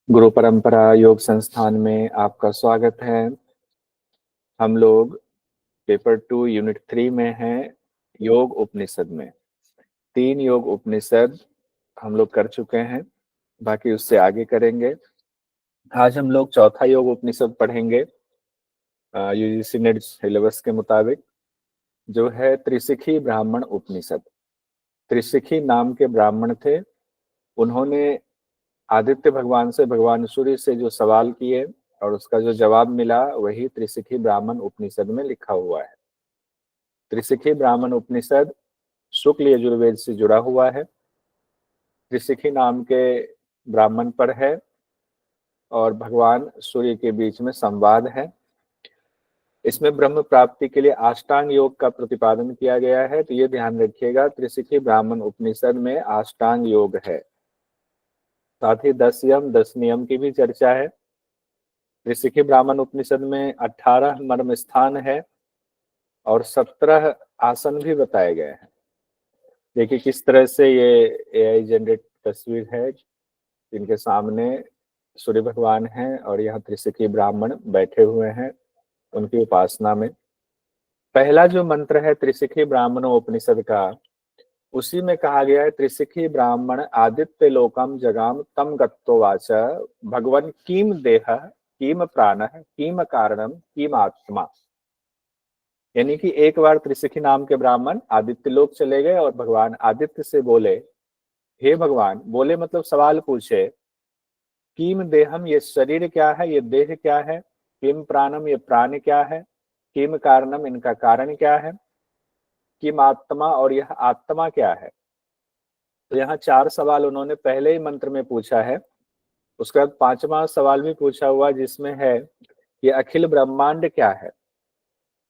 गुरु परंपरा योग संस्थान में आपका स्वागत है। हम लोग पेपर 2 यूनिट 3 में हैं, योग उपनिषद में। 3 योग उपनिषद हम लोग कर चुके हैं, बाकी उससे आगे करेंगे। आज हम लोग चौथा योग उपनिषद पढ़ेंगे यूजीसी नेट सिलेबस के मुताबिक, जो है त्रिशिखी ब्राह्मण उपनिषद। त्रिशिखी नाम के ब्राह्मण थे, उन्होंने आदित्य भगवान से, भगवान सूर्य से जो सवाल किए और उसका जो जवाब मिला वही त्रिशिखी ब्राह्मण उपनिषद में लिखा हुआ है। त्रिशिखी ब्राह्मण उपनिषद शुक्ल यजुर्वेद से जुड़ा हुआ है। त्रिशिखी नाम के ब्राह्मण पर है और भगवान सूर्य के बीच में संवाद है। इसमें ब्रह्म प्राप्ति के लिए अष्टांग योग का प्रतिपादन किया गया है, तो ये ध्यान रखिएगा, त्रिशिखी ब्राह्मण उपनिषद में अष्टांग योग है। साथ ही 10 यम 10 नियम की भी चर्चा है। त्रिशिखी ब्राह्मण उपनिषद में 18 मर्म स्थान है और 17 आसन भी बताए गए हैं। देखिए किस तरह से ये एआई जनरेट तस्वीर है, इनके सामने सूर्य भगवान हैं और यहाँ त्रिशिखी ब्राह्मण बैठे हुए हैं उनकी उपासना में। पहला जो मंत्र है त्रिशिखी ब्राह्मण उपनिषद का, उसी में कहा गया है, त्रिशिखी ब्राह्मण आदित्य लोकम जगाम तम गत्तोवाच भगवन कीम देह कीम प्राण कीम कारणम कीम आत्मा। यानी कि एक बार त्रिशिखी नाम के ब्राह्मण आदित्य लोक चले गए और भगवान आदित्य से बोले, हे भगवान, बोले मतलब सवाल पूछे, कीम देहम, ये शरीर क्या है, ये देह क्या है, किम प्राणम, ये प्राण क्या है, किम कारणम, इनका कारण क्या है, किम आत्मा, और यह आत्मा क्या है। तो यहाँ 4 सवाल उन्होंने पहले ही मंत्र में पूछा है। उसके बाद 5वां सवाल भी पूछा हुआ जिसमें है ये अखिल ब्रह्मांड क्या है।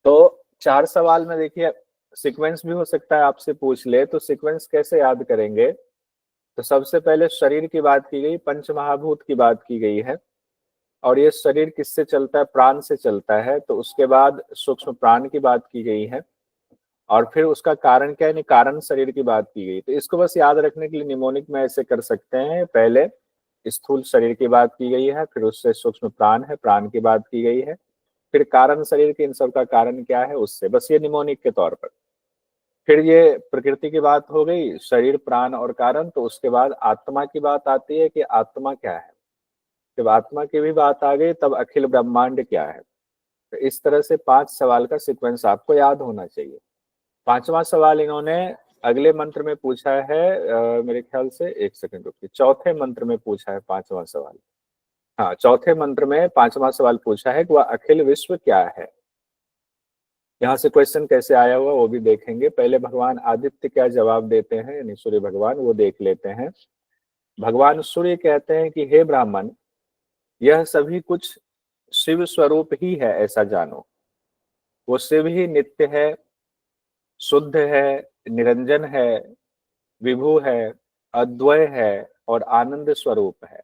तो 4 सवाल में देखिए सीक्वेंस भी हो सकता है आपसे पूछ ले, तो सीक्वेंस कैसे याद करेंगे। तो सबसे पहले शरीर की बात की गई, पंच महाभूत की बात की गई है, और ये शरीर किससे चलता है, प्राण से चलता है। तो उसके बाद सूक्ष्म प्राण की बात की गई है और फिर उसका कारण क्या है, कारण शरीर की बात की गई। तो इसको बस याद रखने के लिए निमोनिक में ऐसे कर सकते हैं, पहले स्थूल शरीर की बात की गई है, फिर उससे सूक्ष्म प्राण है, प्राण की बात की गई है, फिर कारण शरीर के, इन सब का कारण क्या है उससे, बस ये निमोनिक के तौर पर। फिर ये प्रकृति की बात हो गई, शरीर प्राण और कारण। तो उसके बाद आत्मा की बात आती है कि आत्मा क्या है। जब आत्मा की भी बात आ गई तब अखिल ब्रह्मांड क्या है। तो इस तरह से 5 सवाल का सीक्वेंस आपको याद होना चाहिए। 5वां सवाल इन्होंने अगले मंत्र में पूछा है, मेरे ख्याल से, एक सेकंड रुकिए, चौथे मंत्र में पूछा है 5वां सवाल। हाँ, चौथे मंत्र में 5वां सवाल पूछा है कि वह अखिल विश्व क्या है। यहाँ से क्वेश्चन कैसे आया हुआ वो भी देखेंगे। पहले भगवान आदित्य क्या जवाब देते हैं, यानी सूर्य भगवान, वो देख लेते हैं। भगवान सूर्य कहते हैं कि हे ब्राह्मण, यह सभी कुछ शिव स्वरूप ही है, ऐसा जानो। वो शिव ही नित्य है, शुद्ध है, निरंजन है, विभु है, अद्वय है और आनंद स्वरूप है।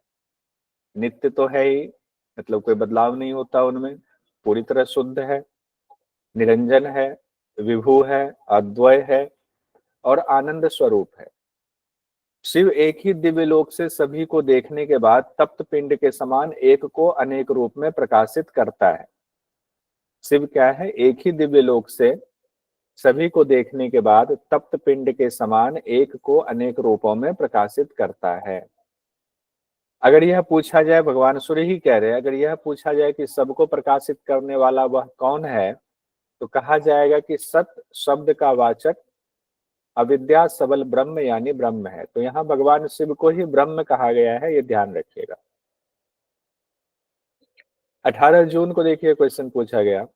नित्य तो है ही, मतलब कोई बदलाव नहीं होता उनमें, पूरी तरह शुद्ध है, निरंजन है, विभु है, अद्वय है और आनंद स्वरूप है। शिव एक ही दिव्य लोक से सभी को देखने के बाद तप्त पिंड के समान एक को अनेक रूप में प्रकाशित करता है। शिव क्या है, एक ही दिव्य लोक से सभी को देखने के बाद तप्त पिंड के समान एक को अनेक रूपों में प्रकाशित करता है। अगर यह पूछा जाए, भगवान सूर्य ही कह रहे हैं, अगर यह पूछा जाए कि सबको प्रकाशित करने वाला वह कौन है, तो कहा जाएगा कि सत शब्द का वाचक अविद्या सबल ब्रह्म यानी ब्रह्म है। तो यहाँ भगवान शिव को ही ब्रह्म कहा गया है, ये ध्यान रखिएगा। 18 जून को देखिए क्वेश्चन पूछा गया,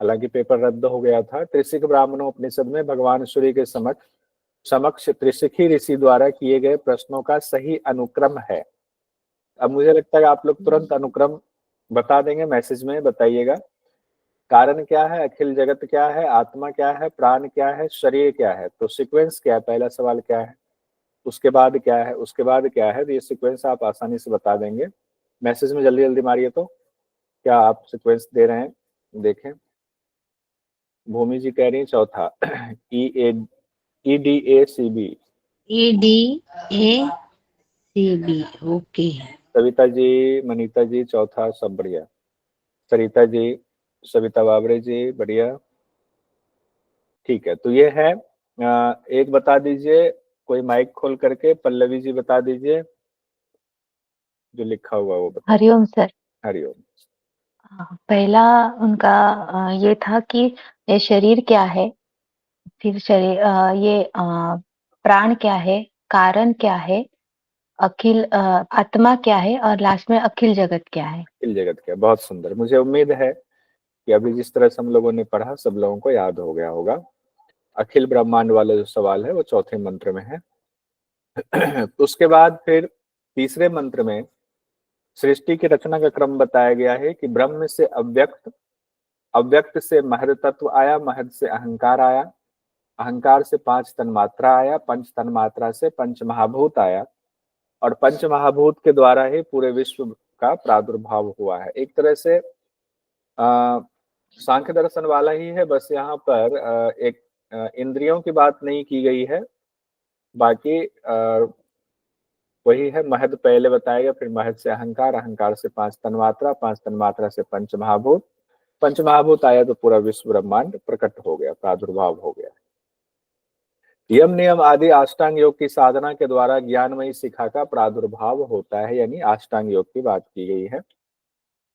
हालांकि पेपर रद्द हो गया था। त्रिशिख ब्राह्मणोपनिषद में भगवान सूर्य के समक्ष त्रिशिखी ऋषि द्वारा किए गए प्रश्नों का सही अनुक्रम है। अब मुझे लगता है आप लोग तुरंत अनुक्रम बता देंगे, मैसेज में बताइएगा। कारण क्या है, अखिल जगत क्या है, आत्मा क्या है, प्राण क्या है, शरीर क्या है। तो सीक्वेंस क्या है, पहला सवाल क्या है, उसके बाद क्या है, उसके बाद क्या है। तो ये सीक्वेंस आप आसानी से बता देंगे। मैसेज में जल्दी जल्दी मारिए। तो क्या आप सीक्वेंस दे रहे हैं, देखें। भूमि जी कह रही है चौथा EDACB। EDACB, okay. Savita ji, Manita ji, चौथा सब बढ़िया। सरिता जी, सविता बाबरे जी, बढ़िया। ठीक है, तो ये है। एक बता दीजिए, कोई माइक खोल करके, पल्लवी जी बता दीजिए, जो लिखा हुआ वो बता दीजिए। हरिओम सर। हरिओम। पहला उनका ये था कि ये शरीर क्या है, फिर शरीर ये प्राण क्या है, कारण क्या है, अखिल आत्मा क्या है, और लास्ट में अखिल जगत क्या है। अखिल जगत क्या, बहुत सुंदर। मुझे उम्मीद है कि अभी जिस तरह से हम लोगों ने पढ़ा सब लोगों को याद हो गया होगा। अखिल ब्रह्मांड वाला जो सवाल है वो चौथे मंत्र में है। उसके बाद फिर तीसरे मंत्र में सृष्टि की रचना का क्रम बताया गया है कि ब्रह्म से अव्यक्त, अव्यक्त से महद तत्व आया, महद से अहंकार आया, अहंकार से पांच तन्मात्रा आया, पंच तन्मात्रा से पंच महाभूत आया, और पंच महाभूत के द्वारा ही पूरे विश्व का प्रादुर्भाव हुआ है। एक तरह से सांख्य दर्शन वाला ही है, बस यहाँ पर एक इंद्रियों की बात नहीं की गई है। बाकी वही है, महद पहले बताया गया, फिर महद से अहंकार, अहंकार से पांच तन्मात्रा, पांच तन्मात्रा से पंच महाभूत, पंच महाभूत आया तो पूरा विश्व ब्रह्मांड प्रकट हो गया, प्रादुर्भाव हो गया। यम नियम आदि अष्टांग योग की साधना के द्वारा ज्ञानमयी शिखा का प्रादुर्भाव होता है, यानी अष्टांग योग की बात की गई है।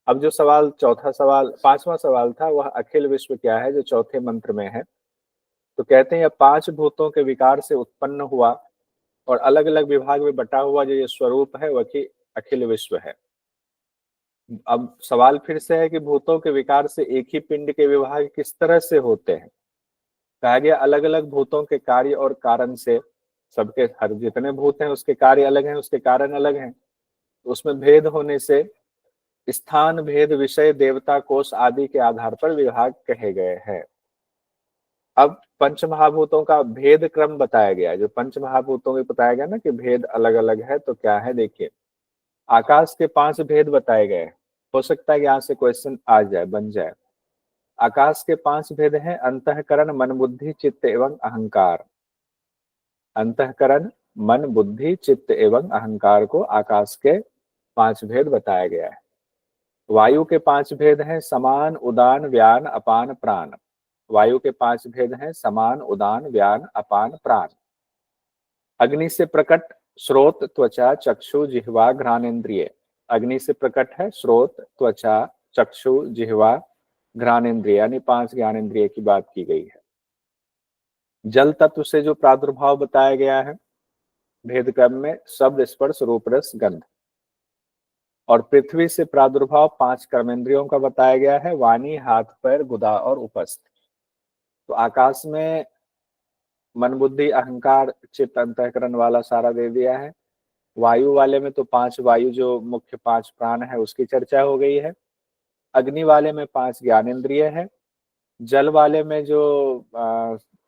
अब जो सवाल, चौथा सवाल, पांचवा सवाल था, वह अखिल विश्व क्या है, जो चौथे मंत्र में है। तो कहते हैं पांच भूतों के विकार से उत्पन्न हुआ और अलग अलग विभाग में बटा हुआ जो ये स्वरूप है वही अखिल विश्व है। अब सवाल फिर से है कि भूतों के विकार से एक ही पिंड के विभाग किस तरह से होते हैं। कहा गया अलग अलग भूतों के कार्य और कारण से, सबके हर जितने भूत हैं उसके कार्य अलग हैं, उसके कारण अलग हैं, तो उसमें भेद होने से स्थान भेद, विषय, देवता, कोष आदि के आधार पर विभाग कहे गए हैं। अब पंच महाभूतों का भेद क्रम बताया गया है। जो पंच महाभूतों में बताया गया ना कि भेद अलग अलग है, तो क्या है देखिए। आकाश के पांच भेद बताए गए। हो सकता है कि यहाँ से क्वेश्चन आ जाए, बन जाए। आकाश के पांच भेद हैं अंतःकरण, मन, बुद्धि, चित्त एवं अहंकार। अंतःकरण, मन, बुद्धि, चित्त एवं अहंकार को आकाश के पांच भेद बताया गया है। वायु के पांच भेद हैं समान, उदान, व्यान, अपान, प्राण। वायु के पांच भेद हैं समान, उदान, व्यान, अपान, प्राण। अग्नि से प्रकट स्रोत, त्वचा, चक्षु, जिह्वा, घ्राणेन्द्रिय। अग्नि से प्रकट है स्रोत, त्वचा, चक्षु, जिह्वा, घ्राणेन्द्रिय, यानी पांच ज्ञानेन्द्रिय की बात की गई है। जल तत्व से जो प्रादुर्भाव बताया गया है भेद क्रम में, शब्द, स्पर्श, रूप, रस, गंध। और पृथ्वी से प्रादुर्भाव पांच कर्मेंद्रियों का बताया गया है, वाणी, हाथ, पैर, गुदा और उपस्थ। तो आकाश में मन, बुद्धि, अहंकार, चित्त, अंतःकरण वाला सारा दे दिया है। वायु वाले में तो पांच वायु जो मुख्य पांच प्राण है उसकी चर्चा हो गई है। अग्नि वाले में पांच ज्ञानेन्द्रिय है। जल वाले में जो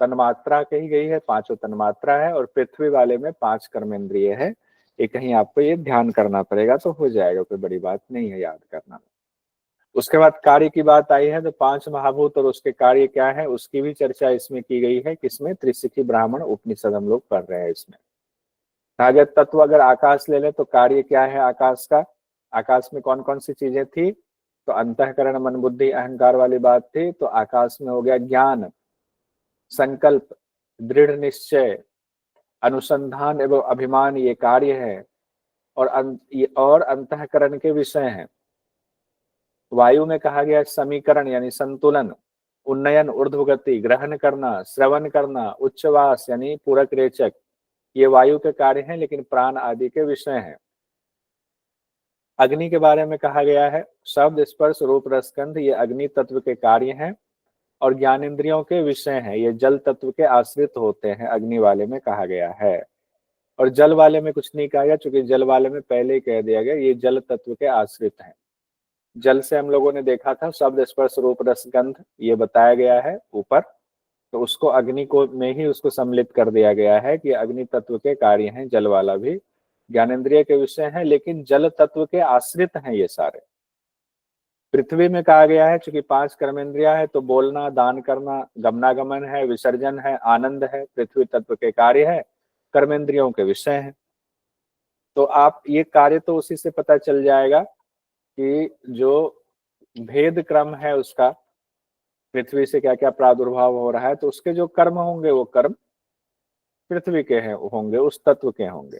तन्मात्रा कही गई है, पांचों तन्मात्रा है। और पृथ्वी वाले में पांच कर्मेंद्रिय है। ये कहीं आपको ये ध्यान करना पड़ेगा, तो हो जाएगा, कोई बड़ी बात नहीं है याद करना। उसके बाद कार्य की बात आई है, तो पांच महाभूत और उसके कार्य क्या है उसकी भी चर्चा इसमें की गई है। किसमें? त्रिशिखी ब्राह्मण उपनिषद हम लोग पढ़ रहे हैं इसमें। कागज तत्व अगर आकाश ले ले तो कार्य क्या है आकाश का? आकाश में कौन कौन सी चीजें थी? तो अंतःकरण, मन, बुद्धि, अहंकार वाली बात थी। तो आकाश में हो गया ज्ञान, संकल्प, दृढ़ निश्चय, अनुसंधान एवं अभिमान, ये कार्य है। और अंतःकरण के विषय हैं। वायु में कहा गया समीकरण यानी संतुलन, उन्नयन, ऊर्ध्वगति, ग्रहण करना, श्रवण करना, उच्चवास यानी पूरक रेचक, ये वायु के कार्य हैं, लेकिन प्राण आदि के विषय हैं। अग्नि के बारे में कहा गया है शब्द, स्पर्श, रूप, रस, गंध, ये अग्नि तत्व के कार्य हैं और ज्ञानेंद्रियों के विषय हैं। ये जल तत्व के आश्रित होते हैं, अग्नि वाले में कहा गया है। और जल वाले में कुछ नहीं कहा गया, चूंकि जल वाले में पहले ही कह दिया गया ये जल तत्व के आश्रित हैं। जल से हम लोगों ने देखा था शब्द, स्पर्श, रूप, रस, गंध, ये बताया गया है ऊपर। तो उसको अग्नि को में ही उसको सम्मिलित कर दिया गया है कि अग्नि तत्व के कार्य हैं। जल वाला भी ज्ञानेंद्रिय के विषय हैं, लेकिन जल तत्व के आश्रित हैं ये सारे। पृथ्वी में कहा गया है चूंकि पांच कर्मेंद्रिया है, तो बोलना, दान करना, गमनागमन है, विसर्जन है, आनंद है, पृथ्वी तत्व के कार्य है, कर्मेंद्रियों के विषय हैं। तो आप ये कार्य तो उसी से पता चल जाएगा कि जो भेद क्रम है उसका, पृथ्वी से क्या क्या प्रादुर्भाव हो रहा है, तो उसके जो कर्म होंगे वो कर्म पृथ्वी के हैं होंगे, उस तत्व के होंगे।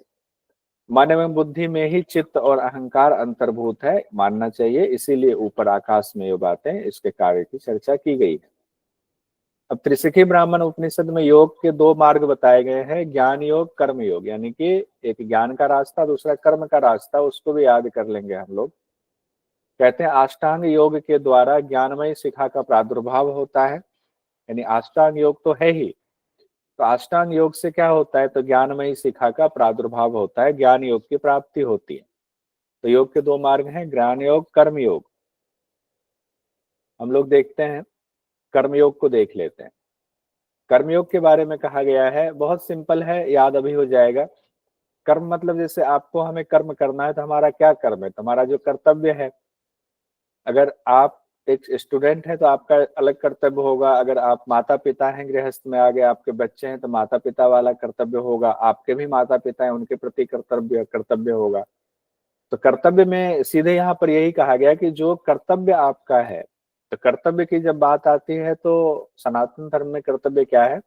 मन एवं बुद्धि में ही चित्त और अहंकार अंतर्भूत है मानना चाहिए, इसीलिए ऊपर आकाश में ये बातें, इसके कार्य की चर्चा की गई है। अब त्रिशिखी ब्राह्मण उपनिषद में योग के दो मार्ग बताए गए हैं, ज्ञान योग, कर्म योग, यानी कि एक ज्ञान का रास्ता, दूसरा कर्म का रास्ता, उसको भी याद कर लेंगे हम लोग। कहते हैं अष्टांग योग के द्वारा ज्ञानमय शिखा का प्रादुर्भाव होता है, यानी अष्टांग योग तो है ही, तो अष्टांग योग से क्या होता है, तो ज्ञानमयी शिखा का प्रादुर्भाव होता है, ज्ञान योग की प्राप्ति होती है। तो योग के दो मार्ग हैं, ज्ञान योग, कर्म योग। हम लोग देखते हैं, कर्म योग को देख लेते हैं। कर्मयोग के बारे में कहा गया है, बहुत सिंपल है, याद अभी हो जाएगा। कर्म मतलब जैसे आपको हमें कर्म करना है, तो हमारा क्या कर्म है, तो हमारा जो कर्तव्य है। अगर आप एक स्टूडेंट है तो आपका अलग कर्तव्य होगा, अगर आप माता पिता हैं, गृहस्थ में आ गए, आपके बच्चे हैं, तो माता पिता वाला कर्तव्य होगा, आपके भी माता पिता हैं, उनके प्रति कर्तव्य होगा। तो कर्तव्य में सीधे यहाँ पर यही कहा गया कि जो कर्तव्य आपका है, तो कर्तव्य की जब बात आती है तो सनातन धर्म में कर्तव्य क्या है,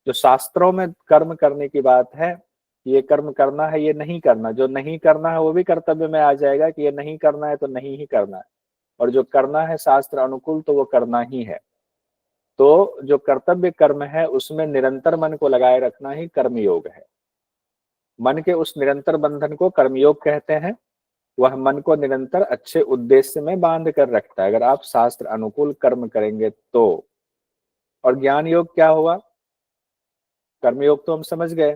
जो शास्त्रों में कर्म करने की बात है, ये कर्म करना है, ये नहीं करना, जो नहीं करना है वो भी कर्तव्य में आ जाएगा कि ये नहीं करना है तो नहीं ही करना है, और जो करना है शास्त्र अनुकूल तो वो करना ही है। तो जो कर्तव्य कर्म है उसमें निरंतर मन को लगाए रखना ही कर्मयोग है। मन के उस निरंतर बंधन को कर्मयोग कहते हैं। वह मन को निरंतर अच्छे उद्देश्य में बांध कर रखता है, अगर आप शास्त्र अनुकूल कर्म करेंगे तो। और ज्ञान योग क्या हुआ, कर्मयोग तो हम समझ गए,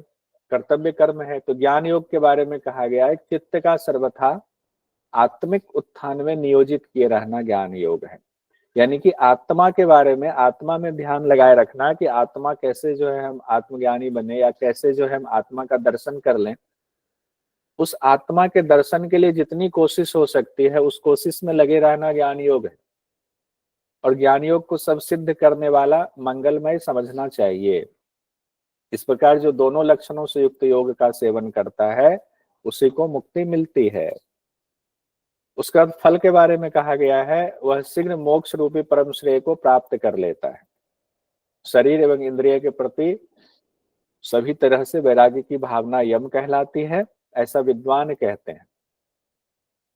कर्तव्य कर्म है। तो ज्ञान योग के बारे में कहा गया है, चित्त का सर्वथा आत्मिक उत्थान में नियोजित किए रहना ज्ञान योग है। यानी कि आत्मा के बारे में, आत्मा में ध्यान लगाए रखना कि आत्मा कैसे जो है हम आत्मज्ञानी बने, या कैसे जो है हम आत्मा का दर्शन कर लें। उस आत्मा के दर्शन के लिए जितनी कोशिश हो सकती है उस कोशिश में लगे रहना ज्ञान योग है। और ज्ञान योग को सब सिद्ध करने वाला मंगलमय समझना चाहिए। इस प्रकार जो दोनों लक्षणों से युक्त योग का सेवन करता है उसी को मुक्ति मिलती है। उसका फल के बारे में कहा गया है, वह शीघ्र मोक्ष रूपी परम श्रेय को प्राप्त कर लेता है। शरीर एवं इंद्रिय के प्रति सभी तरह से वैराग्य की भावना यम कहलाती है, ऐसा विद्वान कहते हैं।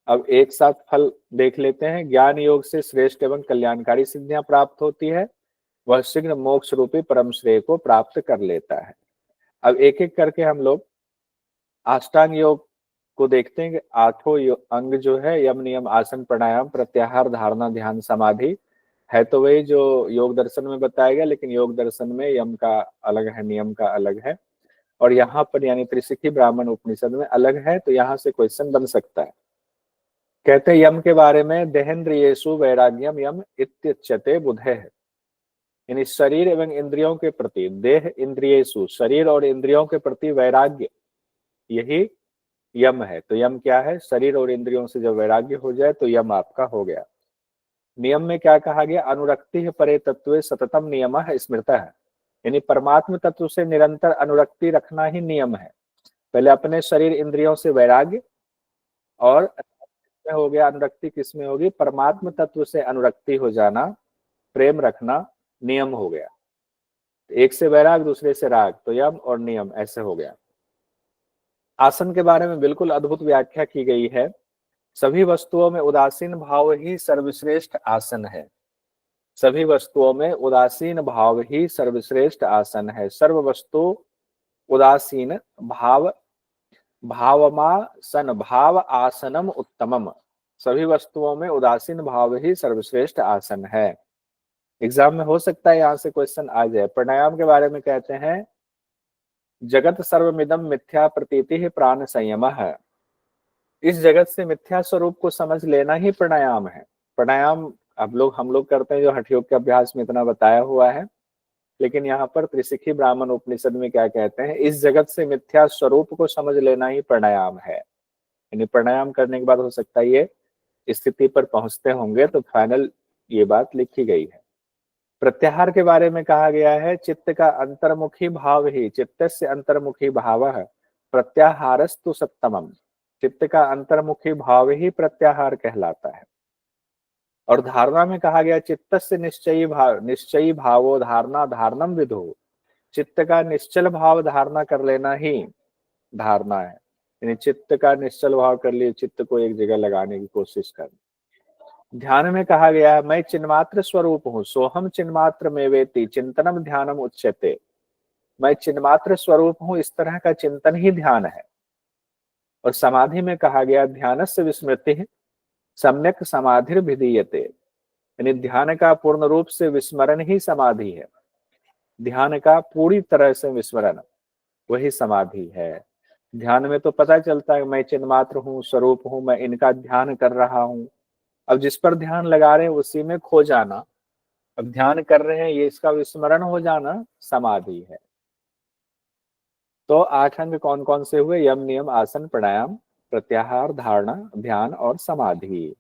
अब एक साथ फल देख लेते हैं। ज्ञान योग से श्रेष्ठ एवं कल्याणकारी सिद्धियां प्राप्त होती है, वह शीघ्र मोक्ष रूपी परम श्रेय को प्राप्त कर लेता है। अब एक एक करके हम लोग अष्टांग योग को देखते हैं कि आठों अंग जो है, यम नियम आसन प्राणायाम प्रत्याहार धारणा ध्यान समाधि है, तो वही जो योग दर्शन में बताया गया, लेकिन योग दर्शन में यम का अलग है, नियम का अलग है, और यहाँ पर यानी त्रिशिखी ब्राह्मण उपनिषद में अलग है। तो यहाँ से क्वेश्चन बन सकता है। कहते हैं यम के बारे में, देहेन्द्रियेषु वैराग्यम यम इत्युच्यते बुधे है, यानी शरीर एवं इंद्रियों के प्रति, देह इंद्रियेषु शरीर और इंद्रियों के प्रति वैराग्य, यही यम है। तो यम क्या है, शरीर और इंद्रियों से जब वैराग्य हो जाए तो यम आपका हो गया। नियम में क्या कहा गया, अनुरक्ति परे तत्वे सततम नियम है स्मृतः है, यानी परमात्म तत्व से निरंतर अनुरक्ति रखना ही नियम है। पहले अपने शरीर इंद्रियों से वैराग्य, और हो गया अनुरक्ति किसमें होगी, परमात्म तत्व से अनुरक्ति हो जाना, प्रेम रखना नियम हो गया। एक से वैराग, दूसरे से राग, तो यम और नियम ऐसे हो गया। आसन के बारे में बिल्कुल अद्भुत व्याख्या की गई है। सभी वस्तुओं में उदासीन भाव ही सर्वश्रेष्ठ आसन है। सभी वस्तुओं में उदासीन भाव ही सर्वश्रेष्ठ आसन है। सर्व वस्तु उदासीन भाव भावमासन भाव आसनम उत्तमम। सभी वस्तुओं में उदासीन भाव ही सर्वश्रेष्ठ आसन है। एग्जाम में हो सकता है यहाँ से क्वेश्चन आ जाए। प्राणायाम के बारे में कहते हैं, जगत सर्वमिदम मिथ्या प्रतीति ही प्राण संयम है। इस जगत से मिथ्या स्वरूप को समझ लेना ही प्राणायाम है। प्राणायाम हम लोग करते हैं जो हठयोग के अभ्यास में इतना बताया हुआ है, लेकिन यहाँ पर त्रिशिखी ब्राह्मण उपनिषद में क्या कहते हैं, इस जगत से मिथ्या स्वरूप को समझ लेना ही प्राणायाम है। यानी प्राणायाम करने के बाद हो सकता है ये स्थिति पर पहुंचते होंगे, तो फाइनल ये बात लिखी गई है। प्रत्याहार के बारे में कहा गया है, चित्त का अंतर्मुखी भाव ही चित्त से अंतर्मुखी भाव है, प्रत्याहारस्तु सप्तमम। चित्त का अंतर्मुखी भाव ही प्रत्याहार कहलाता है। और धारणा में कहा गया चित्तस्य निश्चयी भावो धारणा धारणम विदो, चित्त का निश्चल भाव धारणा कर लेना ही धारणा है। यानी चित्त का निश्चल भाव कर लिए, चित्त को एक जगह लगाने की कोशिश करना। ध्यान में कहा गया है मैं चिन्मात्र स्वरूप हूँ, सोहम चिन्मात्र में वेति चिंतनम ध्यानम उच्यते, मैं चिन्मात्र स्वरूप हूँ, इस तरह का चिंतन ही ध्यान है। और समाधि में कहा गया ध्यानस्य विस्मृति सम्यक समाधिर विधीयते, यानी ध्यान का पूर्ण रूप से विस्मरण ही समाधि है। ध्यान का पूरी तरह से विस्मरण वही समाधि है। ध्यान में तो पता चलता है मैं चिन्मात्र हूँ, स्वरूप हूँ, मैं इनका ध्यान कर रहा हूँ। अब जिस पर ध्यान लगा रहे हैं उसी में खो जाना, अब ध्यान कर रहे हैं ये इसका विस्मरण हो जाना समाधि है। तो 8 अंग कौन कौन से हुए? यम, नियम, आसन, प्राणायाम, प्रत्याहार, धारणा, ध्यान और समाधि।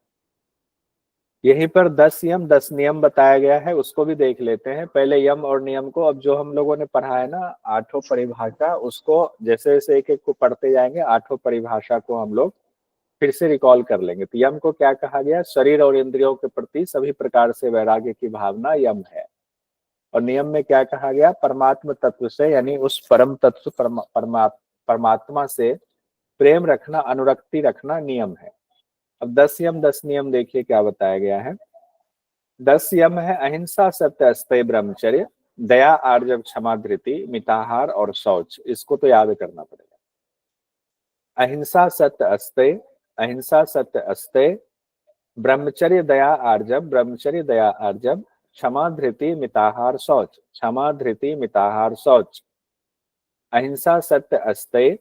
यहीं पर 10 यम 10 नियम बताया गया है, उसको भी देख लेते हैं। पहले यम और नियम को, अब जो हम लोगों ने पढ़ा है ना 8 परिभाषा, उसको जैसे जैसे एक एक को पढ़ते जाएंगे 8 परिभाषा को हम लोग फिर से रिकॉल कर लेंगे। तो यम को क्या कहा गया? शरीर और इंद्रियों के प्रति सभी प्रकार से वैराग्य की भावना यम है। और नियम में क्या कहा गया? परमात्म तत्व से, यानी उस परम तत्व परमात्मा से प्रेम रखना, अनुरक्ति रखना नियम है। अब 10 यम 10 नियम देखिए क्या बताया गया है। 10 यम है अहिंसा, सत्य, अस्तेय, ब्रह्मचर्य, दया, आर्जव, क्षमा, धृति, मिताहार और शौच। इसको तो याद करना पड़ेगा। अहिंसा सत्य अस्तेय, अहिंसा सत्य अस्तेय, ब्रह्मचर्य दया आर्जव, ब्रह्मचर्य दया आर्जव, क्षमा धृति मिताहार शौच, क्षमा धृति मिताहार शौच। अहिंसा सत्य अस्तेय,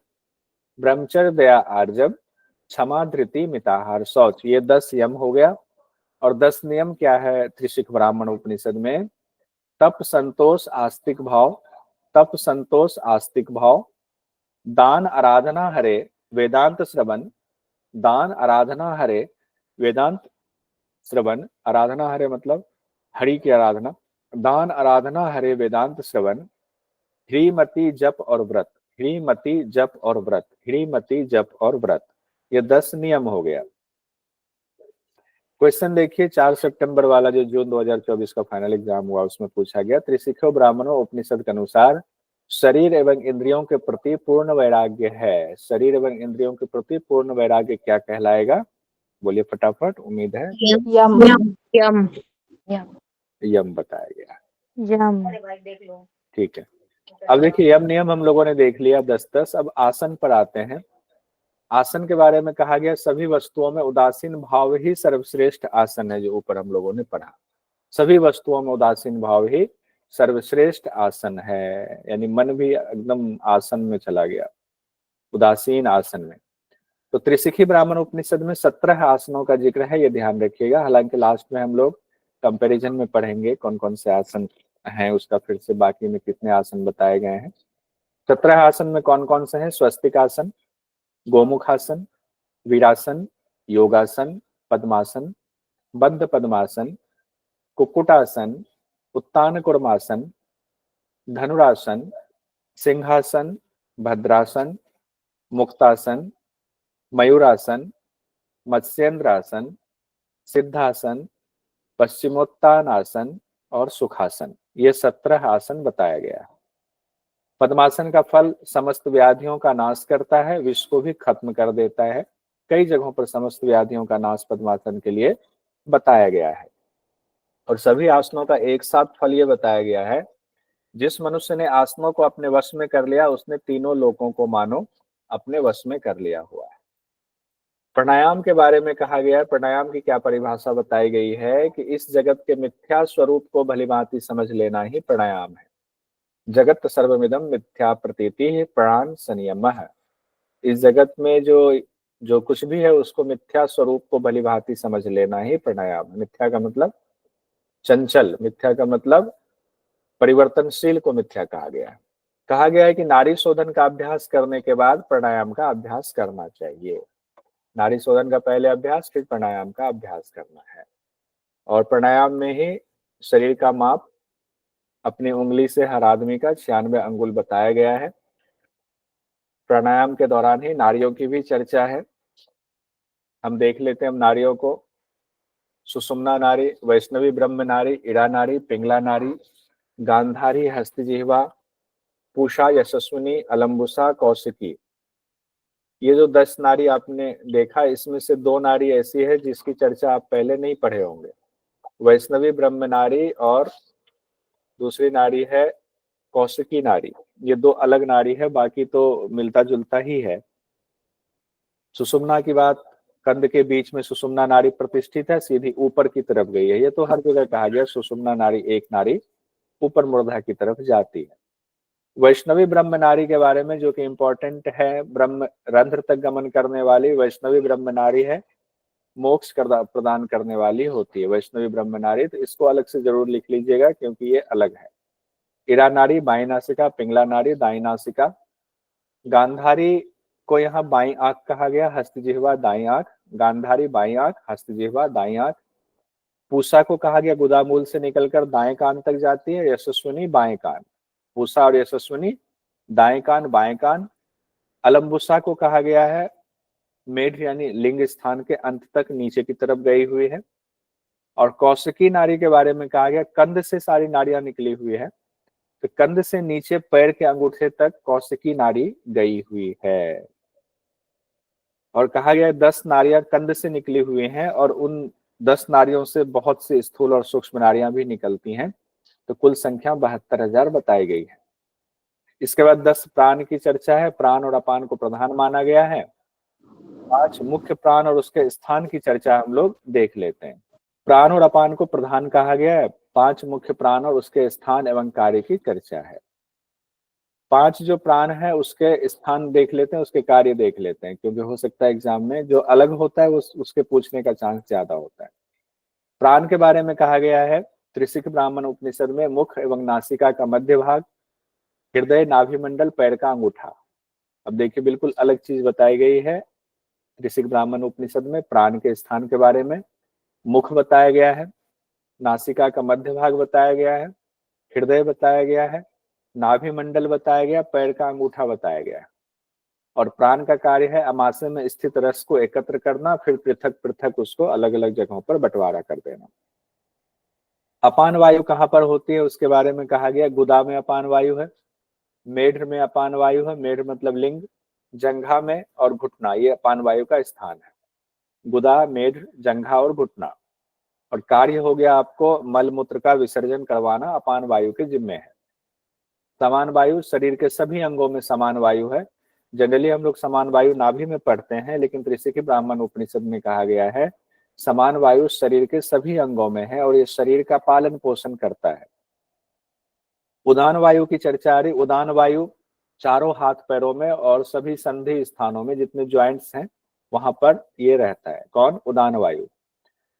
ब्रह्मचर्य दया आर्जव, क्षमा धृति मिताहार शौच। ये 10 यम हो गया। और 10 नियम क्या है? त्रिशिख ब्राह्मण उपनिषद में तप संतोष आस्तिक भाव, तप संतोष आस्तिक भाव, दान आराधना हरे वेदांत श्रवण, दान आराधना हरे वेदांत श्रवण, आराधना हरे मतलब हरि की आराधना, दान आराधना हरे वेदांत श्रवण, ह्रीमति जप और व्रत, ह्रीमति जप और व्रत, ह्रीमति जप और व्रत। ये 10 नियम हो गया। क्वेश्चन देखिए 4 सितंबर वाला जो जून 2024 का फाइनल एग्जाम हुआ उसमें पूछा गया त्रिशिखो ब्राह्मणों उपनिषद के अनुसार शरीर एवं इंद्रियों के प्रति पूर्ण वैराग्य है। शरीर एवं इंद्रियों के प्रति पूर्ण वैराग्य क्या कहलाएगा? बोलिए फटाफट, उम्मीद है यम यम यम बताया गया। यम ठीक है, अब देखिए यम नियम हम लोगों ने देख लिया 10-10। अब आसन पर आते हैं। आसन के बारे में कहा गया सभी वस्तुओं में उदासीन भाव ही सर्वश्रेष्ठ आसन है। जो ऊपर हम लोगों ने पढ़ा, सभी वस्तुओं में उदासीन भाव ही सर्वश्रेष्ठ आसन है, यानी मन भी एकदम आसन में चला गया, उदासीन आसन में। तो त्रिशिखी ब्राह्मण उपनिषद में 17 आसनों का जिक्र है, ये ध्यान रखिएगा। हालांकि लास्ट में हम लोग कंपैरिजन में पढ़ेंगे कौन कौन से आसन हैं, उसका फिर से बाकी में कितने आसन बताए गए हैं। 17 आसन में कौन कौन से हैं? स्वस्तिक आसन, गोमुखासन, वीरासन, योगासन, पद्मासन, बद्ध पद्मासन, कुक्कुटासन, उत्तान कुर्मासन, धनुरासन, सिंहासन, भद्रासन, मुक्तासन, मयूरासन, मत्स्येंद्रासन, सिद्धासन, पश्चिमोत्तानासन और सुखासन। ये 17 आसन बताया गया है। पद्मासन का फल समस्त व्याधियों का नाश करता है, विष को भी खत्म कर देता है। कई जगहों पर समस्त व्याधियों का नाश पद्मासन के लिए बताया गया है। और सभी आसनों का एक साथ फल ये बताया गया है, जिस मनुष्य ने आसनों को अपने वश में कर लिया उसने तीनों लोकों को मानो अपने वश में कर लिया हुआ है। प्राणायाम के बारे में कहा गया है, प्राणायाम की क्या परिभाषा बताई गई है कि इस जगत के मिथ्या स्वरूप को भलीभांति समझ लेना ही प्राणायाम है। जगत सर्वमिदं मिथ्या प्रतीति प्राण संयमः। इस जगत में जो कुछ भी है उसको मिथ्या स्वरूप को भलीभांति समझ लेना ही प्राणायाम। मिथ्या का मतलब चंचल, मिथ्या का मतलब परिवर्तनशील को मिथ्या कहा गया है। कहा गया है कि नाड़ी शोधन का अभ्यास करने के बाद प्राणायाम का अभ्यास करना चाहिए। नाड़ी शोधन का पहले अभ्यास, फिर प्राणायाम का अभ्यास करना है। और प्राणायाम में ही शरीर का माप अपनी उंगली से हर आदमी का 96 अंगुल बताया गया है। प्राणायाम के दौरान ही नाड़ियों की भी चर्चा है। हम देख लेते हैं नारियों को। सुषुम्ना नारी, वैष्णवी ब्रह्म नारी, इड़ा नारी, पिंगला नारी, गांधारी, हस्तजिह्वा, पूषा, यशस्विनी, अलम्बुसा, कौशिकी। ये जो 10 नारी आपने देखा, इसमें से 2 नारी ऐसी है जिसकी चर्चा आप पहले नहीं पढ़े होंगे। वैष्णवी ब्रह्म नारी और दूसरी नारी है कौशिकी नारी। ये 2 अलग नारी है, बाकी तो मिलता जुलता ही है। सुषुम्ना की बात, कंध के बीच में सुषुम्ना नारी प्रतिष्ठित है, सीधी ऊपर की तरफ गई है। ये तो हर जगह कहा गया, सुषुम्ना नारी एक नारी ऊपर मूर्धा की तरफ जाती है। वैष्णवी ब्रह्म नारी के बारे में जो कि इंपॉर्टेंट है, ब्रह्म रंध्र तक गमन करने वाली वैष्णवी ब्रह्म नारी है, मोक्ष प्रदान करने वाली होती है वैष्णवी ब्रह्म नारी। तो इसको अलग से जरूर लिख लीजिएगा क्योंकि ये अलग है। इरा नारी बाई नासिका, पिंगला नारी दाई नासिका। गांधारी को यहाँ बाई आंख कहा गया, हस्तजिह्वा दाई आंख। गांधारी बाई आंख, हस्तजिह्वा दाई आंख। पूषा को कहा गया गुदामूल से निकलकर दाएं कान तक जाती है, यशस्विनी बाएं कान। पूषा और यशस्विनी दाएं कान बाएं कान। अलम्बुसा को कहा गया है मेढ यानी लिंग स्थान के अंत तक नीचे की तरफ गई हुई है। और कौशिकी नारी के बारे में कहा गया कंध से सारी नारियां निकली हुई है, तो कंध से नीचे पैर के अंगूठे तक कौशिकी नारी गई हुई है। और कहा गया 10 नारियां कंध से निकली हुई हैं और उन 10 नारियों से बहुत सी स्थूल और सूक्ष्म नारियां भी निकलती हैं, तो कुल संख्या 72,000 बताई गई है। इसके बाद 10 प्राण की चर्चा है। प्राण और अपान को प्रधान माना गया है। 5 मुख्य प्राण और उसके स्थान की चर्चा हम लोग देख लेते हैं। प्राण और अपान को प्रधान कहा गया है। 5 मुख्य प्राण और उसके स्थान एवं कार्य की चर्चा है। 5 जो प्राण है उसके स्थान देख लेते हैं, उसके कार्य देख लेते हैं, क्योंकि हो सकता है एग्जाम में जो अलग होता है उसके पूछने का चांस ज्यादा होता है। प्राण के बारे में कहा गया है त्रिशिक ब्राह्मण उपनिषद में, मुख एवं नासिका का मध्य भाग, हृदय, नाभिमंडल, पैर का अंगूठा। अब देखिए बिल्कुल अलग चीज बताई गई है त्रिशिक ब्राह्मण उपनिषद में। प्राण के स्थान के बारे में मुख बताया गया है, नासिका का मध्य भाग बताया गया है, हृदय बताया गया है, नाभिमंडल बताया गया, पैर का अंगूठा बताया गया है। और प्राण का कार्य है अमाशय में स्थित रस को एकत्र करना, फिर पृथक पृथक उसको अलग अलग जगहों पर बंटवारा कर देना। अपान वायु कहाँ पर होती है उसके बारे में कहा गया, गुदा में अपान वायु है, मेढ में अपान वायु है, मेढ मतलब लिंग, जंघा में और घुटना, ये अपान वायु का स्थान है। गुदा, मेढ, जंघा और घुटना। और कार्य हो गया आपको मल मूत्र का विसर्जन करवाना, अपान वायु के जिम्मे है। समान वायु शरीर के सभी अंगों में समान वायु है। जनरली हम लोग समान वायु नाभि में पढ़ते हैं, लेकिन त्रिशिकी ब्राह्मण उपनिषद में कहा गया है समान वायु शरीर के सभी अंगों में है और ये शरीर का पालन पोषण करता है। उदान वायु की चर्चा आ रही। उदान वायु चारों हाथ पैरों में और सभी संधि स्थानों में जितने ज्वाइंट्स हैं वहां पर ये रहता है। कौन? उदान वायु,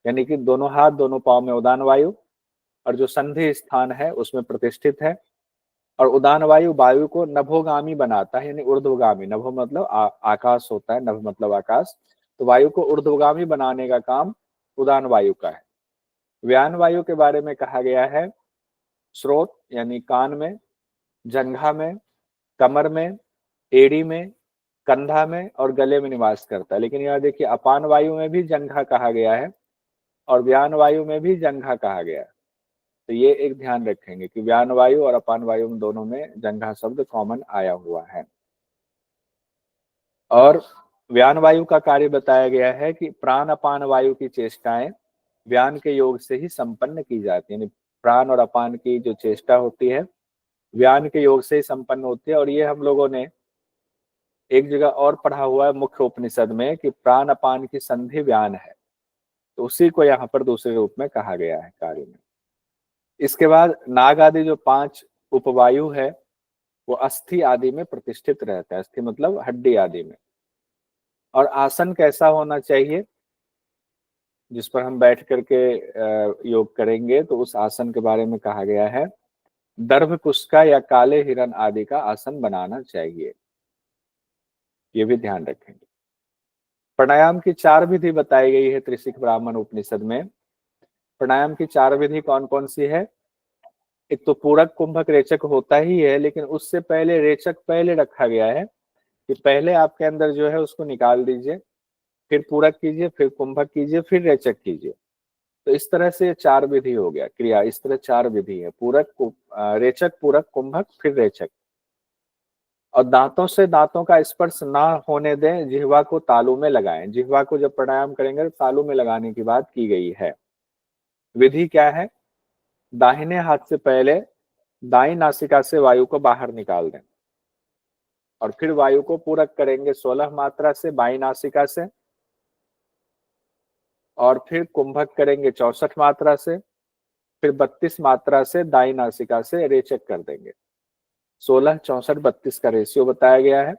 यानी कि दोनों हाथ दोनों पांव में उदान वायु, और जो संधि स्थान है उसमें प्रतिष्ठित है। और उदान वायु वायु को नभोगामी बनाता है, यानी ऊर्ध्वगामी। नभो मतलब आकाश होता है, नभ मतलब आकाश, तो वायु को ऊर्ध्वगामी बनाने का काम उदान वायु का है। व्यान वायु के बारे में कहा गया है स्रोत यानी कान में, जंघा में, कमर में, एड़ी में, कंधा में और गले में निवास करता है। लेकिन यहाँ देखिए अपान वायु में भी जंघा कहा गया है और व्यान वायु में भी जंघा कहा गया है। तो ये एक ध्यान रखेंगे कि व्यान वायु और अपान वायु में दोनों में जंघा शब्द कॉमन आया हुआ है। और व्यान वायु का कार्य बताया गया है कि प्राण अपान वायु की चेष्टाएं व्यान के योग से ही संपन्न की जाती है। यानी प्राण और अपान की जो चेष्टा होती है व्यान के योग से ही संपन्न होती है। और ये हम लोगों ने एक जगह और पढ़ा हुआ है मुख्य उपनिषद में कि प्राण अपान की संधि व्यान है, तो उसी को यहाँ पर दूसरे रूप में कहा गया है कार्य में। इसके बाद नाग आदि जो 5 उपवायु है वो अस्थि आदि में प्रतिष्ठित रहता है। अस्थि मतलब हड्डी आदि में। और आसन कैसा होना चाहिए जिस पर हम बैठ करके योग करेंगे, तो उस आसन के बारे में कहा गया है दर्भ कुस्का या काले हिरण आदि का आसन बनाना चाहिए। ये भी ध्यान रखेंगे। प्राणायाम की 4 विधि बताई गई है त्रिशिक ब्राह्मण उपनिषद में। प्राणायाम की 4 विधि कौन कौन सी है? एक तो पूरक, कुंभक, रेचक होता ही है, लेकिन उससे पहले रेचक पहले रखा गया है कि पहले आपके अंदर जो है उसको निकाल दीजिए, फिर पूरक कीजिए, फिर कुंभक कीजिए, फिर रेचक कीजिए। तो इस तरह से 4 विधि हो गया क्रिया, इस तरह 4 विधि है, रेचक, पूरक, कुंभक, फिर रेचक। और दांतों से दांतों का स्पर्श ना होने दें, जिह्वा को तालू में लगाएं। जिह्वा को जब प्राणायाम करेंगे तो तालू में लगाने की बात की गई है। विधि क्या है? दाहिने हाथ से पहले दाई नासिका से वायु को बाहर निकाल दें, और फिर वायु को पूरक करेंगे 16 मात्रा से बाई नासिका से, और फिर कुंभक करेंगे 64 मात्रा से, फिर 32 मात्रा से दाई नासिका से रेचक कर देंगे। 16, 64, 32 का रेशियो बताया गया है।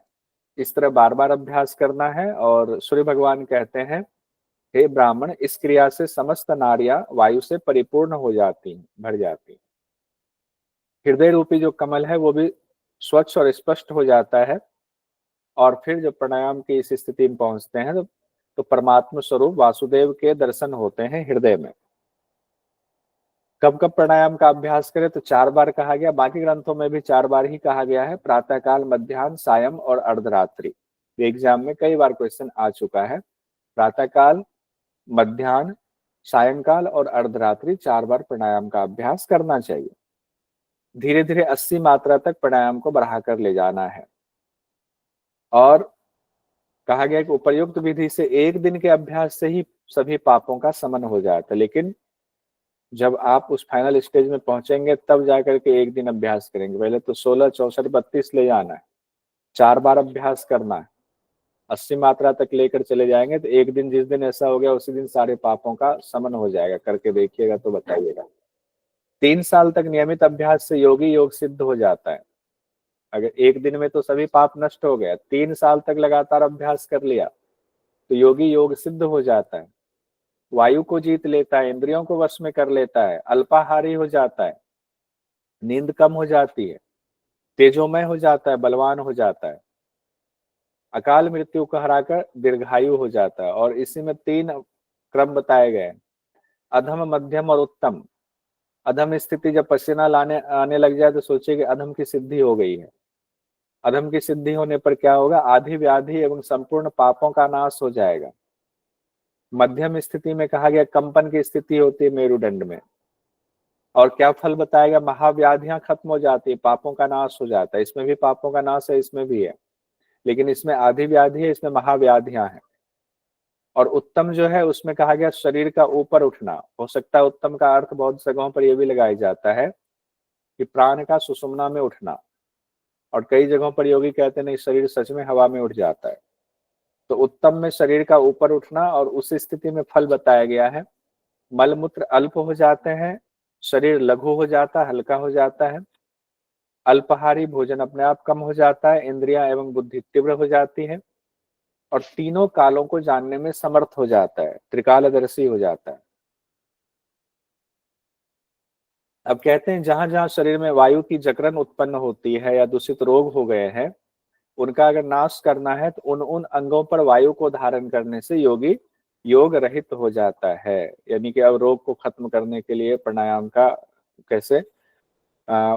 इस तरह बार बार अभ्यास करना है। और सूर्य भगवान कहते हैं, हे ब्राह्मण, इस क्रिया से समस्त नारियां वायु से परिपूर्ण हो जाती हैं, भर जाती हैं। हृदय रूपी जो कमल है वो भी स्वच्छ और स्पष्ट हो जाता है। और फिर जब प्राणायाम की इस स्थिति में पहुंचते हैं तो परमात्मा स्वरूप वासुदेव के दर्शन होते हैं हृदय में। कब कब प्राणायाम का अभ्यास करें? तो 4 बार कहा गया, बाकी ग्रंथों में भी 4 बार ही कहा गया है, प्रातःकाल, मध्याह्न, सायं और अर्धरात्रि। एग्जाम में कई बार क्वेश्चन आ चुका है। प्रातःकाल, मध्याह्न, सायंकाल और अर्धरात्रि 4 बार प्राणायाम का अभ्यास करना चाहिए। धीरे धीरे 80 मात्रा तक प्राणायाम को बढ़ाकर ले जाना है। और कहा गया कि उपर्युक्त विधि से 1 दिन के अभ्यास से ही सभी पापों का शमन हो जाता है, लेकिन जब आप उस फाइनल स्टेज में पहुंचेंगे तब जाकर के 1 दिन अभ्यास करेंगे। पहले तो 16, 64, 32 ले जाना है, 4 बार अभ्यास करना है, 80 मात्रा तक लेकर चले जाएंगे तो 1 दिन, जिस दिन ऐसा हो गया उसी दिन सारे पापों का शमन हो जाएगा। करके देखिएगा तो बताइएगा। 3 साल तक नियमित अभ्यास से योगी योग सिद्ध हो जाता है। अगर 1 दिन में तो सभी पाप नष्ट हो गया, 3 साल तक लगातार अभ्यास कर लिया तो योगी योग सिद्ध हो जाता है। वायु को जीत लेता है, इंद्रियों को वश में कर लेता है, अल्पाहारी हो जाता है, नींद कम हो जाती है, तेजोमय हो जाता है, बलवान हो जाता है, अकाल मृत्यु को हराकर दीर्घायु हो जाता है। और इसी में 3 क्रम बताए गए, अधम, मध्यम और उत्तम। अधम स्थिति जब पसीना आने लग जाए तो सोचिए कि अधम की सिद्धि हो गई है। अधम की सिद्धि होने पर क्या होगा? आधी व्याधि एवं संपूर्ण पापों का नाश हो जाएगा। मध्यम स्थिति में कहा गया कंपन की स्थिति होती है मेरुदंड में। और क्या फल बताएगा? महाव्याधियां खत्म हो जाती है, पापों का नाश हो जाता है। इसमें भी पापों का नाश है, इसमें भी है, लेकिन इसमें आधी व्याधि है, इसमें महाव्याधियां हैं। और उत्तम जो है उसमें कहा गया शरीर का ऊपर उठना। हो सकता है उत्तम का अर्थ बहुत जगहों पर यह भी लगाया जाता है कि प्राण का सुषुम्ना में उठना, और कई जगहों पर योगी कहते हैं नहीं, शरीर सच में हवा में उठ जाता है। तो उत्तम में शरीर का ऊपर उठना, और उस स्थिति में फल बताया गया है, मलमूत्र अल्प हो जाते हैं, शरीर लघु हो जाता है, हल्का हो जाता है, अल्पाहारी भोजन अपने आप कम हो जाता है, इंद्रियां एवं बुद्धि तीव्र हो जाती है, और तीनों कालों को जानने में समर्थ हो जाता है, त्रिकालदर्शी हो जाता है। अब कहते हैं जहां जहां शरीर में वायु की जकड़न उत्पन्न होती है या दूषित रोग हो गए हैं, उनका अगर नाश करना है तो उन अंगों पर वायु को धारण करने से योगी योग रहित हो जाता है। यानी कि अब रोग को खत्म करने के लिए प्राणायाम का कैसे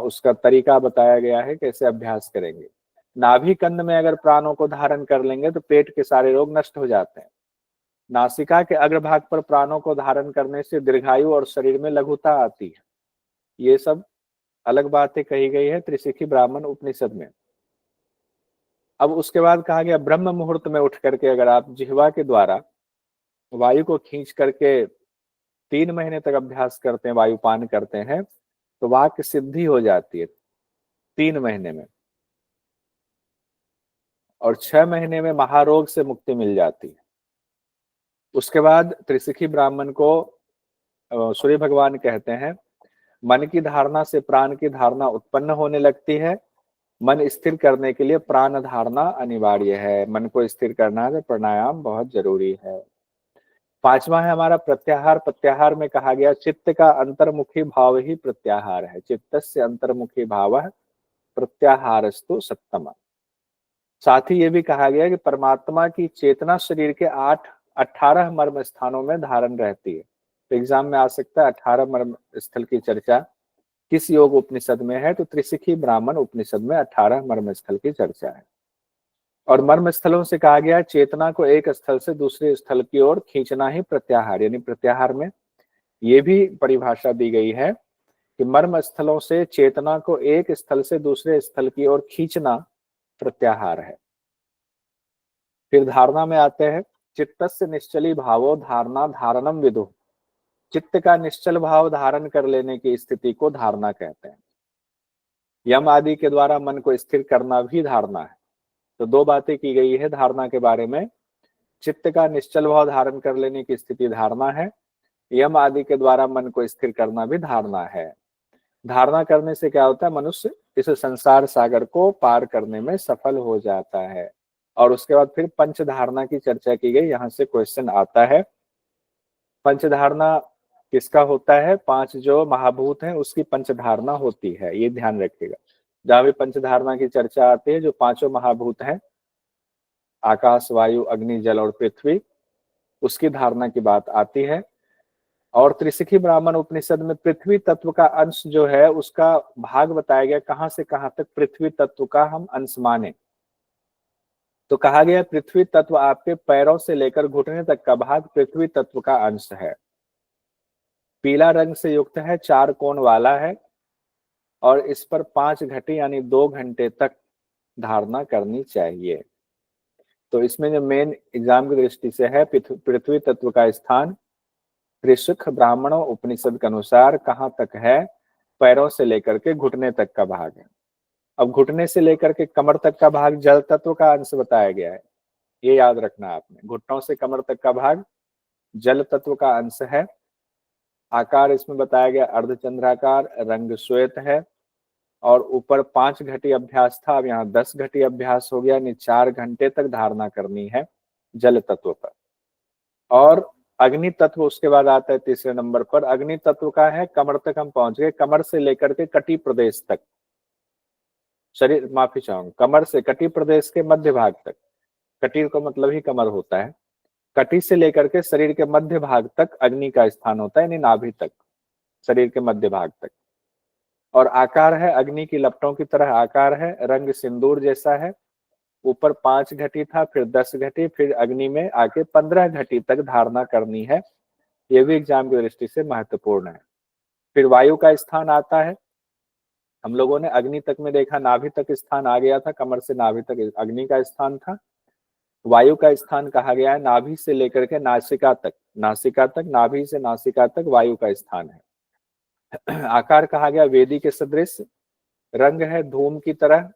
उसका तरीका बताया गया है, कैसे अभ्यास करेंगे। नाभि कंद में अगर प्राणों को धारण कर लेंगे तो पेट के सारे रोग नष्ट हो जाते हैं। नासिका के अग्रभाग पर प्राणों को धारण करने से दीर्घायु और शरीर में लघुता आती है। ये सब अलग बातें कही गई है त्रिशिखी ब्राह्मण उपनिषद में। अब उसके बाद कहा गया ब्रह्म मुहूर्त में उठ करके अगर आप जिह्वा के द्वारा वायु को खींच करके 3 महीने तक अभ्यास करते हैं, वायुपान करते हैं, तो वाक्य सिद्धि हो जाती है 3 महीने में, और 6 महीने में महारोग से मुक्ति मिल जाती है। उसके बाद त्रिशिखी ब्राह्मण को सूर्य भगवान कहते हैं, मन की धारणा से प्राण की धारणा उत्पन्न होने लगती है। मन स्थिर करने के लिए प्राण धारणा अनिवार्य है। मन को स्थिर करना है तो प्राणायाम बहुत जरूरी है। 5वां है हमारा प्रत्याहार। प्रत्याहार में कहा गया चित्त का अंतर्मुखी भाव ही प्रत्याहार है। चित्तस्य अंतर्मुखी भाव प्रत्याहारस्तु सत्तम। साथ ही ये भी कहा गया कि परमात्मा की चेतना शरीर के 18 मर्म स्थानों में धारण रहती है। तो एग्जाम में आ सकता है 18 मर्म स्थल की चर्चा किस योग उपनिषद में है? तो त्रिशिखी ब्राह्मण उपनिषद में 18 मर्म स्थल की चर्चा है। और मर्म स्थलों से कहा गया चेतना को एक स्थल से दूसरे स्थल की ओर खींचना ही प्रत्याहार, यानी प्रत्याहार में ये भी परिभाषा दी गई है कि मर्म स्थलों से चेतना को एक स्थल से दूसरे स्थल की ओर खींचना प्रत्याहार है। फिर धारणा में आते हैं, चित्तस्य निश्चली भावो धारणा धारणम विदुः। चित्त का निश्चल भाव धारण कर लेने की स्थिति को धारणा कहते हैं। यम आदि के द्वारा मन को स्थिर करना भी धारणा है। तो दो बातें की गई है धारणा के बारे में। चित्त का निश्चल भाव धारण कर लेने की स्थिति धारणा है, यम आदि के द्वारा मन को स्थिर करना भी धारणा है। धारणा करने से क्या होता है, मनुष्य इस संसार सागर को पार करने में सफल हो जाता है। और उसके बाद फिर पंच धारणा की चर्चा की गई। यहाँ से क्वेश्चन आता है, पंच धारणा किसका होता है? पांच जो महाभूत हैं उसकी पंच धारणा होती है, ये ध्यान रखिएगा। जहां भी पंच धारणा की चर्चा आती है, जो पांचों महाभूत हैं आकाश, वायु, अग्नि, जल और पृथ्वी, उसकी धारणा की बात आती है। और त्रिशिखी ब्राह्मण उपनिषद में पृथ्वी तत्व का अंश जो है उसका भाग बताया गया, कहां से कहां तक पृथ्वी तत्व का हम अंश माने। तो कहा गया पृथ्वी तत्व आपके पैरों से लेकर घुटने तक का भाग पृथ्वी तत्व का अंश है। पीला रंग से युक्त है, चार कोण वाला है और इस पर 5 घटी यानी 2 घंटे तक धारणा करनी चाहिए। तो इसमें जो मेन एग्जाम की दृष्टि से है, पृथ्वी तत्व का स्थान त्रिशिख ब्राह्मणों उपनिषद के अनुसार कहां तक है? पैरों से लेकर के घुटने तक का भाग है। अब घुटने से लेकर के कमर तक का भाग जल तत्व का अंश बताया गया है, ये याद रखना आपने। घुटनों से कमर तक का भाग जल तत्व का अंश है। आकार इसमें बताया गया अर्धचंद्राकार, रंग श्वेत है और ऊपर 5 घटी अभ्यास था, अब यहाँ 10 घटी अभ्यास हो गया, यानी 4 घंटे तक धारणा करनी है जल तत्व पर। और अग्नि तत्व उसके बाद आता है तीसरे नंबर पर। अग्नि तत्व का है, कमर तक हम पहुंच गए, कमर से लेकर के कटी प्रदेश तक शरीर, माफी चाहूंगा, कमर से कटी प्रदेश के मध्य भाग तक, कटी का मतलब ही कमर होता है, कटी से लेकर के शरीर के मध्य भाग तक अग्नि का स्थान होता है, यानी नाभि तक, शरीर के मध्य भाग तक। और आकार है अग्नि की लपटों की तरह आकार है, रंग सिंदूर जैसा है। ऊपर 5 घटी था, फिर 10 घटी, फिर अग्नि में आके 15 घटी तक धारणा करनी है। ये भी एग्जाम की दृष्टि से महत्वपूर्ण है। फिर वायु का स्थान आता है। हम लोगों ने अग्नि तक में देखा नाभि तक स्थान आ गया था, कमर से नाभि तक अग्नि का स्थान था। वायु का स्थान कहा गया है नाभि से लेकर के नासिका तक, नासिका तक, नाभि से नासिका तक वायु का स्थान है। आकार कहा गया वेदी के सदृश, रंग है धूम की तरह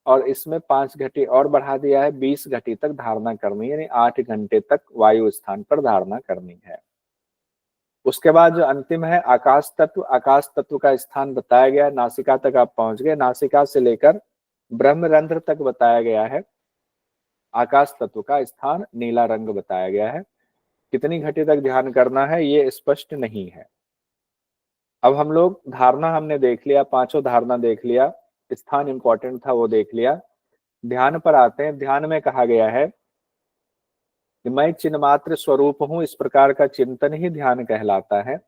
और इसमें 5 घटी और बढ़ा दिया है, 20 घटी तक धारणा करनी है, यानी 8 घंटे तक वायु स्थान पर धारणा करनी है। उसके बाद जो अंतिम है आकाश तत्व, आकाश तत्व का स्थान बताया गया, नासिका तक आप पहुंच गए, नासिका से लेकर ब्रह्मरंध्र तक बताया गया है। आकाश तत्व का स्थान नीला रंग बताया गया है। कितनी घटी तक ध्यान करना है ये स्पष्ट नहीं है। अब हम लोग धारणा हमने देख लिया, पांचों धारणा देख लिया, स्थान इंपॉर्टेंट था वो देख लिया। ध्यान पर आते हैं। ध्यान में कहा गया है कि मैं चिन्मात्र स्वरूप हूं, इस प्रकार का चिंतन ही ध्यान कहलाता है।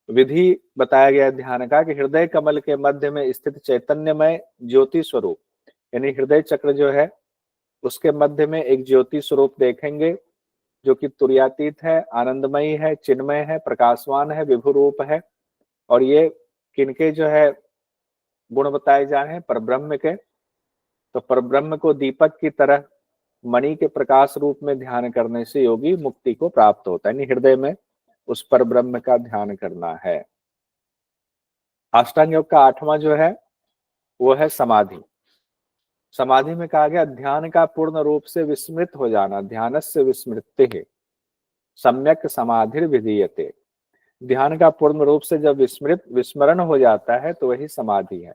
विधि बताया गया ध्यान का कि हृदय कमल के मध्य में स्थित चैतन्यमय ज्योति स्वरूप, यानी हृदय चक्र जो है उसके मध्य में एक ज्योति स्वरूप देखेंगे जो कि तुर्यातीत है, आनंदमयी है, चिन्मय है, प्रकाशवान है, विभु रूप है। और ये किनके जो है गुण बताए जा रहे हैं? परब्रह्म के। तो परब्रह्म को दीपक की तरह मणि के प्रकाश रूप में ध्यान करने से योगी मुक्ति को प्राप्त होता है, यानी हृदय में उस परब्रह्म का ध्यान करना है। अष्टांग योग का 8वां जो है वो है समाधि। समाधि में कहा गया ध्यान का पूर्ण रूप से विस्मृत हो जाना, ध्यानस्य विस्मृति है सम्यक समाधिर विधीयते। ध्यान का पूर्ण रूप से जब विस्मरण हो जाता है तो वही समाधि है,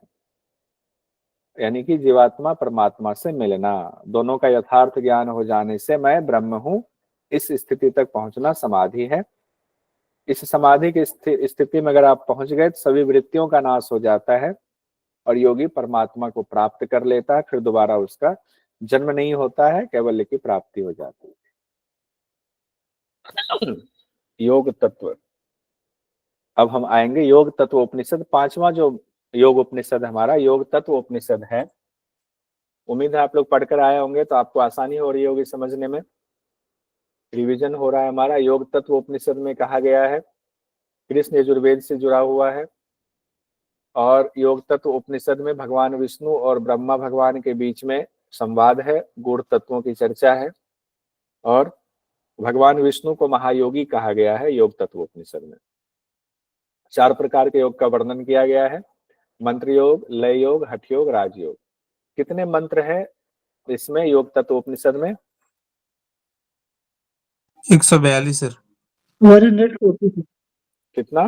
यानी कि जीवात्मा परमात्मा से मिलना, दोनों का यथार्थ ज्ञान हो जाने से मैं ब्रह्म हूं, इस स्थिति तक पहुंचना समाधि है। इस समाधि की स्थिति में अगर आप पहुंच गए तो सभी वृत्तियों का नाश हो जाता है और योगी परमात्मा को प्राप्त कर लेता है, फिर दोबारा उसका जन्म नहीं होता है, कैवल्य की प्राप्ति हो जाती है। योग तत्व, अब हम आएंगे योग तत्व उपनिषद। 5वां जो योग उपनिषद हमारा योग तत्व उपनिषद है, उम्मीद है आप लोग पढ़कर आए होंगे तो आपको आसानी हो रही होगी समझने में। रिवीजन हो रहा है हमारा। योग तत्व उपनिषद में कहा गया है, कृष्ण यजुर्वेद से जुड़ा हुआ है, और योग तत्व उपनिषद में भगवान विष्णु और ब्रह्मा भगवान के बीच में संवाद है, गूढ़ तत्वों की चर्चा है, और भगवान विष्णु को महायोगी कहा गया है योग तत्व उपनिषद में। 4 प्रकार के योग का वर्णन किया गया है, मंत्र योग, लय योग, हठ योग, राजयोग। कितने मंत्र है इसमें योग तत्व उपनिषद में? 142 सर। 142 कितना?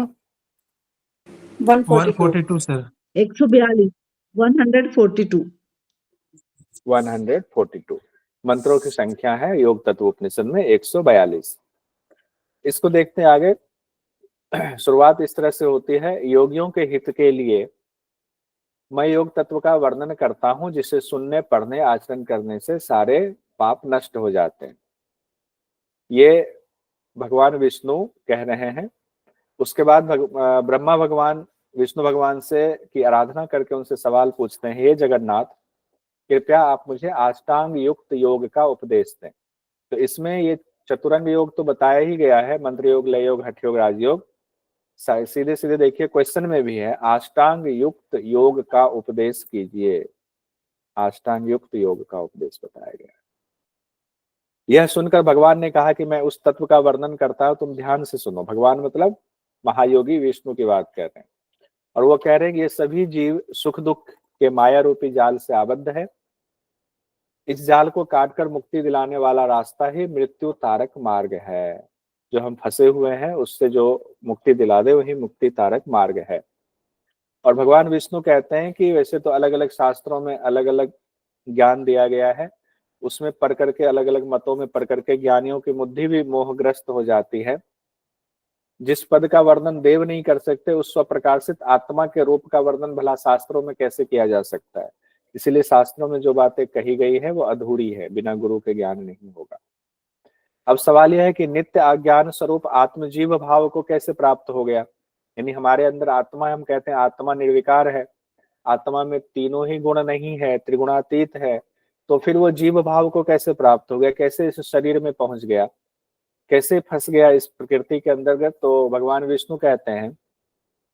142 सर। 142 142 142 मंत्रों की संख्या है योग तत्व उपनिषद में 142। इसको देखते हैं आगे। शुरुआत इस तरह से होती है, योगियों के हित के लिए मैं योग तत्व का वर्णन करता हूं, जिसे सुनने, पढ़ने, आचरण करने से सारे पाप नष्ट हो जाते हैं। ये भगवान विष्णु कह रहे हैं। उसके बाद ब्रह्मा भगवान विष्णु भगवान से की आराधना करके उनसे सवाल पूछते हैं, हे जगन्नाथ, कृपया आप मुझे अष्टांग युक्त योग का उपदेश दें। तो इसमें ये चतुरंग योग तो बताया ही गया है, मंत्र योग, लय योग, हठ योग, राजयोग। सीधे सीधे देखिए क्वेश्चन में भी है, अष्टांग युक्त योग का उपदेश कीजिए। अष्टांग युक्त योग का उपदेश बताया गया। यह सुनकर भगवान ने कहा कि मैं उस तत्व का वर्णन करता हूं, तुम ध्यान से सुनो। भगवान मतलब महायोगी विष्णु की बात कर रहे हैं, और वो कह रहे हैं कि ये सभी जीव सुख दुख के माया रूपी जाल से आबद्ध है। इस जाल को काटकर मुक्ति दिलाने वाला रास्ता ही मृत्यु तारक मार्ग है। जो हम फंसे हुए हैं उससे जो मुक्ति दिला दे वही मुक्ति तारक मार्ग है। और भगवान विष्णु कहते हैं कि वैसे तो अलग अलग शास्त्रों में अलग अलग ज्ञान दिया गया है, उसमें पढ़ करके अलग अलग मतों में पढ़ करके ज्ञानियों की बुद्धि भी मोहग्रस्त हो जाती है। जिस पद का वर्णन देव नहीं कर सकते, उस स्वप्रकाशित आत्मा के रूप का वर्णन भला शास्त्रों में कैसे किया जा सकता है। इसीलिए शास्त्रों में जो बातें कही गई है वो अधूरी है, बिना गुरु के ज्ञान नहीं होगा। अब सवाल यह है कि नित्य अज्ञान स्वरूप आत्मजीव भाव को कैसे प्राप्त हो गया। यानी हमारे अंदर आत्मा है, हम कहते हैं आत्मा निर्विकार है, आत्मा में तीनों ही गुण नहीं है, त्रिगुणातीत है, तो फिर वो जीव भाव को कैसे प्राप्त हो गया, कैसे इस शरीर में पहुंच गया, कैसे फंस गया इस प्रकृति के अंतर्गत। तो भगवान विष्णु कहते हैं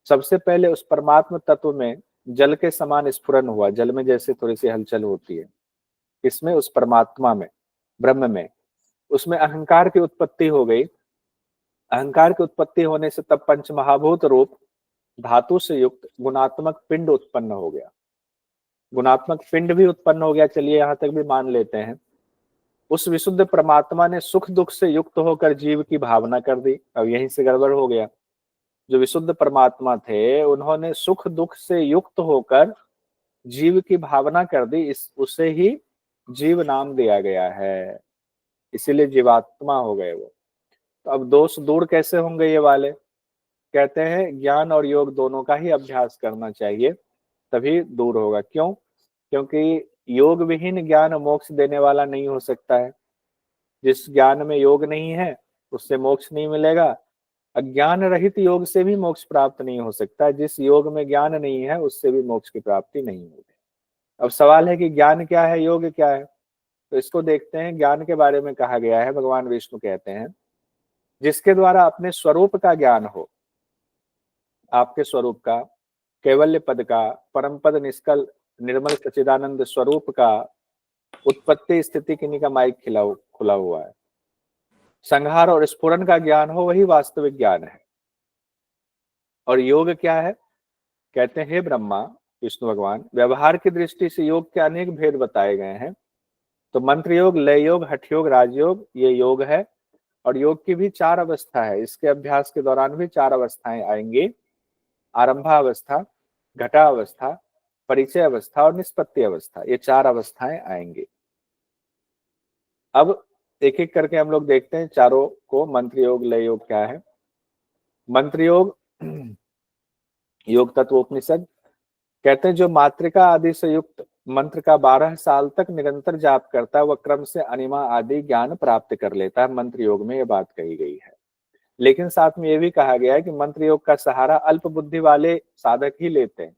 सबसे पहले उस परमात्म तत्व में जल के समान स्फुरन हुआ। जल में जैसे थोड़ी सी हलचल होती है, इसमें उस परमात्मा में, ब्रह्म में, उसमें अहंकार की उत्पत्ति हो गई। अहंकार की उत्पत्ति होने से तब पंच महाभूत रूप धातु से युक्त गुणात्मक पिंड उत्पन्न हो गया। गुणात्मक पिंड भी उत्पन्न हो गया, चलिए यहां तक भी मान लेते हैं। उस विशुद्ध परमात्मा ने सुख दुख से युक्त होकर जीव की भावना कर दी। अब यहीं से गड़बड़ हो गया। जो विशुद्ध परमात्मा थे उन्होंने सुख दुख से युक्त होकर जीव की भावना कर दी, इस उसे ही जीव नाम दिया गया है, इसीलिए जीवात्मा हो गए वो। तो अब दोष दूर कैसे होंगे ये वाले? कहते हैं ज्ञान और योग दोनों का ही अभ्यास करना चाहिए, तभी दूर होगा। क्यों? क्योंकि योग विहीन ज्ञान मोक्ष देने वाला नहीं हो सकता है। जिस ज्ञान में योग नहीं है उससे मोक्ष नहीं मिलेगा। अज्ञान रहित योग से भी मोक्ष प्राप्त नहीं हो सकता। जिस योग में ज्ञान नहीं है उससे भी मोक्ष की प्राप्ति नहीं होगी। अब सवाल है कि ज्ञान क्या है, योग क्या है? तो इसको देखते हैं। ज्ञान के बारे में कहा गया है, भगवान विष्णु कहते हैं जिसके द्वारा अपने स्वरूप का ज्ञान हो, आपके स्वरूप का, कैवल्य पद का, परम पद निष्कल निर्मल सच्चिदानंद स्वरूप का, उत्पत्ति स्थिति किन्हीं का माइक खुला हुआ है, संहार और स्फुरन का ज्ञान हो, वही वास्तविक ज्ञान है। और योग क्या है? कहते हैं हे ब्रह्मा विष्णु भगवान, व्यवहार की दृष्टि से योग के अनेक भेद बताए गए हैं। तो मंत्र योग, लय योग, हठ योग, राजयोग ये योग है। और योग की भी 4 अवस्था है। इसके अभ्यास के दौरान भी 4 अवस्थाएं आएंगी, आरंभावस्था, घटावस्था, परिचय अवस्था और निष्पत्ति अवस्था। ये 4 अवस्थाएं आएंगी। अब एक एक करके हम लोग देखते हैं चारों को। मंत्र योग, लय योग क्या है? मंत्र योग, योग तत्व उपनिषद कहते हैं जो मातृका आदि से युक्त मंत्र का 12 साल तक निरंतर जाप करता है वह क्रम से अनिमा आदि ज्ञान प्राप्त कर लेता है। मंत्र योग में यह बात कही गई है। लेकिन साथ में यह भी कहा गया है कि मंत्र योग का सहारा अल्प बुद्धि वाले साधक ही लेते हैं,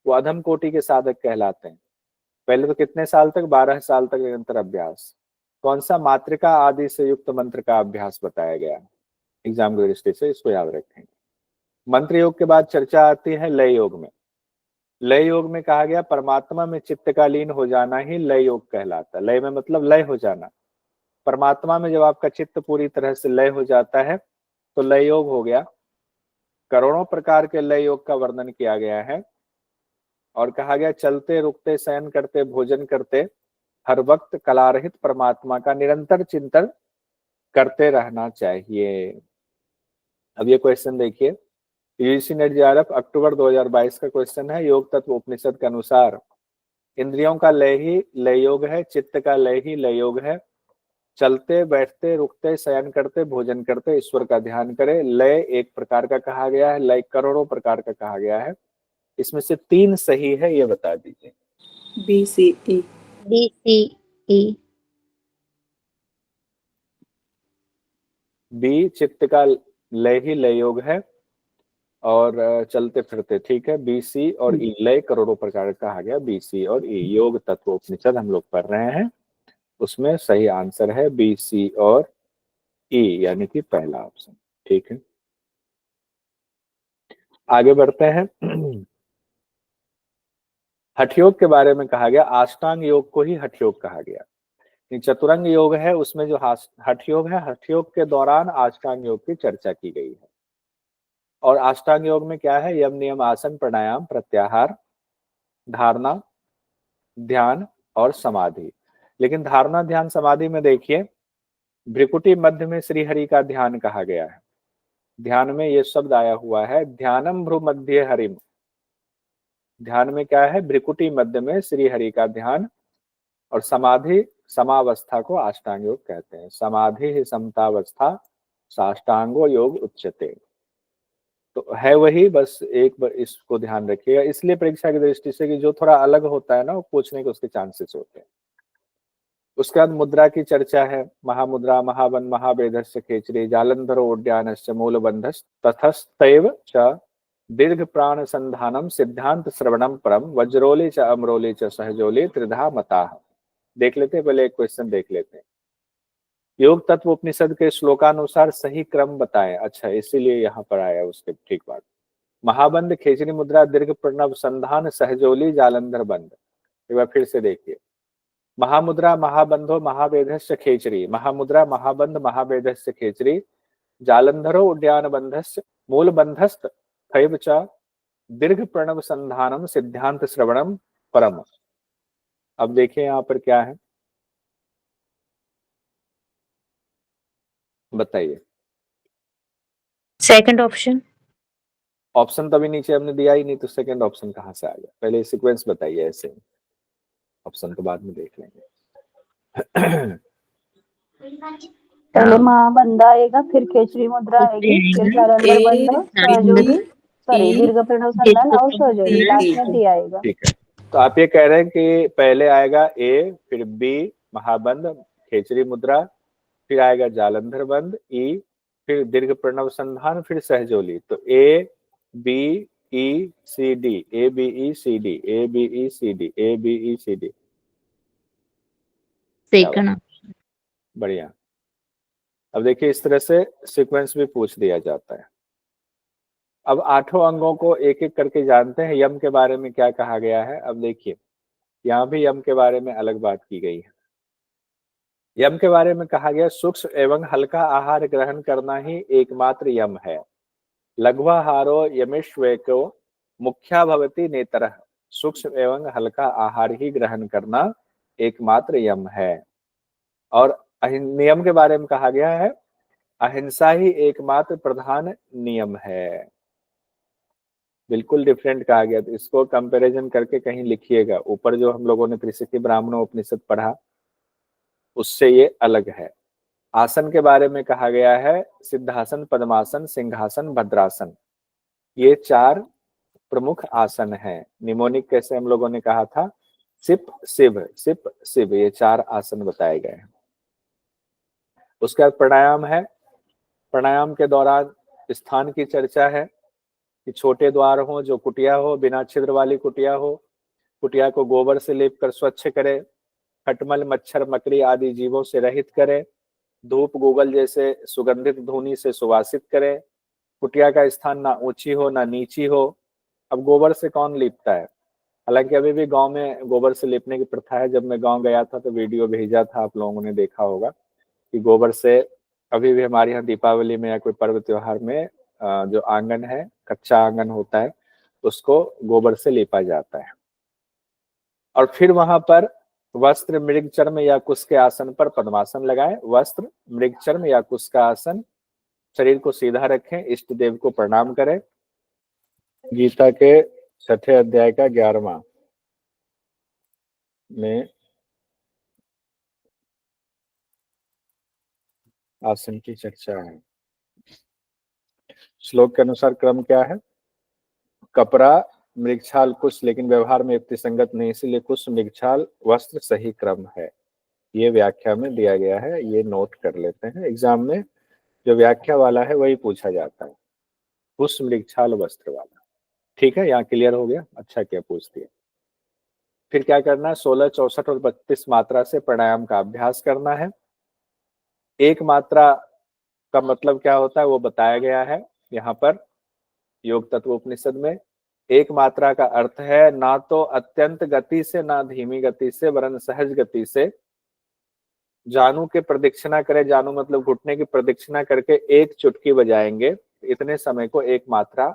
वो अधम कोटि के साधक कहलाते हैं। पहले तो कितने साल तक, 12 साल तक निरंतर अभ्यास। कौन सा मातृका आदि से युक्त मंत्र का अभ्यास बताया गया? एग्जाम की दृष्टि से इसको याद रखेंगे। मंत्र योग के बाद चर्चा आती है लय योग में। लय योग में कहा गया परमात्मा में चित्त का लीन हो जाना ही लय योग कहलाता है। लय में मतलब लय हो जाना। परमात्मा में जब आपका चित्त पूरी तरह से लय हो जाता है तो लय योग हो गया। करोड़ों प्रकार के लय योग का वर्णन किया गया है और कहा गया चलते रुकते शयन करते भोजन करते हर वक्त कलारहित परमात्मा का निरंतर चिंतन करते रहना चाहिए। अब ये क्वेश्चन देखिए, यूजीसी नेट जेआरएफ अक्टूबर 2022 का क्वेश्चन है। योग तत्व उपनिषद के अनुसार इंद्रियों का लय ही लय योग है, चित्त का लय ही लय योग है। चलते बैठते रुकते शयन करते भोजन करते ईश्वर का ध्यान करें। लय एक प्रकार का कहा गया है, लय करोड़ों प्रकार का कहा गया है। इसमें से 3 सही है, ये बता दीजिए। बी सी ई। बी सी ई। बी चित्त का लय ही लय योग है और चलते फिरते, ठीक है। बी सी और ई लय करोड़ों प्रकार का कहा गया। बी सी और ई योग तत्व उपनिषद हम लोग पढ़ रहे हैं, उसमें सही आंसर है बी सी और ई, यानी कि पहला ऑप्शन, ठीक है। आगे बढ़ते हैं। हठयोग के बारे में कहा गया अष्टांग योग को ही हठयोग कहा गया। चतुरंग योग है उसमें जो हठयोग है, हठयोग के दौरान अष्टांग योग की चर्चा की गई है। और अष्टांग योग में क्या है? यम नियम आसन प्राणायाम प्रत्याहार धारणा ध्यान और समाधि। लेकिन धारणा ध्यान समाधि में देखिए भ्रिकुटी मध्य में श्री हरि का ध्यान कहा गया है। ध्यान में ये शब्द आया हुआ है ध्यानम भ्रु मध्य हरिम। ध्यान में क्या है? भ्रिकुटी मध्य में श्री हरि का ध्यान। और समाधि समावस्था को अष्टांग योग कहते हैं। समाधि ही समतावस्था साष्टांगो योग उच्यते। तो है वही, बस एक बार इसको ध्यान रखिएगा। इसलिए परीक्षा की दृष्टि से कि जो थोड़ा अलग होता है ना, वो पूछने के उसके चांसेस होते हैं। उसके बाद मुद्रा की चर्चा है। महामुद्रा महाबंध महावेदस्य खेचरी जालंधरो उद्यानस्य मूलबंधस तथस्तैव च दीर्घ प्राण संधानम सिद्धांत श्रवणम परम वज्रोले च अमरोले च सहजोले त्रिधा मता। देख लेते हैं, पहले एक क्वेश्चन देख लेते हैं। योग तत्व उपनिषद के श्लोकानुसार सही क्रम बताएं। अच्छा, इसीलिए यहाँ पर आया उसके, ठीक बात। महाबंध खेचरी मुद्रा दीर्घ प्रणव संधान सहजोली जालंधर बंध। एक बार फिर से देखिए, महामुद्रा महाबंधो महावेदस्य खेचरी, महामुद्रा महाबंध महावेदस्य खेचरी जालंधरो उद्यान बंधस्य मूल बंधस्त खैव च दीर्घ प्रणव संधानम सिद्धांत श्रवणम परम। अब देखिए यहाँ पर क्या है, बताइए। Second option. ऑप्शन तो अभी नीचे हमने दिया ही नहीं, तो सेकंड ऑप्शन कहाँ से आ गया? पहले सीक्वेंस बताइए, ऐसे ऑप्शन तो बाद में देख लेंगे। पहले महाबंध आएगा, फिर खेचरी मुद्रा आएगी, फिर जालंधर बंध, सहजोली, सॉरी दीर्घ प्रणव संधान और सहजोली, लास्ट में डी आएगा। ठीक है, तो आप ये कह रहे हैं कि पहले आएगा ए, फिर बी महाबंध खेचरी मुद्रा, फिर आएगा जालंधर बंध, ई, फिर दीर्घ प्रणव संधान, फिर सहजोली। तो A B E C D, A B E C D, A B E C D, A B E C D. Second. बढ़िया। अब देखिए इस तरह से सीक्वेंस भी पूछ दिया जाता है। अब 8 अंगों को एक एक करके जानते हैं। यम के बारे में क्या कहा गया है? अब देखिए यहाँ भी यम के बारे में अलग बात की गई है। यम के बारे में कहा गया सूक्ष्म एवं हल्का आहार ग्रहण करना ही एकमात्र यम है। लघ्वाहारो यमेश्वेको मुख्या भवति नेतरः। सूक्ष्म एवं हल्का आहार ही ग्रहण करना एकमात्र यम है। और नियम के बारे में कहा गया है अहिंसा ही एकमात्र प्रधान नियम है। बिल्कुल डिफरेंट कहा गया। तो इसको कंपैरिजन करके कहीं लिखिएगा। ऊपर जो हम लोगों ने त्रिशति ब्राह्मणों उपनिषद पढ़ा उससे ये अलग है। आसन के बारे में कहा गया है सिद्धासन पद्मासन सिंहासन भद्रासन। ये 4 प्रमुख आसन हैं। निमोनिक कैसे हम लोगों ने कहा था, सिप शिव, ये 4 आसन बताए गए हैं। उसके बाद प्राणायाम है। प्राणायाम के दौरान स्थान की चर्चा है कि छोटे द्वार हो, जो कुटिया हो, बिना छिद्र वाली कुटिया हो, कुटिया को गोबर से लेप कर स्वच्छ करे, खटमल मच्छर मकड़ी आदि जीवों से रहित करे, धूप गूगल जैसे सुगंधित धूनी से सुवासित करे, कुटिया का स्थान ना ऊंची हो ना नीची हो। अब गोबर से कौन लीपता है? हालांकि अभी भी गांव में गोबर से लीपने की प्रथा है। जब मैं गांव गया था तो वीडियो भेजा था, आप लोगों ने देखा होगा कि गोबर से अभी भी हमारे यहाँ दीपावली में या कोई पर्व त्योहार में जो आंगन है, कच्चा आंगन होता है, उसको गोबर से लीपा जाता है। और फिर वहां पर वस्त्र मृग चर्म या कुश के आसन पर पद्मासन लगाए। वस्त्र मृग चर्म या कुश का आसन, शरीर को सीधा रखें, इष्ट देव को प्रणाम करें। गीता के 6ठे अध्याय का 11वां में आसन की चर्चा है। श्लोक के अनुसार क्रम क्या है? कपड़ा मृगछाल कुश, लेकिन व्यवहार में युक्ति संगत नहीं, इसलिए कुश मृगछाल वस्त्र सही क्रम है। ये व्याख्या में दिया गया है, ये नोट कर लेते हैं। एग्जाम में जो व्याख्या वाला है वही पूछा जाता है, कुश मृगछाल वस्त्र वाला। ठीक है, यहाँ क्लियर हो गया? अच्छा किया पूछ दिया। फिर क्या करना है? 16, 64 और 32 मात्रा से प्राणायाम का अभ्यास करना है। एक मात्रा का मतलब क्या होता है वो बताया गया है यहाँ पर योग तत्व उपनिषद में। एक मात्रा का अर्थ है ना तो अत्यंत गति से ना धीमी गति से, वरन सहज गति से जानू के प्रदक्षिणा करे। जानू मतलब घुटने की प्रदक्षिणा करके एक चुटकी बजाएंगे, इतने समय को एक मात्रा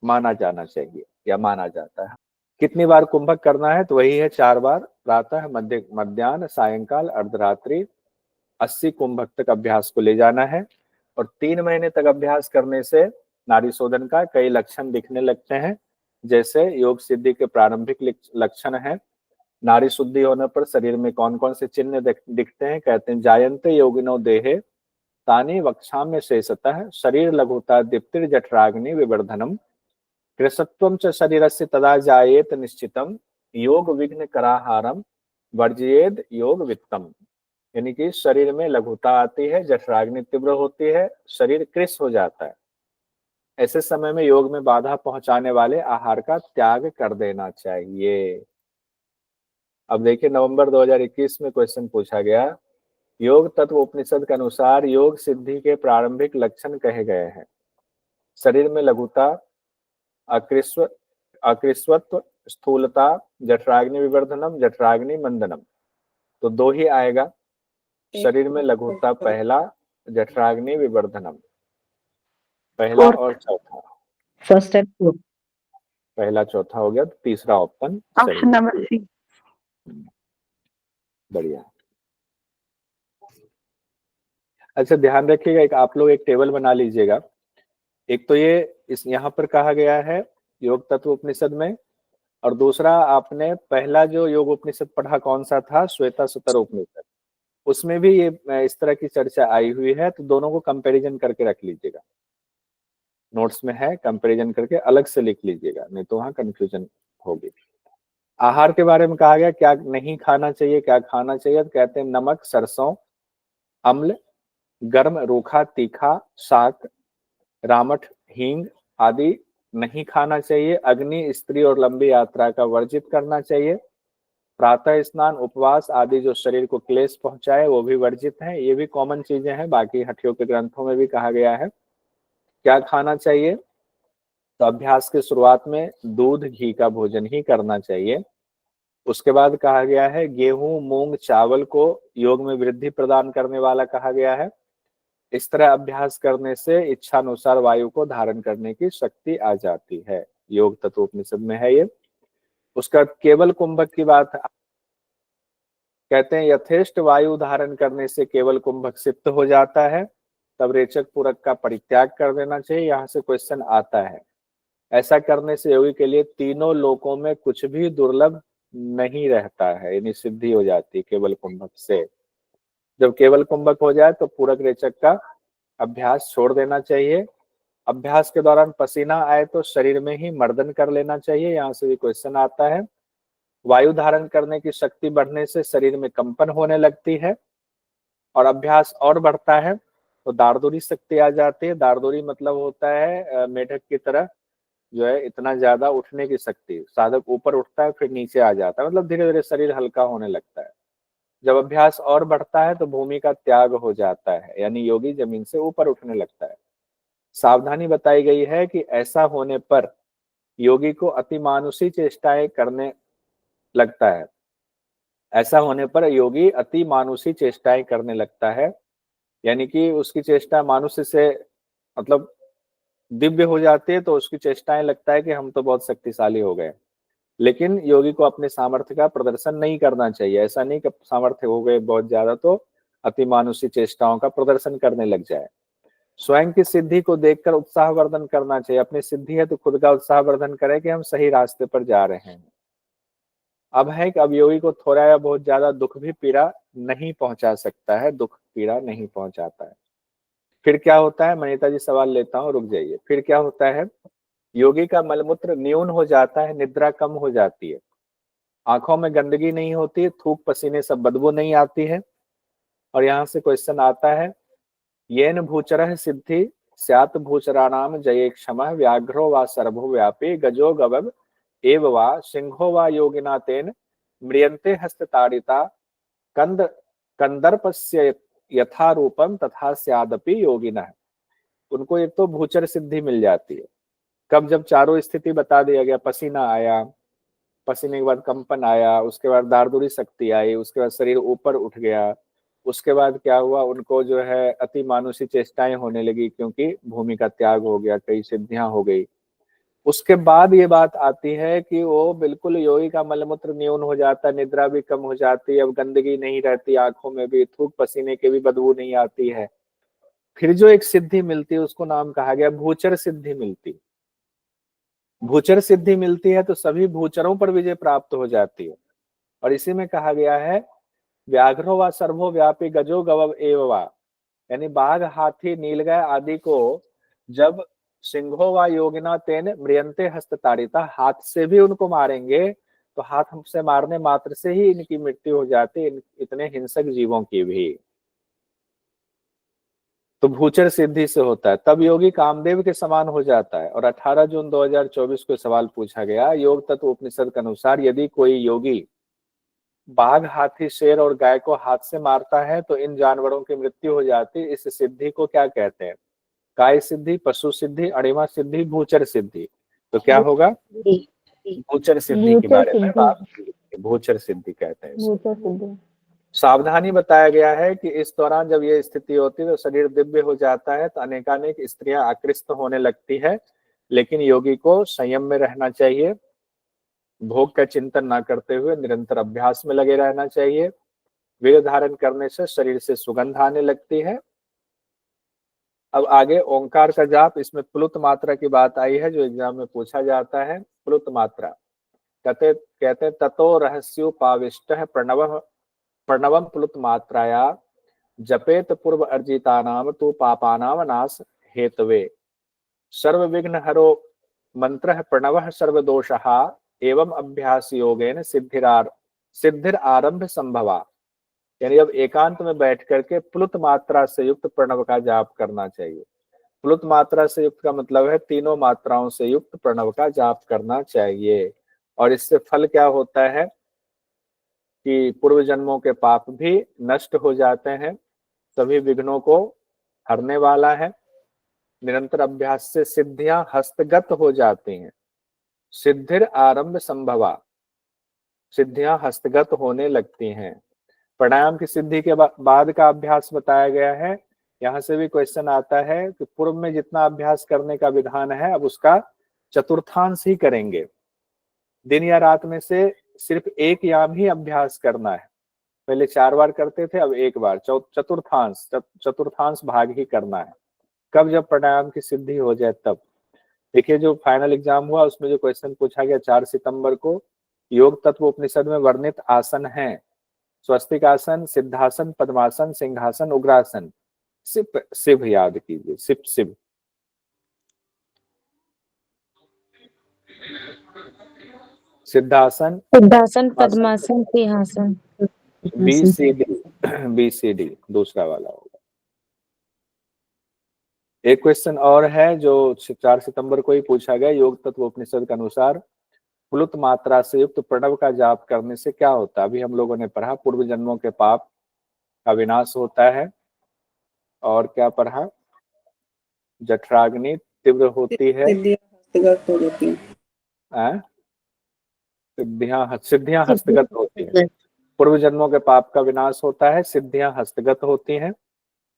माना जाना चाहिए या माना जाता है। कितनी बार कुंभक करना है? तो वही है 4 बार, प्रातः, मध्याह्न, सायंकाल, अर्धरात्रि। 80 कुंभक तक अभ्यास को ले जाना है। और 3 महीने तक अभ्यास करने से नारी शोधन का कई लक्षण दिखने लगते हैं। जैसे योग सिद्धि के प्रारंभिक लक्षण है। नारी शुद्धि होने पर शरीर में कौन कौन से चिन्ह दिखते हैं? कहते हैं जायन्ते योगिनो देहे तानि वक्षाम्य शेषतः शरीर लघुता दीप्तिर जठराग्नि विवर्धनम कृशत्वम च शरीरस्य तदा जायेत निश्चितम योग विघ्न कराहारम वर्जयेद योग वित्तम। यानी कि शरीर में लघुता आती है, जठराग्नि तीव्र होती है, शरीर कृश हो जाता है। ऐसे समय में योग में बाधा पहुंचाने वाले आहार का त्याग कर देना चाहिए। अब देखिए, नवंबर 2021 में क्वेश्चन पूछा गया, योग तत्व उपनिषद के अनुसार योग सिद्धि के प्रारंभिक लक्षण कहे गए हैं। शरीर में लघुता, अकृस्वत्व, स्थूलता, जठराग्नि विवर्धनम, जठराग्नि मंदनम। तो 2 ही आएगा, शरीर में लघुता पहला, जठराग्नि विवर्धनम पहला और चौथा। First and fourth. पहला चौथा हो गया, तो तीसरा ऑप्शन ऑप्शन नंबर सी। बढ़िया। अच्छा ध्यान रखिएगा, एक आप लोग एक टेबल बना लीजिएगा। एक तो ये इस यहाँ पर कहा गया है योग तत्व उपनिषद में, और दूसरा आपने पहला जो योग उपनिषद पढ़ा कौन सा था? श्वेता सुतर उपनिषद। उसमें भी ये इस तरह की चर्चा आई हुई है। तो दोनों को कंपैरिजन करके रख लीजिएगा, नोट्स में है, कंपैरिजन करके अलग से लिख लीजिएगा, नहीं तो वहां कंफ्यूजन होगी। आहार के बारे में कहा गया क्या नहीं खाना चाहिए, क्या खाना चाहिए? तो कहते हैं नमक, सरसों, अम्ल, गर्म, रूखा, तीखा, शाक, रामठ, हींग आदि नहीं खाना चाहिए। अग्नि, स्त्री और लंबी यात्रा का वर्जित करना चाहिए। प्रातः स्नान, उपवास आदि जो शरीर को क्लेश पहुंचाए वो भी वर्जित है। ये भी कॉमन चीजें हैं, बाकी हठियों के ग्रंथों में भी कहा गया है क्या खाना चाहिए। तो अभ्यास के शुरुआत में दूध, घी का भोजन ही करना चाहिए। उसके बाद कहा गया है गेहूं, मूंग, चावल को योग में वृद्धि प्रदान करने वाला कहा गया है। इस तरह अभ्यास करने से इच्छानुसार वायु को धारण करने की शक्ति आ जाती है। योग तत्व उपनिषद में है ये। उसका केवल कुंभक की बात कहते हैं यथेष्ट वायु धारण करने से केवल कुंभक सिद्ध हो जाता है, तब रेचक पूरक का परित्याग कर देना चाहिए। यहाँ से क्वेश्चन आता है, ऐसा करने से योगी के लिए तीनों लोकों में कुछ भी दुर्लभ नहीं रहता है, यानी सिद्धि हो जाती है केवल कुंभक से। जब केवल कुंभक हो जाए तो पूरक रेचक का अभ्यास छोड़ देना चाहिए। अभ्यास के दौरान पसीना आए तो शरीर में ही मर्दन कर लेना चाहिए, यहाँ से भी क्वेश्चन आता है। वायु धारण करने की शक्ति बढ़ने से शरीर में कंपन होने लगती है और अभ्यास और बढ़ता है तो दारदूरी शक्ति आ जाती है। दारदूरी मतलब होता है मेढक की तरह जो है इतना ज्यादा उठने की शक्ति, साधक ऊपर उठता है फिर नीचे आ जाता है, मतलब धीरे धीरे शरीर हल्का होने लगता है। जब अभ्यास और बढ़ता है तो भूमि का त्याग हो जाता है, यानी योगी जमीन से ऊपर उठने लगता है। सावधानी बताई गई है कि ऐसा होने पर योगी को अतिमानुषी चेष्टाएं करने लगता है। ऐसा होने पर योगी अति मानुषी चेष्टाएं करने लगता है, यानी कि उसकी चेष्टा मानुष्य से मतलब दिव्य हो जाती है, तो उसकी चेष्टाएं लगता है कि हम तो बहुत शक्तिशाली हो गए। लेकिन योगी को अपने सामर्थ्य का प्रदर्शन नहीं करना चाहिए। ऐसा नहीं कि सामर्थ्य हो गए बहुत ज्यादा तो अतिमानुषी चेष्टाओं का प्रदर्शन करने लग जाए। स्वयं की सिद्धि को देखकर उत्साहवर्धन करना चाहिए। अपनी सिद्धि है तो खुद का उत्साहवर्धन करें कि हम सही रास्ते पर जा रहे हैं। अब है कि अब योगी को थोड़ा या बहुत ज्यादा दुख भी पीड़ा नहीं पहुंचा सकता है, दुख पीड़ा नहीं पहुंचाता है। फिर क्या होता है, मनीता जी सवाल लेता हूँ, रुक जाइए। फिर क्या होता है, योगी का मलमूत्र न्यून हो जाता है, निद्रा कम हो जाती है, आंखों में गंदगी नहीं होती, थूक पसीने सब बदबू नहीं आती है। और यहाँ से क्वेश्चन आता है, येन भूचरः सिद्धि स्यात् भूचराणाम जये क्षमः व्याघ्रो वा सर्वो व्यापी गजो गवब एव वा सिंहो वा योगिना तेन म्रियन्ते हस्तताड़िता कंद कंदर्पस्य यथा रूपम तथा स्यादपि योगिनः। उनको एक तो भूचर सिद्धि मिल जाती है। कब, जब चारों स्थिति बता दिया गया, पसीना आया, पसीने के बाद कंपन आया, उसके बाद दारदुरी शक्ति आई, उसके बाद शरीर ऊपर उठ गया, उसके बाद क्या हुआ, उनको जो है अति मानुषी चेष्टाएं होने लगी क्योंकि भूमि का त्याग हो गया, कई सिद्धियां हो गई। उसके बाद ये बात आती है कि वो बिल्कुल योगी का मलमूत्र न्यून हो जाता है, निद्रा भी कम हो जाती है, अब गंदगी नहीं रहती, आंखों में भी थूक पसीने की भी बदबू नहीं आती है। फिर जो एक सिद्धि मिलती है उसको नाम कहा गया भूचर सिद्धि मिलती। भूचर सिद्धि मिलती है तो सभी भूचरों पर विजय प्राप्त हो जाती है। और इसी में कहा गया है, व्याघ्रो व सर्वो व्यापी गजो गवव एव वा, यानी बाघ, हाथी, नीलगाय आदि को जब सिंहो व योगिना तेन म्रियंते हस्तताड़िता, हाथ से भी उनको मारेंगे तो हाथ हमसे मारने मात्र से ही इनकी मृत्यु हो जाती, इतने हिंसक जीवों की भी। तो भूचर सिद्धि से होता है, तब योगी कामदेव के समान हो जाता है। और 18 जून 2024 को सवाल पूछा गया, योग तत्व उपनिषद के अनुसार यदि कोई योगी बाघ, हाथी, शेर और गाय को हाथ से मारता है तो इन जानवरों की मृत्यु हो जाती है। इस सिद्धि को क्या कहते हैं, काय सिद्धि, पशु सिद्धि, अणिमा सिद्धि, भूचर सिद्धि। तो क्या होगा, भूचर सिद्धि के बारे में बात, भूचर सिद्धि कहते हैं इसे। भूचर सिद्धि। सावधानी बताया गया है कि इस दौरान जब ये स्थिति होती है तो शरीर दिव्य हो जाता है, तो अनेकानेक स्त्रियां आकृष्ट होने लगती है, लेकिन योगी को संयम में रहना चाहिए, भोग का चिंतन ना करते हुए निरंतर अभ्यास में लगे रहना चाहिए। वीर्य धारण करने से शरीर से सुगंध आने लगती है। अब आगे ओंकार का जाप, इसमें प्लुत मात्रा की बात आई है जो एग्जाम में पूछा जाता है। प्लुत मात्रा कहते ततो रहस्योपाविष्ट प्रणव प्रणवम प्लुत मात्राया जपेत पूर्व अर्जितानाम तु पापानाम नाश हेतवे सर्व विघ्न हरो मंत्र प्रणव सर्वदोषः एवं अभ्यास योगेन सिद्धिर आरंभ संभवा। यानी अब एकांत में बैठ करके प्लुत मात्रा से युक्त प्रणव का जाप करना चाहिए। प्लुत मात्रा से युक्त का मतलब है तीनों मात्राओं से युक्त प्रणव का जाप करना चाहिए। और इससे फल क्या होता है कि पूर्व जन्मों के पाप भी नष्ट हो जाते हैं, सभी विघ्नों को हरने वाला है। निरंतर अभ्यास से सिद्धियां हस्तगत हो जाती हैं। सिद्धिर आरंभ संभवा, सिद्धियां हस्तगत होने लगती हैं। प्राणायाम की सिद्धि के बाद का अभ्यास बताया गया है। यहाँ से भी क्वेश्चन आता है कि पूर्व में जितना अभ्यास करने का विधान है अब उसका चतुर्थांश ही करेंगे। दिन या रात में से सिर्फ एक याम ही अभ्यास करना है। पहले 4 बार करते थे, अब 1 बार, चतुर्थांश भाग ही करना है। कब, जब प्राणायाम की सिद्धि हो जाए तब। देखिए जो फाइनल एग्जाम हुआ उसमें जो क्वेश्चन पूछा गया 4 सितंबर को, योग तत्व उपनिषद में वर्णित आसन है स्वस्तिक आसन, सिद्धासन, पद्मासन, सिंहासन, उग्रासन। शिव याद कीजिए, शिव। सिद्धासन, पद्मासन, सिंहासन, BCD दूसरा वाला होगा। एक क्वेश्चन और है जो 4 सितंबर को ही पूछा गया। योग तत्व उपनिषद के अनुसार प्लुत मात्रा से युक्त प्रणव का जाप करने से क्या होता है? अभी हम लोगों ने पढ़ा पूर्व जन्मों के पाप का विनाश होता है, और क्या पढ़ा? जठराग्नि तीव्र होती है, हस्तगत हो जाती है। सिद्धियां हस्तगत होती है। पूर्व जन्मों के पाप का विनाश होता है, सिद्धियां हस्तगत होती हैं,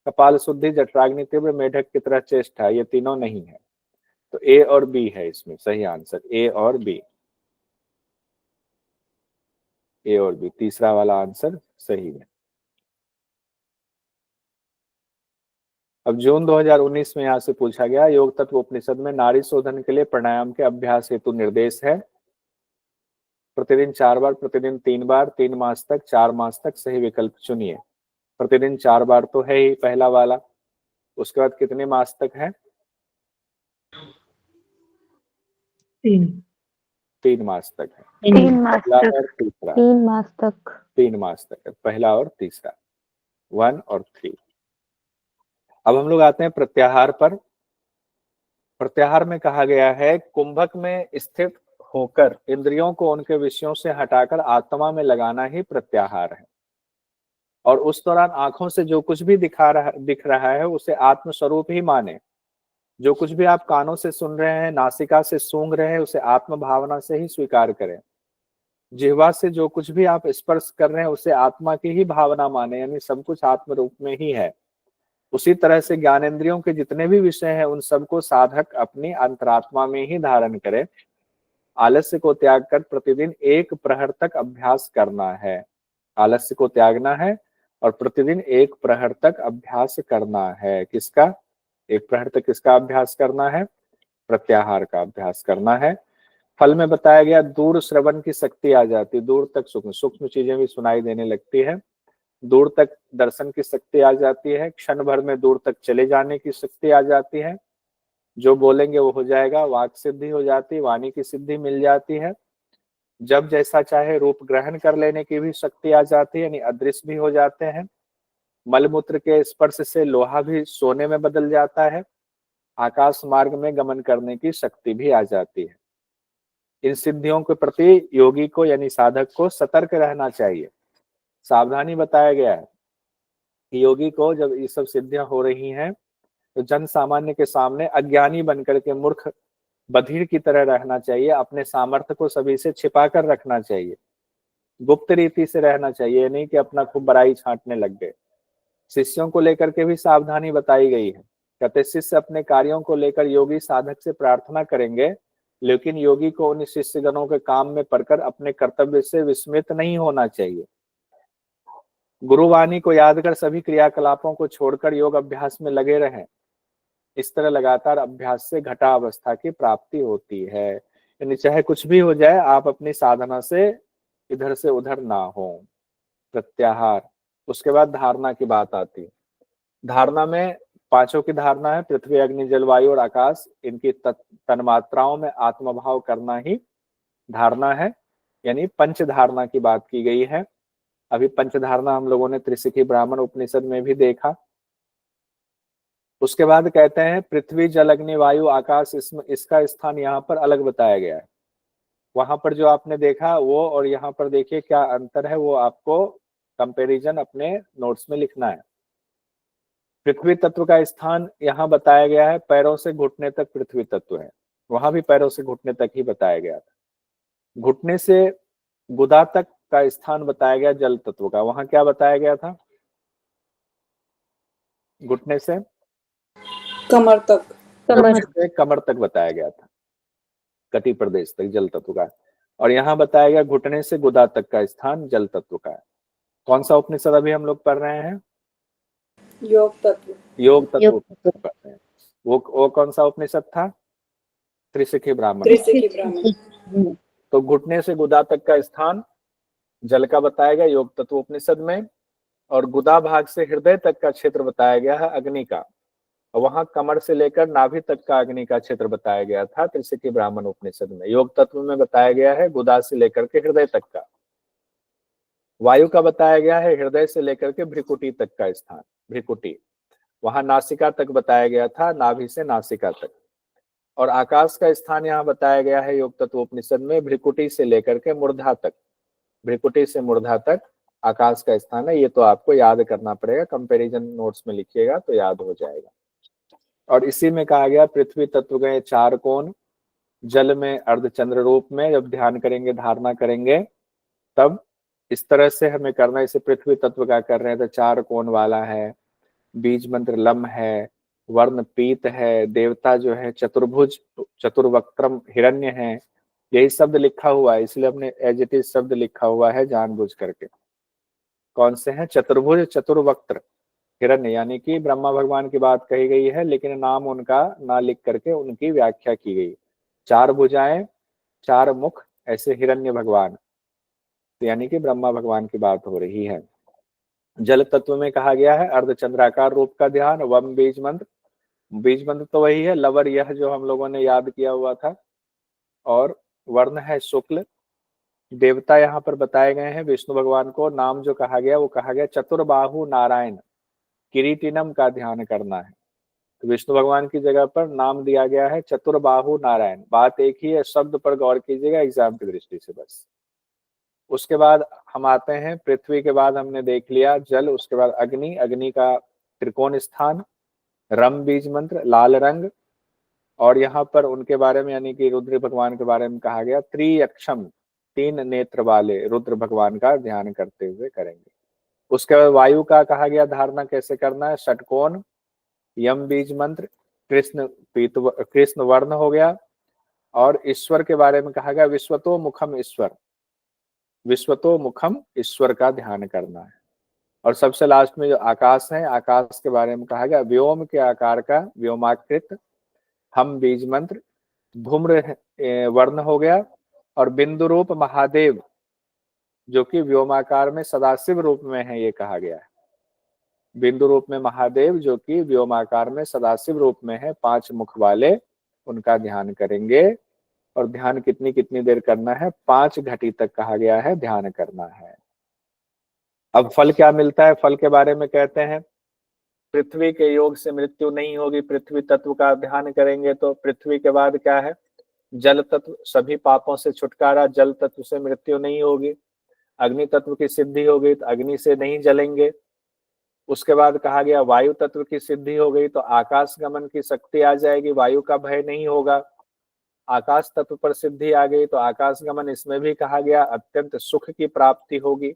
कपाल शुद्धि, जठराग्नि तीव्र, मेढक की तरह चेष्टा, ये तीनों नहीं है। तो ए और बी है इसमें सही आंसर, ए और बी, ए और बी, तीसरा वाला आंसर सही है। अब जून 2019 में यहाँ से पूछा गया, योग तत्व उपनिषद में नाड़ी शोधन के लिए प्राणायाम के अभ्यास हेतु निर्देश है। प्रतिदिन 4 बार, प्रतिदिन 3 बार, 3 मास तक, 4 मास तक, सही विकल्प चुनिए। प्रतिदिन 4 बार तो है ही पहला वाला, उसके बाद कितने मास तक है? 3 मास तक है। 3 मास पहला तक, और तीसरा, 3 मास तक, 3 मास तक है पहला और तीसरा, 1 और 3। अब हम लोग आते हैं प्रत्याहार पर। प्रत्याहार में कहा गया है कुंभक में स्थित होकर इंद्रियों को उनके विषयों से हटाकर आत्मा में लगाना ही प्रत्याहार है, और उस दौरान आंखों से जो कुछ भी दिख रहा है उसे आत्म स्वरूप ही माने। जो कुछ भी आप कानों से सुन रहे हैं, नासिका से सूंघ रहे हैं, उसे आत्म भावना से ही स्वीकार करें। जिह्वा से जो कुछ भी आप स्पर्श कर रहे हैं उसे आत्मा की ही भावना माने, यानी सब कुछ आत्म रूप में ही है। उसी तरह से ज्ञानेंद्रियों के जितने भी विषय हैं उन सबको साधक अपनी अंतरात्मा में ही धारण करे। आलस्य को त्याग कर प्रतिदिन 1 प्रहर तक अभ्यास करना है। आलस्य को त्यागना है और प्रतिदिन 1 प्रहर तक अभ्यास करना है। किसका? 1 प्रहर तक किसका अभ्यास करना है? प्रत्याहार का अभ्यास करना है। फल में बताया गया दूर श्रवण की शक्ति आ जाती, दूर तक सूक्ष्म चीजें भी सुनाई देने लगती है। दूर तक दर्शन की शक्ति आ जाती है। क्षण भर में दूर तक चले जाने की शक्ति आ जाती है। जो बोलेंगे वो हो जाएगा। वाक सिद्धि हो जाती है, वाणी की सिद्धि मिल जाती है। जब जैसा चाहे रूप ग्रहण कर लेने की भी शक्ति आ जाती है, यानी अदृश्य भी हो जाते हैं। मलमूत्र के स्पर्श से लोहा भी सोने में बदल जाता है। आकाश मार्ग में गमन करने की शक्ति भी आ जाती है। इन सिद्धियों के प्रति योगी को यानी साधक को सतर्क रहना चाहिए। सावधानी बताया गया है कि योगी को जब ये सब सिद्धियां हो रही हैं तो जन सामान्य के सामने अज्ञानी बनकर के मूर्ख बधिर की तरह रहना चाहिए। अपने सामर्थ्य को सभी से छिपा कर रखना चाहिए। गुप्त रीति से रहना चाहिए, नहीं कि अपना खूब बड़ाई छांटने लग गए। शिष्यों को लेकर के भी सावधानी बताई गई है। कहते शिष्य अपने कार्यों को लेकर योगी साधक से प्रार्थना करेंगे, लेकिन योगी को उन शिष्यगणों के काम में पड़कर अपने कर्तव्य से विस्मित नहीं होना चाहिए। गुरुवाणी को याद कर सभी क्रियाकलापों को छोड़कर योग अभ्यास में लगे रहें। इस तरह लगातार अभ्यास से घटा अवस्था की प्राप्ति होती है। यानी चाहे कुछ भी हो जाए, आप अपनी साधना से इधर से उधर ना हो। प्रत्याहार। उसके बाद धारणा की बात आती है। धारणा में 5 की धारणा है, पृथ्वी, अग्नि, जल, वायु और आकाश। इनकी तन्मात्राओं में आत्मभाव करना ही धारणा है, यानी पंच धारणा की बात की गई है। अभी पंच धारणा हम लोगों ने त्रिशिखी ब्राह्मण उपनिषद में भी देखा। उसके बाद कहते हैं पृथ्वी, जल, अग्नि, वायु, आकाश, इसका स्थान यहाँ पर अलग बताया गया है। वहां पर जो आपने देखा वो और यहाँ पर देखिए क्या अंतर है, वो आपको कंपैरिजन अपने नोट्स में लिखना है। पृथ्वी तत्व का स्थान यहाँ बताया गया है, पैरों से घुटने तक पृथ्वी तत्व है। वहां भी पैरों से घुटने तक ही बताया गया था। घुटने से गुदा तक का स्थान बताया गया जल तत्व का। वहां क्या बताया गया था? घुटने से कमर तक, कमर से कमर तक बताया गया था, कटी प्रदेश तक जल तत्व का। और यहाँ बताया गया घुटने से गुदा तक का स्थान जल तत्व का है। कौन सा उपनिषद अभी हम लोग पढ़ रहे हैं? योग तत्व, योग तत्व उपनिषद पढ़ रहे हैं। वो कौन सा उपनिषद था? त्रिशिखी ब्राह्मण। त्रिशिखी ब्राह्मण। तो घुटने से गुदा तक का स्थान जल का बताया गया योग तत्व उपनिषद में, और गुदा भाग से हृदय तक का क्षेत्र बताया गया है अग्नि का। और वहां कमर से लेकर नाभि तक का अग्नि का क्षेत्र बताया गया था त्रिशिखी ब्राह्मण उपनिषद में। योग तत्व में बताया गया है गुदा से लेकर के हृदय तक का। वायु का बताया गया है हृदय से लेकर के भ्रिकुटी तक का स्थान, भ्रिकुटी। वहां नासिका तक बताया गया था, नाभि से नासिका तक। और आकाश का स्थान यहाँ बताया गया है योग तत्वोपनिषद में भ्रिकुटी से लेकर के मूर्धा तक, भ्रिकुटी से मूर्धा तक आकाश का स्थान है। ये तो आपको याद करना पड़ेगा, कंपैरिजन नोट्स में लिखिएगा तो याद हो जाएगा। और इसी में कहा गया पृथ्वी तत्व गए 4 कोण, जल में अर्धचंद्र रूप में। जब ध्यान करेंगे, धारणा करेंगे, तब इस तरह से हमें करना। इसे पृथ्वी तत्व का कर रहे हैं तो 4 कोण वाला है, बीज मंत्र लम है, वर्ण पीत है, देवता जो है चतुर्भुज चतुर्वक्त्रम हिरण्य है। यही शब्द लिखा हुआ है, इसलिए हमने एज इट इज शब्द लिखा हुआ है जानबूझ करके। कौन से हैं? चतुर्भुज चतुर्वक्त्र हिरण्य, यानी कि ब्रह्मा भगवान की बात कही गई है, लेकिन नाम उनका ना लिख करके उनकी व्याख्या की गई। 4 भुजाएं, 4 मुख, ऐसे हिरण्य भगवान, तो यानी कि ब्रह्मा भगवान की बात हो रही है। जल तत्व में कहा गया है अर्धचंद्राकार रूप का ध्यान, वम बीज मंत्र। बीज मंत्र तो वही है लवर यह जो हम लोगों ने याद किया हुआ था। और वर्ण है शुक्ल। देवता यहाँ पर बताए गए हैं विष्णु भगवान को। नाम जो कहा गया वो कहा गया चतुर्बाहु नारायण, किरीटिनम का ध्यान करना है। तो विष्णु भगवान की जगह पर नाम दिया गया है चतुर्बाहु नारायण। बात एक ही है, शब्द पर गौर कीजिएगा एग्जाम की दृष्टि से बस। उसके बाद हम आते हैं, पृथ्वी के बाद हमने देख लिया जल, उसके बाद अग्नि। अग्नि का त्रिकोण स्थान, रम बीज मंत्र, लाल रंग। और यहाँ पर उनके बारे में यानी कि रुद्र भगवान के बारे में कहा गया त्रियक्षम, 3 नेत्र वाले रुद्र भगवान का ध्यान करते हुए करेंगे। उसके बाद वायु का कहा गया धारणा कैसे करना है, षटकोण, यम बीज मंत्र, कृष्ण वर्ण हो गया। और ईश्वर के बारे में कहा गया विश्वतो मुखम ईश्वर, विश्वतो मुखम ईश्वर का ध्यान करना है। और सबसे लास्ट में जो आकाश है, आकाश के बारे में कहा गया व्योम के आकार का व्योमाकृत, हम बीज मंत्र, धूम्र वर्ण हो गया। और बिंदु रूप महादेव जो कि व्योमाकार में सदाशिव रूप में है, ये कहा गया है। बिंदु रूप में महादेव जो कि व्योमाकार में सदाशिव रूप में है, 5 मुख वाले, उनका ध्यान करेंगे। और ध्यान कितनी कितनी देर करना है? 5 घटी तक कहा गया है ध्यान करना है। अब फल क्या मिलता है? फल के बारे में कहते हैं पृथ्वी के योग से मृत्यु नहीं होगी। पृथ्वी तत्व का ध्यान करेंगे तो पृथ्वी के बाद क्या है? जल तत्व, सभी पापों से छुटकारा, जल तत्व से मृत्यु नहीं होगी। अग्नि तत्व की सिद्धि हो गई तो अग्नि से नहीं जलेंगे। उसके बाद कहा गया वायु तत्व की सिद्धि हो गई तो आकाश गमन की शक्ति आ जाएगी, वायु का भय नहीं होगा। आकाश तत्व पर सिद्धि आ गई तो आकाश गमन, इसमें भी कहा गया अत्यंत सुख की प्राप्ति होगी।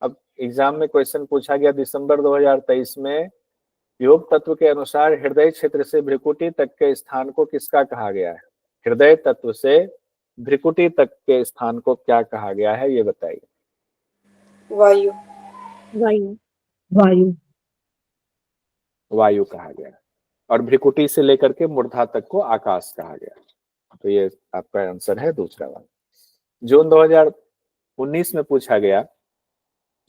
अब एग्जाम में क्वेश्चन पूछा गया दिसंबर 2023 में, योग तत्व के अनुसार हृदय क्षेत्र से भ्रिकुटी तक के स्थान को किसका कहा गया है? हृदय तत्व से भ्रिकुटी तक के स्थान को क्या कहा गया है, ये बताइए। वायु। वायु। वायु। वायु कहा गया। और भ्रिकुटी से लेकर के मूर्धा तक को आकाश कहा गया। तो ये आपका आंसर है दूसरा वाला। जून 2019 में पूछा गया,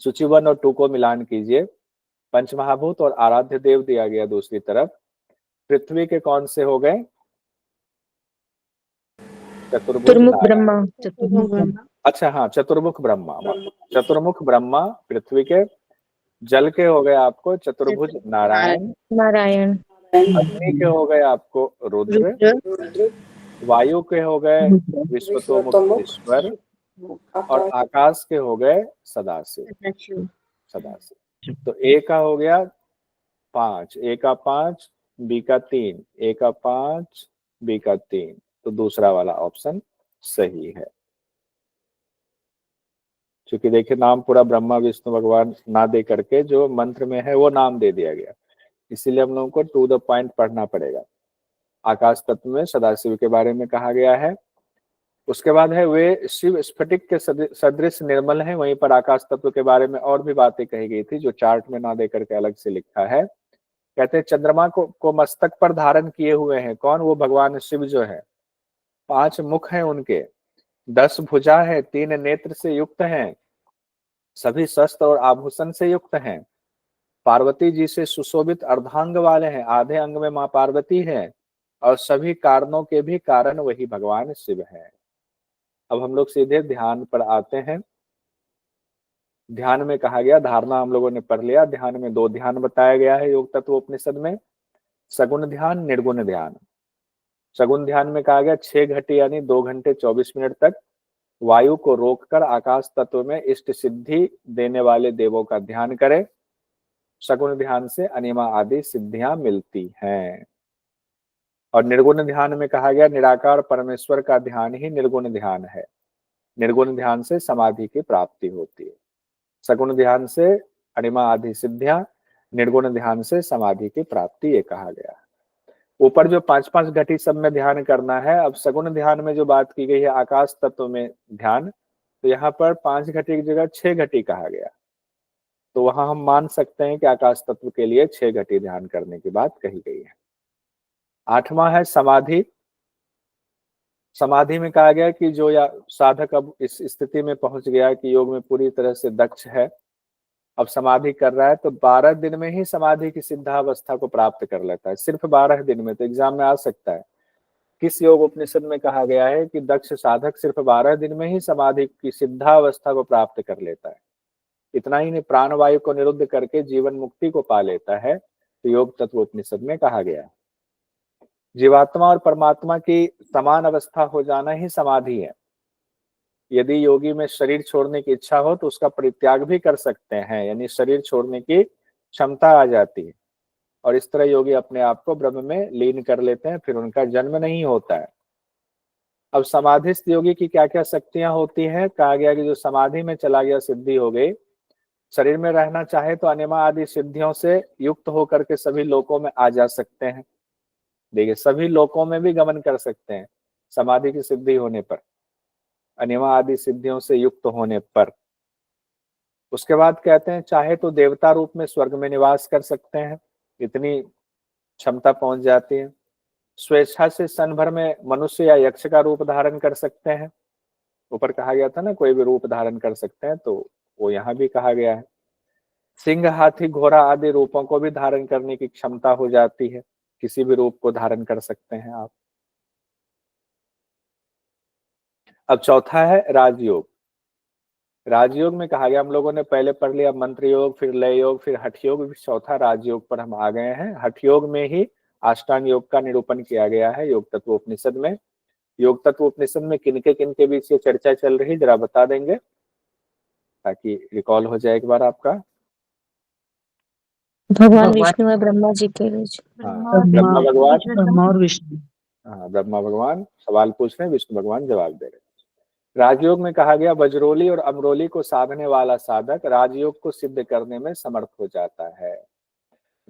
सूची 1 और 2 को मिलान कीजिए। पंचमहाभूत और आराध्य देव दिया गया दूसरी तरफ। पृथ्वी के कौन से हो गए? चतुर्मुख ब्रह्मा। अच्छा हाँ, चतुर्मुख ब्रह्मा। चतुर्मुख ब्रह्मा पृथ्वी के। जल के हो गए आपको चतुर्भुज नारायण। नारायण। अग्नि के हो गए आपको रुद्र। वायु के हो गए विश्वतोमुख ईश्वर। और आकाश के हो गए सदाशिव। सदाशिव। तो ए का हो गया 5, ए का 5, बी का 3, ए का 5, बी का 3। तो दूसरा वाला ऑप्शन सही है। क्योंकि देखिए नाम पूरा ब्रह्मा विष्णु भगवान ना दे करके जो मंत्र में है वो नाम दे दिया गया, इसीलिए हम लोगों को टू द पॉइंट पढ़ना पड़ेगा। आकाश तत्व में सदाशिव के बारे में कहा गया है। उसके बाद है वे शिव स्फटिक के सदृश निर्मल हैं। वहीं पर आकाश तत्व के बारे में और भी बातें कही गई थी जो चार्ट में ना दे करके अलग से लिखा है। कहते हैं चंद्रमा को मस्तक पर धारण किए हुए हैं। कौन? वो भगवान शिव जो है। 5 मुख हैं उनके, 10 भुजा है, 3 नेत्र से युक्त हैं, सभी शस्त्र और आभूषण से युक्त हैं, पार्वती जी से सुशोभित अर्धांग वाले हैं, आधे अंग में माँ पार्वती है, और सभी कारणों के भी कारण वही भगवान शिव है। अब हम लोग सीधे ध्यान पर आते हैं। ध्यान में कहा गया, धारणा हम लोगों ने पढ़ लिया, ध्यान में 2 ध्यान बताया गया है योग तत्व उपनिषद में, सगुण ध्यान, निर्गुण ध्यान। सगुण ध्यान में कहा गया 6 घंटे यानी 2 घंटे 24 मिनट तक वायु को रोककर आकाश तत्व में इष्ट सिद्धि देने वाले देवों का ध्यान करें। सगुण ध्यान से अनिमा आदि सिद्धियां मिलती हैं। और निर्गुण ध्यान में कहा गया निराकार परमेश्वर का ध्यान ही निर्गुण ध्यान है। निर्गुण ध्यान से समाधि की प्राप्ति होती है। सगुण ध्यान से अनिमा आदि सिद्धियां, निर्गुण ध्यान से समाधि की प्राप्ति, ये कहा गया। ऊपर जो 5-5 घटी सब में ध्यान करना है। अब सगुण ध्यान में जो बात की गई है आकाश तत्व में ध्यान, तो यहाँ पर 5 घटी की जगह 6 घटी कहा गया। तो वहां हम मान सकते हैं कि आकाश तत्व के लिए 6 घटी ध्यान करने की बात कही गई है। 8वां है समाधि। समाधि में कहा गया कि जो या साधक अब इस स्थिति में पहुंच गया कि योग में पूरी तरह से दक्ष है, अब समाधि कर रहा है, तो 12 दिन में ही समाधि की सिद्धावस्था को प्राप्त कर लेता है। सिर्फ 12 दिन में। तो एग्जाम में आ सकता है किस योग उपनिषद में कहा गया है कि दक्ष साधक सिर्फ 12 दिन में ही समाधि की सिद्धावस्था को प्राप्त कर लेता है। इतना ही नहीं, प्राणवायु को निरुद्ध करके जीवन मुक्ति को पा लेता है। तो योग तत्व उपनिषद में कहा गया है। जीवात्मा और परमात्मा की समान अवस्था हो जाना ही समाधि है। यदि योगी में शरीर छोड़ने की इच्छा हो तो उसका परित्याग भी कर सकते हैं, यानी शरीर छोड़ने की क्षमता आ जाती है और इस तरह योगी अपने आप को ब्रह्म में लीन कर लेते हैं, फिर उनका जन्म नहीं होता है। अब समाधिस्थ योगी की क्या क्या शक्तियां होती हैं? कहा गया कि जो समाधि में चला गया, सिद्धि हो गई, शरीर में रहना चाहे तो अनिमा आदि सिद्धियों से युक्त होकर के सभी लोकों में आ जा सकते हैं। देखिए, सभी लोकों में भी गमन कर सकते हैं समाधि की सिद्धि होने पर, अनिमा आदि सिद्धियों से युक्त होने पर। उसके बाद कहते हैं चाहे तो देवता रूप में स्वर्ग में निवास कर सकते हैं, इतनी क्षमता पहुंच जाती है। स्वेच्छा से क्षण भर में मनुष्य या यक्ष का रूप धारण कर सकते हैं। ऊपर कहा गया था ना कोई भी रूप धारण कर सकते हैं, तो वो यहाँ भी कहा गया है। सिंह, हाथी, घोड़ा आदि रूपों को भी धारण करने की क्षमता हो जाती है। किसी भी रूप को धारण कर सकते हैं आप। अब चौथा है राजयोग। राजयोग में कहा गया, हम लोगों ने पहले पढ़ लिया मंत्र योग, फिर लय योग, फिर हठ योग, चौथा राजयोग पर हम आ गए हैं। हठ योग में ही अष्टांग योग का निरूपण किया गया है योग तत्व उपनिषद में। योग तत्व उपनिषद में किनके बीच ये चर्चा चल रही, जरा बता देंगे ताकि रिकॉल हो जाए एक बार आपका। भगवान विष्णु और ब्रह्मा जी के बीच। हाँ, ब्रह्मा भगवान, ब्रह्मा और विष्णु। हाँ, ब्रह्मा भगवान सवाल पूछ रहे हैं, विष्णु भगवान जवाब दे रहे हैं। राजयोग में कहा गया वज्रोली और अमरोली को साधने वाला साधक राजयोग को सिद्ध करने में समर्थ हो जाता है।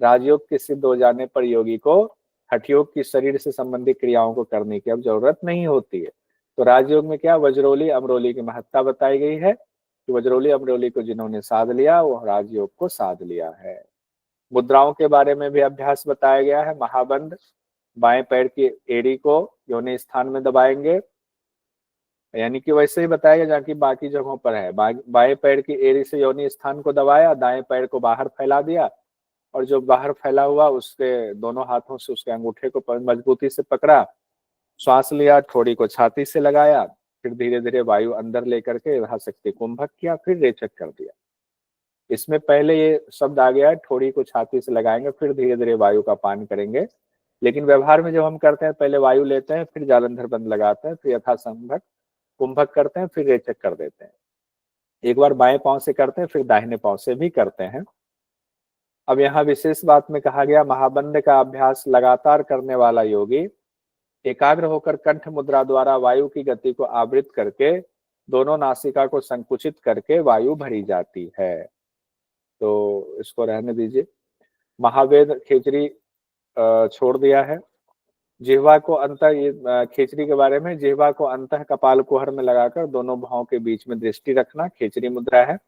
राजयोग के सिद्ध हो जाने पर योगी को हठयोग की शरीर से संबंधित क्रियाओं को करने की अब जरूरत नहीं होती है। तो राजयोग में क्या वज्रोली अमरोली की महत्ता बताई गई है कि वज्रोली अमरोली को जिन्होंने साध लिया वो राजयोग को साध लिया है। मुद्राओं के बारे में भी अभ्यास बताया गया है। महाबंध, बाएं पैर की एड़ी को योनि स्थान में दबाएंगे, यानी कि वैसे ही बताया जहाँ की बाकी जगहों पर है। बाएं पैर की एड़ी से योनि स्थान को दबाया, दाएं पैर को बाहर फैला दिया और जो बाहर फैला हुआ उसके दोनों हाथों से उसके अंगूठे को मजबूती से पकड़ा, श्वास लिया, ठोड़ी को छाती से लगाया, फिर धीरे धीरे वायु अंदर लेकर के यथाशक्ति कुंभक किया, फिर रेचक कर दिया। इसमें पहले ये शब्द आ गया है ठोड़ी को छाती से लगाएंगे फिर धीरे धीरे वायु का पान करेंगे, लेकिन व्यवहार में जब हम करते हैं पहले वायु लेते हैं, फिर जालंधर बंद लगाते हैं, फिर यथासंभव कुंभक करते हैं, फिर रेचक कर देते हैं। एक बार बाएं पांव से करते हैं, फिर दाहिने पांव से भी करते हैं। अब यहाँ विशेष बात में कहा गया महाबंध का अभ्यास लगातार करने वाला योगी एकाग्र होकर कंठ मुद्रा द्वारा वायु की गति को आवृत करके दोनों नासिका को संकुचित करके वायु भरी जाती है। तो इसको रहने दीजिए। महावेद खेचरी छोड़ दिया है। जिह्वा को अंतः, खेचरी के बारे में, जिह्वा को अंतः कपाल कुहर में लगाकर दोनों भावों के बीच में दृष्टि रखना खेचरी मुद्रा है।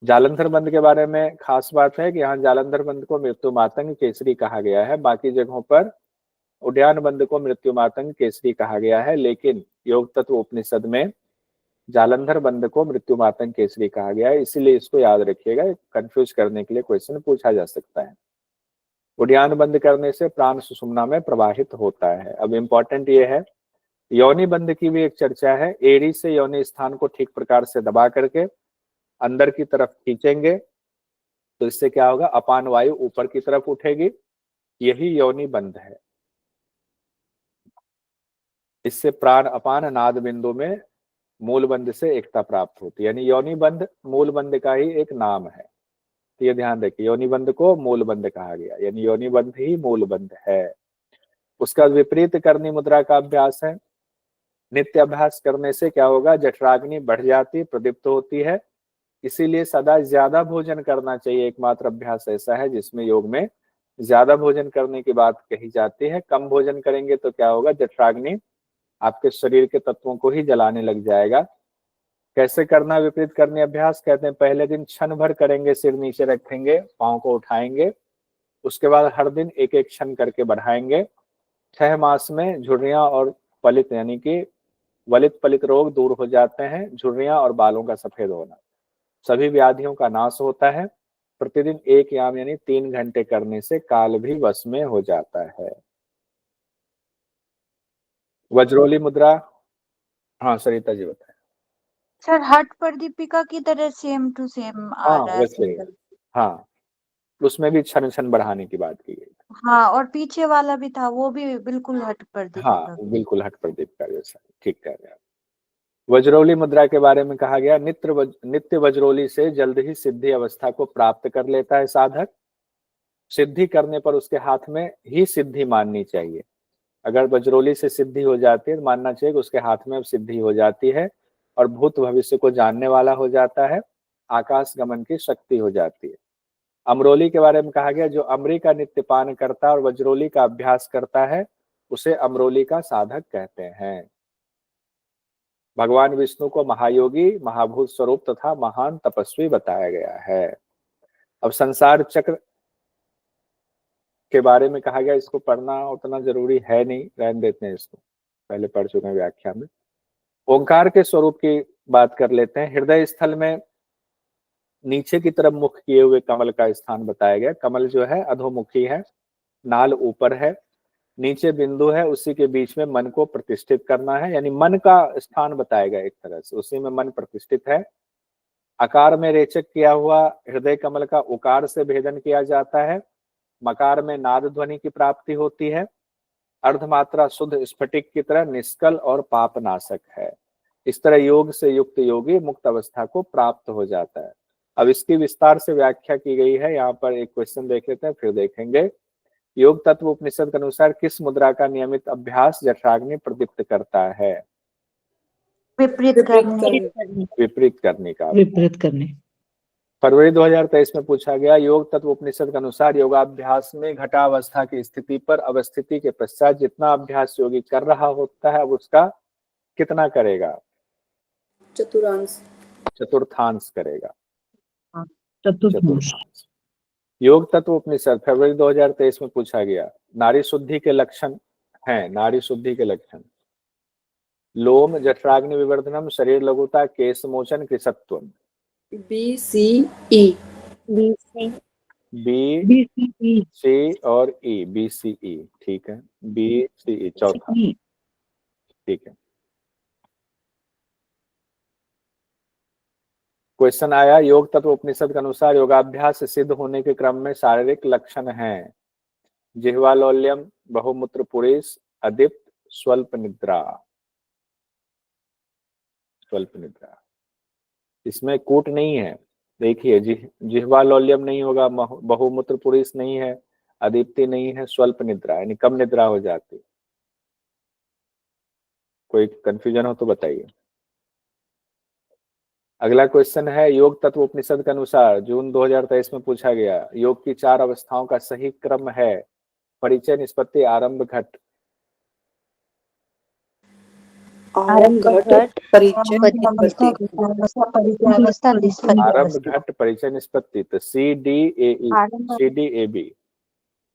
जालंधर बंद के बारे में खास बात है कि यहाँ जालंधर बंद को मृत्यु मातंग केसरी कहा गया है, बाकी जगहों पर उड्डयन बंद को मृत्यु मातंग केसरी कहा गया है, लेकिन योग तत्व उपनिषद में जालंधर बंद को मृत्यु मातंग केसरी कहा गया है। इसीलिए इसको याद रखिएगा, कंफ्यूज करने के लिए क्वेश्चन पूछा जा सकता है। उड्डयन बंद करने से प्राण सुषुम्ना में प्रवाहित होता है। अब इम्पोर्टेंट ये है योनि बंध की भी एक चर्चा है। एड़ी से योनि स्थान को ठीक प्रकार से दबा करके अंदर की तरफ खींचेंगे तो इससे क्या होगा, अपान वायु ऊपर की तरफ उठेगी, यही योनि बंध है। इससे प्राण अपान नाद बिंदु में मूल बंध से एकता प्राप्त होती है, यानी योनि बंध मूल बंध का ही एक नाम है। तो ये ध्यान रखिए, योनि बंध को मूल बंध कहा गया, यानी योनि बंध ही मूल बंध है। उसका विपरीत करनी मुद्रा का अभ्यास है। नित्य अभ्यास करने से क्या होगा, जठराग्नि बढ़ जाती, प्रदीप्त होती है। इसीलिए सदा ज्यादा भोजन करना चाहिए। एकमात्र अभ्यास ऐसा है जिसमें योग में ज्यादा भोजन करने की बात कही जाती है। कम भोजन करेंगे तो क्या होगा, जठराग्नि आपके शरीर के तत्वों को ही जलाने लग जाएगा। कैसे करना विपरीत करने अभ्यास, कहते हैं पहले दिन क्षण भर करेंगे, सिर नीचे रखेंगे, पांव को उठाएंगे, उसके बाद हर दिन एक एक क्षण करके बढ़ाएंगे। 6 मास में झुर्रियां और पलित यानी कि वलित पलित रोग दूर हो जाते हैं। झुर्रियां और बालों का सफेद होना, सभी व्याधियों का नाश होता है। प्रतिदिन 1 याम यानी 3 घंटे करने से काल भी वश में हो जाता है। वज्रोली मुद्रा, हाँ सरिता जी बताएं। सर हट पर दीपिका की तरह सेम टू सेम आ हाँ रहा है वैसे, सिंबल। हाँ उसमें भी क्षण क्षण बढ़ाने की बात की गई। हाँ, और पीछे वाला भी था, वो भी बिल्कुल हट पर हाँ दीपिका। बिल्कुल हट प्रदीप का जैसा, ठीक कह रहे हैं। वज्रोली मुद्रा के बारे में कहा गया, नित्य वज्रोली से जल्द ही सिद्धि अवस्था को प्राप्त कर लेता है साधक। सिद्धि करने पर उसके हाथ में ही सिद्धि माननी चाहिए। अगर वज्रोली से सिद्धि हो जाती है तो मानना चाहिए कि उसके हाथ में अब सिद्धि हो जाती है और भूत भविष्य को जानने वाला हो जाता है, आकाश गमन की शक्ति हो जाती है। अमरोली के बारे में कहा गया, जो अमरी का नित्य पान करता है और वज्रोली का अभ्यास करता है उसे अमरोली का साधक कहते हैं। भगवान विष्णु को महायोगी, महाभूत स्वरूप तथा महान तपस्वी बताया गया है। अब संसार चक्र के बारे में कहा गया, इसको पढ़ना उतना जरूरी है नहीं, रहने देते हैं इसको, पहले पढ़ चुके हैं व्याख्या में। ओंकार के स्वरूप की बात कर लेते हैं। हृदय स्थल में नीचे की तरफ मुख किए हुए कमल का स्थान बताया गया। कमल जो है अधोमुखी है, नाल ऊपर है, नीचे बिंदु है, उसी के बीच में मन को प्रतिष्ठित करना है, यानी मन का स्थान बताया गया एक तरह से, उसी में मन प्रतिष्ठित है। आकार में रेचक किया हुआ हृदय कमल का उकार से भेदन किया जाता है। मकार में नाद ध्वनि की प्राप्ति होती है। अर्धमात्रा शुद्ध स्फटिक की तरह निष्कल और पापनाशक है। इस तरह योग से युक्त योगी मुक्त अवस्था को प्राप्त हो जाता है। अब इसकी विस्तार से व्याख्या की गई है। यहाँ पर एक क्वेश्चन देख लेते हैं, फिर देखेंगे। योग तत्व उपनिषद के अनुसार किस मुद्रा का नियमित अभ्यास जठराग्नि प्रदीप्त करता है? विपरीत करने। विपरीत करने का। विपरीत करने। फरवरी 2023 में पूछा गया, योग तत्व उपनिषद के अनुसार योगाभ्यास में घटावस्था की स्थिति पर अवस्थिति के पश्चात जितना अभ्यास योगी कर रहा होता है अब उसका कितना करेगा? चतुर्थांश करेगा। चतुर्थांश। योग तत्व उपनिषद फरवरी 2023 में पूछा गया, नारी शुद्धि के लक्षण हैं। नारी शुद्धि के लक्षण, लोम, जठराग्नि विवर्धनम, शरीर लघुता, केश मोचन, कृशत्वम। BCE। बी सी और ई, BCE, ठीक है। BCE चौथा, ठीक है। क्वेश्चन आया, योग तत्व उपनिषद के अनुसार योगाभ्यास सिद्ध होने के क्रम में शारीरिक लक्षण हैं। जिह्वालौल्यम, बहुमूत्र पुरीष, अदीप्त, स्वल्प निद्रा। स्वल्प निद्रा, इसमें कूट नहीं है। देखिए, जिह्वालौल्यम नहीं होगा, बहुमूत्र पुरीष नहीं है, अदीप्ति नहीं है, स्वल्प निद्रा यानी कम निद्रा हो जाती। कोई कंफ्यूजन हो तो बताइए। अगला क्वेश्चन है, योग तत्व उपनिषद के अनुसार जून 2023 में पूछा गया, योग की 4 अवस्थाओं का सही क्रम है? परिचय, निष्पत्ति, आरंभ, घट। आरंभ, घट, परिचय, निष्पत्ति। आरंभ, घट, परिचय, निष्पत्ति। तो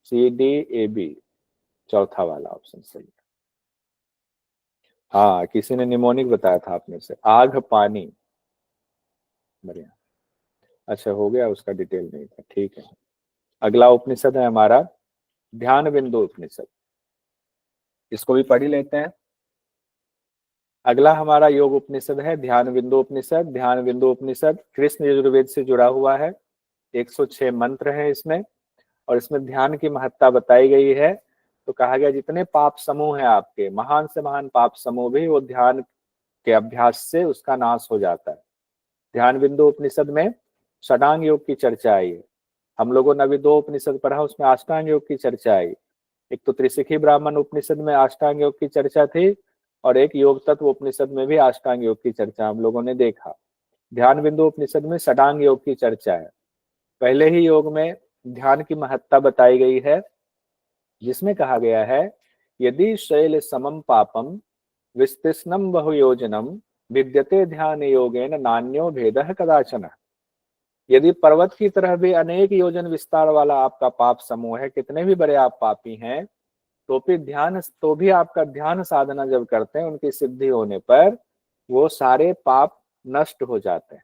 CDAB चौथा वाला ऑप्शन सही है। हाँ, किसी ने निमोनिक बताया था आप में से। आग, पानी, बढ़िया। अच्छा हो गया, उसका डिटेल नहीं था, ठीक है। अगला उपनिषद है हमारा ध्यान बिंदु उपनिषद। इसको भी पढ़ ही लेते हैं। अगला हमारा योग उपनिषद है ध्यान बिंदु उपनिषद। ध्यान बिंदु उपनिषद कृष्ण यजुर्वेद से जुड़ा हुआ है। 106 मंत्र है इसमें, और इसमें ध्यान की महत्ता बताई गई है। तो कहा गया जितने पाप समूह है आपके, महान से महान पाप समूह भी वो ध्यान के अभ्यास से उसका नाश हो जाता है। ध्यान बिंदु उपनिषद में षडांग योग की चर्चा आई है। हम लोगों ने अभी 2 उपनिषद पढ़ा, उसमें अष्टांग योग की चर्चा आई। एक तो त्रिशिखी ब्राह्मण उपनिषद में अष्टांग योग की चर्चा थी, और एक योग तत्व उपनिषद में भी अष्टांग योग की चर्चा हम लोगों ने देखा। ध्यान बिंदु उपनिषद में षडांग योग की चर्चा है। पहले ही योग में ध्यान की महत्ता बताई गई है, जिसमें कहा गया है यदि शैल समम पापम विस्तीर्णम बहुयोजनम विद्यते ध्यान योगेन नान्यो भेदः कदाचन। यदि पर्वत की तरह भी अनेक योजन विस्तार वाला आपका पाप समूह है, कितने भी बड़े आप पापी हैं, तो भी आपका ध्यान साधना जब करते हैं, उनकी सिद्धि होने पर वो सारे पाप नष्ट हो जाते हैं,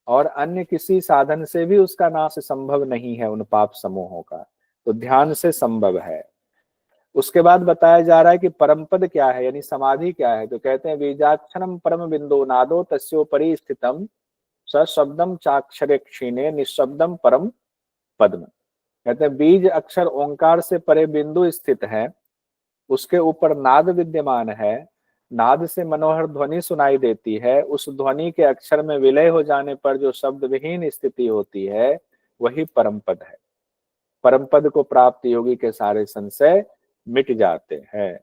और अन्य किसी साधन से भी उसका नाश संभव नहीं है उन पाप समूहों का। तो ध्यान से संभव है। उसके बाद बताया जा रहा है कि परमपद क्या है, यानी समाधि क्या है। तो कहते हैं बीजाक्षरम परम बिंदु नादो तस्योपरि स्थितम सशब्दम चाक्षरे क्षीणे निशब्दम परम पद्म। कहते हैं बीज अक्षर ओंकार से परे बिंदु स्थित है, उसके ऊपर नाद विद्यमान है, नाद से मनोहर ध्वनि सुनाई देती है, उस ध्वनि के अक्षर में विलय हो जाने पर जो शब्द विहीन स्थिति होती है वही परम पद है। परम पद को प्राप्त योगी के सारे संशय मिट जाते हैं।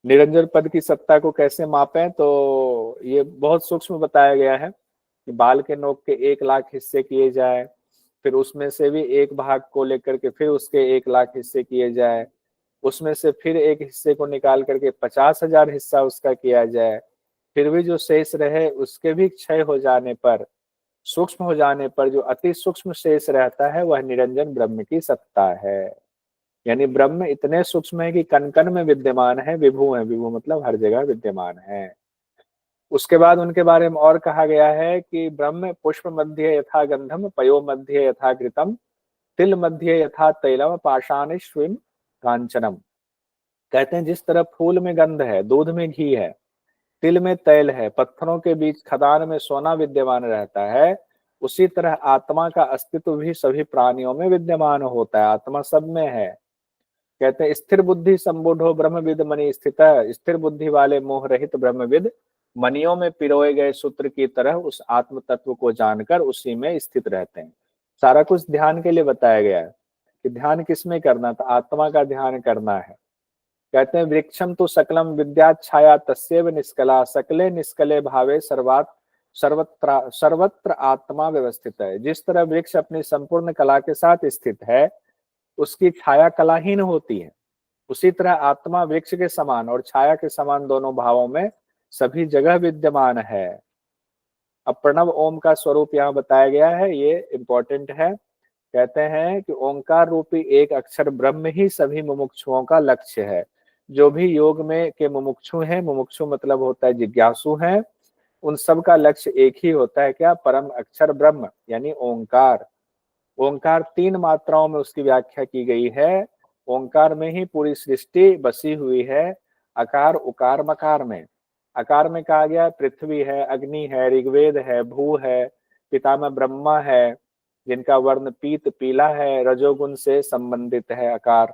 निरंजन पद की सत्ता को कैसे मापें, तो ये बहुत सूक्ष्म बताया गया है कि बाल के नोक के 1 लाख हिस्से किए जाए, फिर उसमें से भी एक भाग को लेकर के फिर उसके 1 लाख हिस्से किए जाए, उसमें से फिर एक हिस्से को निकाल करके 50,000 हिस्सा उसका किया जाए, फिर भी जो शेष रहे उसके भी क्षय हो जाने पर, सूक्ष्म हो जाने पर जो अति सूक्ष्म शेष रहता है वह निरंजन ब्रह्म की सत्ता है। यानी ब्रह्म इतने सूक्ष्म है कि कण कण में विद्यमान है, विभु है, विभु मतलब हर जगह विद्यमान है। उसके बाद उनके बारे में और कहा गया है कि ब्रह्म पुष्प मध्य यथा गंधम, पयो मध्य यथा घृतम, तिल मध्य यथा तैलम, पाषाण स्विम कांचनम। कहते हैं जिस तरह फूल में गंध है, दूध में घी है, तिल में तैल है, पत्थरों के बीच खदान में सोना विद्यमान रहता है, उसी तरह आत्मा का अस्तित्व भी सभी प्राणियों में विद्यमान होता है। आत्मा सब में है। कहते हैं स्थिर बुद्धि संबुद्धो ब्रह्मविद मणि स्थित। स्थिर बुद्धि वाले मोह रहित ब्रह्मविद मणियों में पिरोए गए सूत्र की तरह उस आत्म तत्व को जानकर उसी में स्थित रहते हैं। सारा कुछ ध्यान के लिए बताया गया है कि ध्यान किसमें करना था, आत्मा का ध्यान करना है। कहते हैं वृक्षम तो सकलम विद्या छाया तस्यैव निष्कला, सकले निष्कले भावे सर्वत्र आत्मा व्यवस्थित है। जिस तरह वृक्ष अपनी संपूर्ण कला के साथ स्थित है, उसकी छाया कलाहीन होती है, उसी तरह आत्मा वृक्ष के समान और छाया के समान दोनों भावों में सभी जगह विद्यमान है। अब प्रणव ओम का स्वरूप यहाँ बताया गया है, ये इंपॉर्टेंट है। कहते हैं कि ओंकार रूपी एक अक्षर ब्रह्म ही सभी मुमुक्षुओं का लक्ष्य है। जो भी योग में के मुमुक्षु हैं, मुमुक्षु मतलब होता है जिज्ञासु हैं, उन सब का लक्ष्य एक ही होता है, क्या? परम अक्षर ब्रह्म यानी ओंकार। ओंकार 3 मात्राओं में उसकी व्याख्या की गई है। ओंकार में ही पूरी सृष्टि बसी हुई है, अकार उकार मकार में। अकार में कहा गया पृथ्वी है, अग्नि है, ऋग्वेद है, भू है, पितामह ब्रह्मा है, जिनका वर्ण पीत पीला है, रजोगुण से संबंधित है अकार।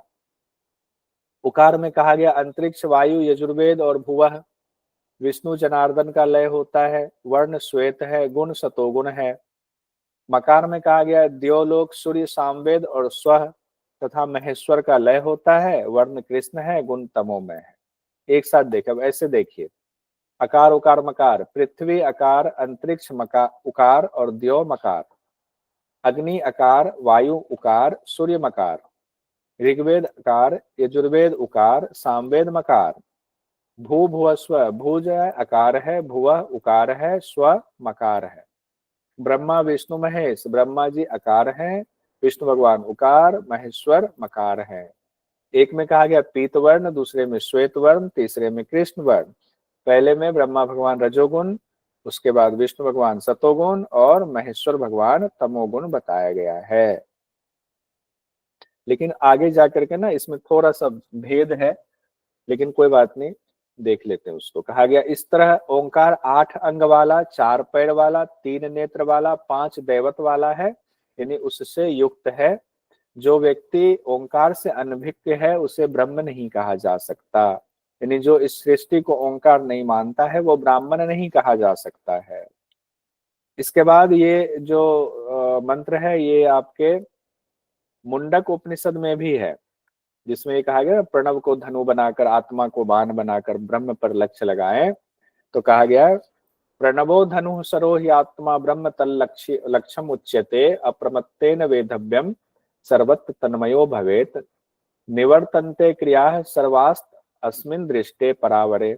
उकार में कहा गया अंतरिक्ष, वायु, यजुर्वेद और भुवः। विष्णु जनार्दन का लय होता है, वर्ण श्वेत है, गुण सतोगुण है। मकार में कहा गया द्योलोक, सूर्य, सामवेद और स्व तथा महेश्वर का लय होता है, वर्ण कृष्ण है, गुण तमोमय है। एक साथ देखिए, अब ऐसे देखिए, अकार उकार मकार, पृथ्वी अकार, अंतरिक्ष मकार उकार और द्यो मकार, अग्नि अकार, वायु उकार, सूर्य मकार, ऋग्वेद अकार, यजुर्वेद उकार, सामवेद मकार, भू भुव स्व, भूज अकार है, भुव उकार है, स्व मकार है। ब्रह्मा विष्णु महेश, ब्रह्मा जी अकार हैं, विष्णु भगवान उकार, महेश्वर मकार है। एक में कहा गया पीत वर्ण, दूसरे में श्वेत वर्ण, तीसरे में कृष्ण वर्ण। पहले में ब्रह्मा भगवान रजोगुण, उसके बाद विष्णु भगवान सतोगुण और महेश्वर भगवान तमोगुण बताया गया है। लेकिन आगे जाकर के ना इसमें थोड़ा सा भेद है, लेकिन कोई बात नहीं। देख लेते हैं उसको। कहा गया इस तरह ओंकार 8 अंग वाला, 4 पैर वाला, 3 नेत्र वाला, 5 दैवत वाला है, यानी उससे युक्त है। जो व्यक्ति ओंकार से अनभिज्ञ है उसे ब्रह्म नहीं कहा जा सकता, यानी जो इस सृष्टि को ओंकार नहीं मानता है वो ब्राह्मण नहीं कहा जा सकता है। इसके बाद ये जो मंत्र है ये आपके मुंडक उपनिषद में भी है, जिसमें ये कहा गया प्रणव को धनु बनाकर, आत्मा को बाण बनाकर ब्रह्म पर लक्ष्य लगाएं। तो कहा गया प्रणवो धनु सरो हि आत्मा ब्रह्म तल लक्ष्यम उच्यते अप्रमत्तेन वेधव्यम सर्वत्र तन्मयो भवेत निवर्तन्ते क्रिया सर्वास्त अस्मिन दृष्टे परावरे।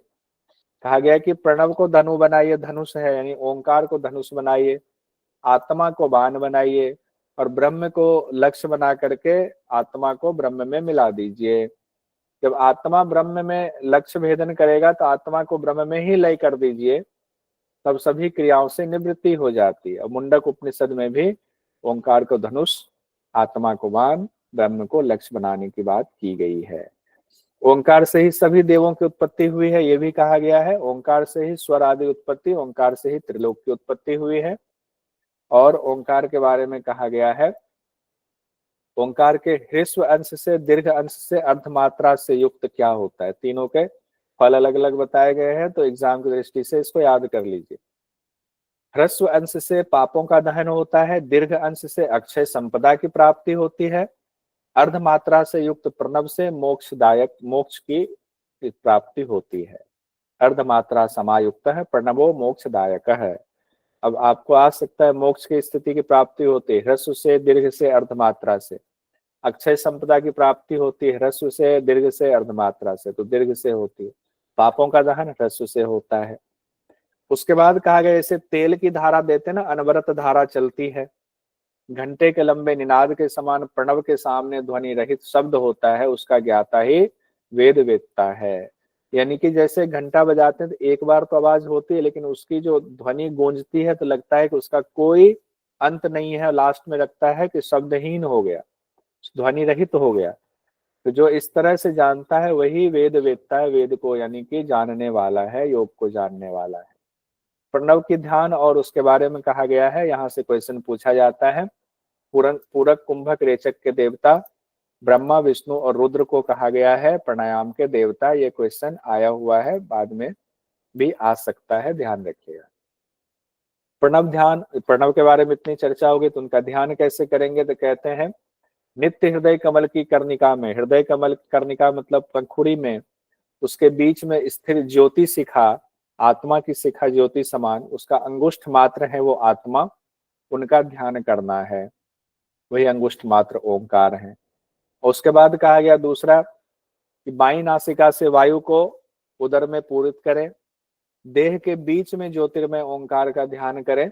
कहा गया कि प्रणव को धनु बनाइए, धनुष है यानी ओंकार को धनुष बनाइए, आत्मा को बाण बनाइए और ब्रह्म को लक्ष्य बना करके आत्मा को ब्रह्म में मिला दीजिए। जब आत्मा ब्रह्म में लक्ष्य भेदन करेगा तो आत्मा को ब्रह्म में ही लय कर दीजिए, तब सभी क्रियाओं से निवृत्ति हो जाती है। और मुंडक उपनिषद में भी ओंकार को धनुष, आत्मा को बाण, ब्रह्म को लक्ष्य बनाने की बात की गई है। ओंकार से ही सभी देवों की उत्पत्ति हुई है, ये भी कहा गया है। ओंकार से ही स्वर आदि उत्पत्ति, ओंकार से ही त्रिलोक की उत्पत्ति हुई है। और ओंकार के बारे में कहा गया है ओंकार के ह्रस्व अंश से, दीर्घ अंश से, अर्धमात्रा से युक्त क्या होता है। तीनों के फल अलग अलग बताए गए हैं, तो एग्जाम की दृष्टि से इसको याद कर लीजिए। ह्रस्व अंश से पापों का दहन होता है, दीर्घ अंश से अक्षय संपदा की प्राप्ति होती है, अर्धमात्रा से युक्त प्रणव से मोक्षदायक मोक्ष की प्राप्ति होती है। अर्धमात्रा समायुक्त है, प्रणवो मोक्षदायक है। अब आपको आ सकता है मोक्ष की स्थिति की प्राप्ति होती है ह्रस्व से, दीर्घ से, अर्धमात्रा से। अक्षय संपदा की प्राप्ति होती है ह्रस्व से, दीर्घ से, अर्धमात्रा से, तो दीर्घ से होती है। पापों का दहन ह्रस्व से होता है। उसके बाद कहा गया जैसे तेल की धारा देते ना, अनवरत धारा चलती है, घंटे के लंबे निनाद के समान प्रणव के सामने ध्वनि रहित शब्द होता है, उसका ज्ञाता ही वेद वेदता है। यानी कि जैसे घंटा बजाते हैं तो एक बार तो आवाज होती है, लेकिन उसकी जो ध्वनि गूंजती है तो लगता है कि उसका कोई अंत नहीं है, लास्ट में लगता है कि शब्दहीन हो गया, ध्वनि रहित हो गया। तो जो इस तरह से जानता है वही वेद वेदता है, वेद को यानी कि जानने वाला है, योग को जानने वाला है। प्रणव की ध्यान और उसके बारे में कहा गया है, यहाँ से क्वेश्चन पूछा जाता है। पूरक कुंभक रेचक के देवता ब्रह्मा, विष्णु और रुद्र को कहा गया है प्राणायाम के देवता। ये क्वेश्चन आया हुआ है, बाद में भी आ सकता है, ध्यान रखिएगा। प्रणव ध्यान, प्रणव के बारे में इतनी चर्चा होगी तो उनका ध्यान कैसे करेंगे, तो कहते हैं नित्य हृदय कमल की कर्णिका में, हृदय कमल कर्णिका मतलब पंखुड़ी में, उसके बीच में स्थिर ज्योति शिखा, आत्मा की शिखा ज्योति समान, उसका अंगुष्ठ मात्र है वो आत्मा, उनका ध्यान करना है, वही अंगुष्ठ मात्र ओंकार है। और उसके बाद कहा गया दूसरा कि बाईं नासिका से वायु को उदर में पूरित करें, देह के बीच में ज्योतिर्मय ओंकार का ध्यान करें।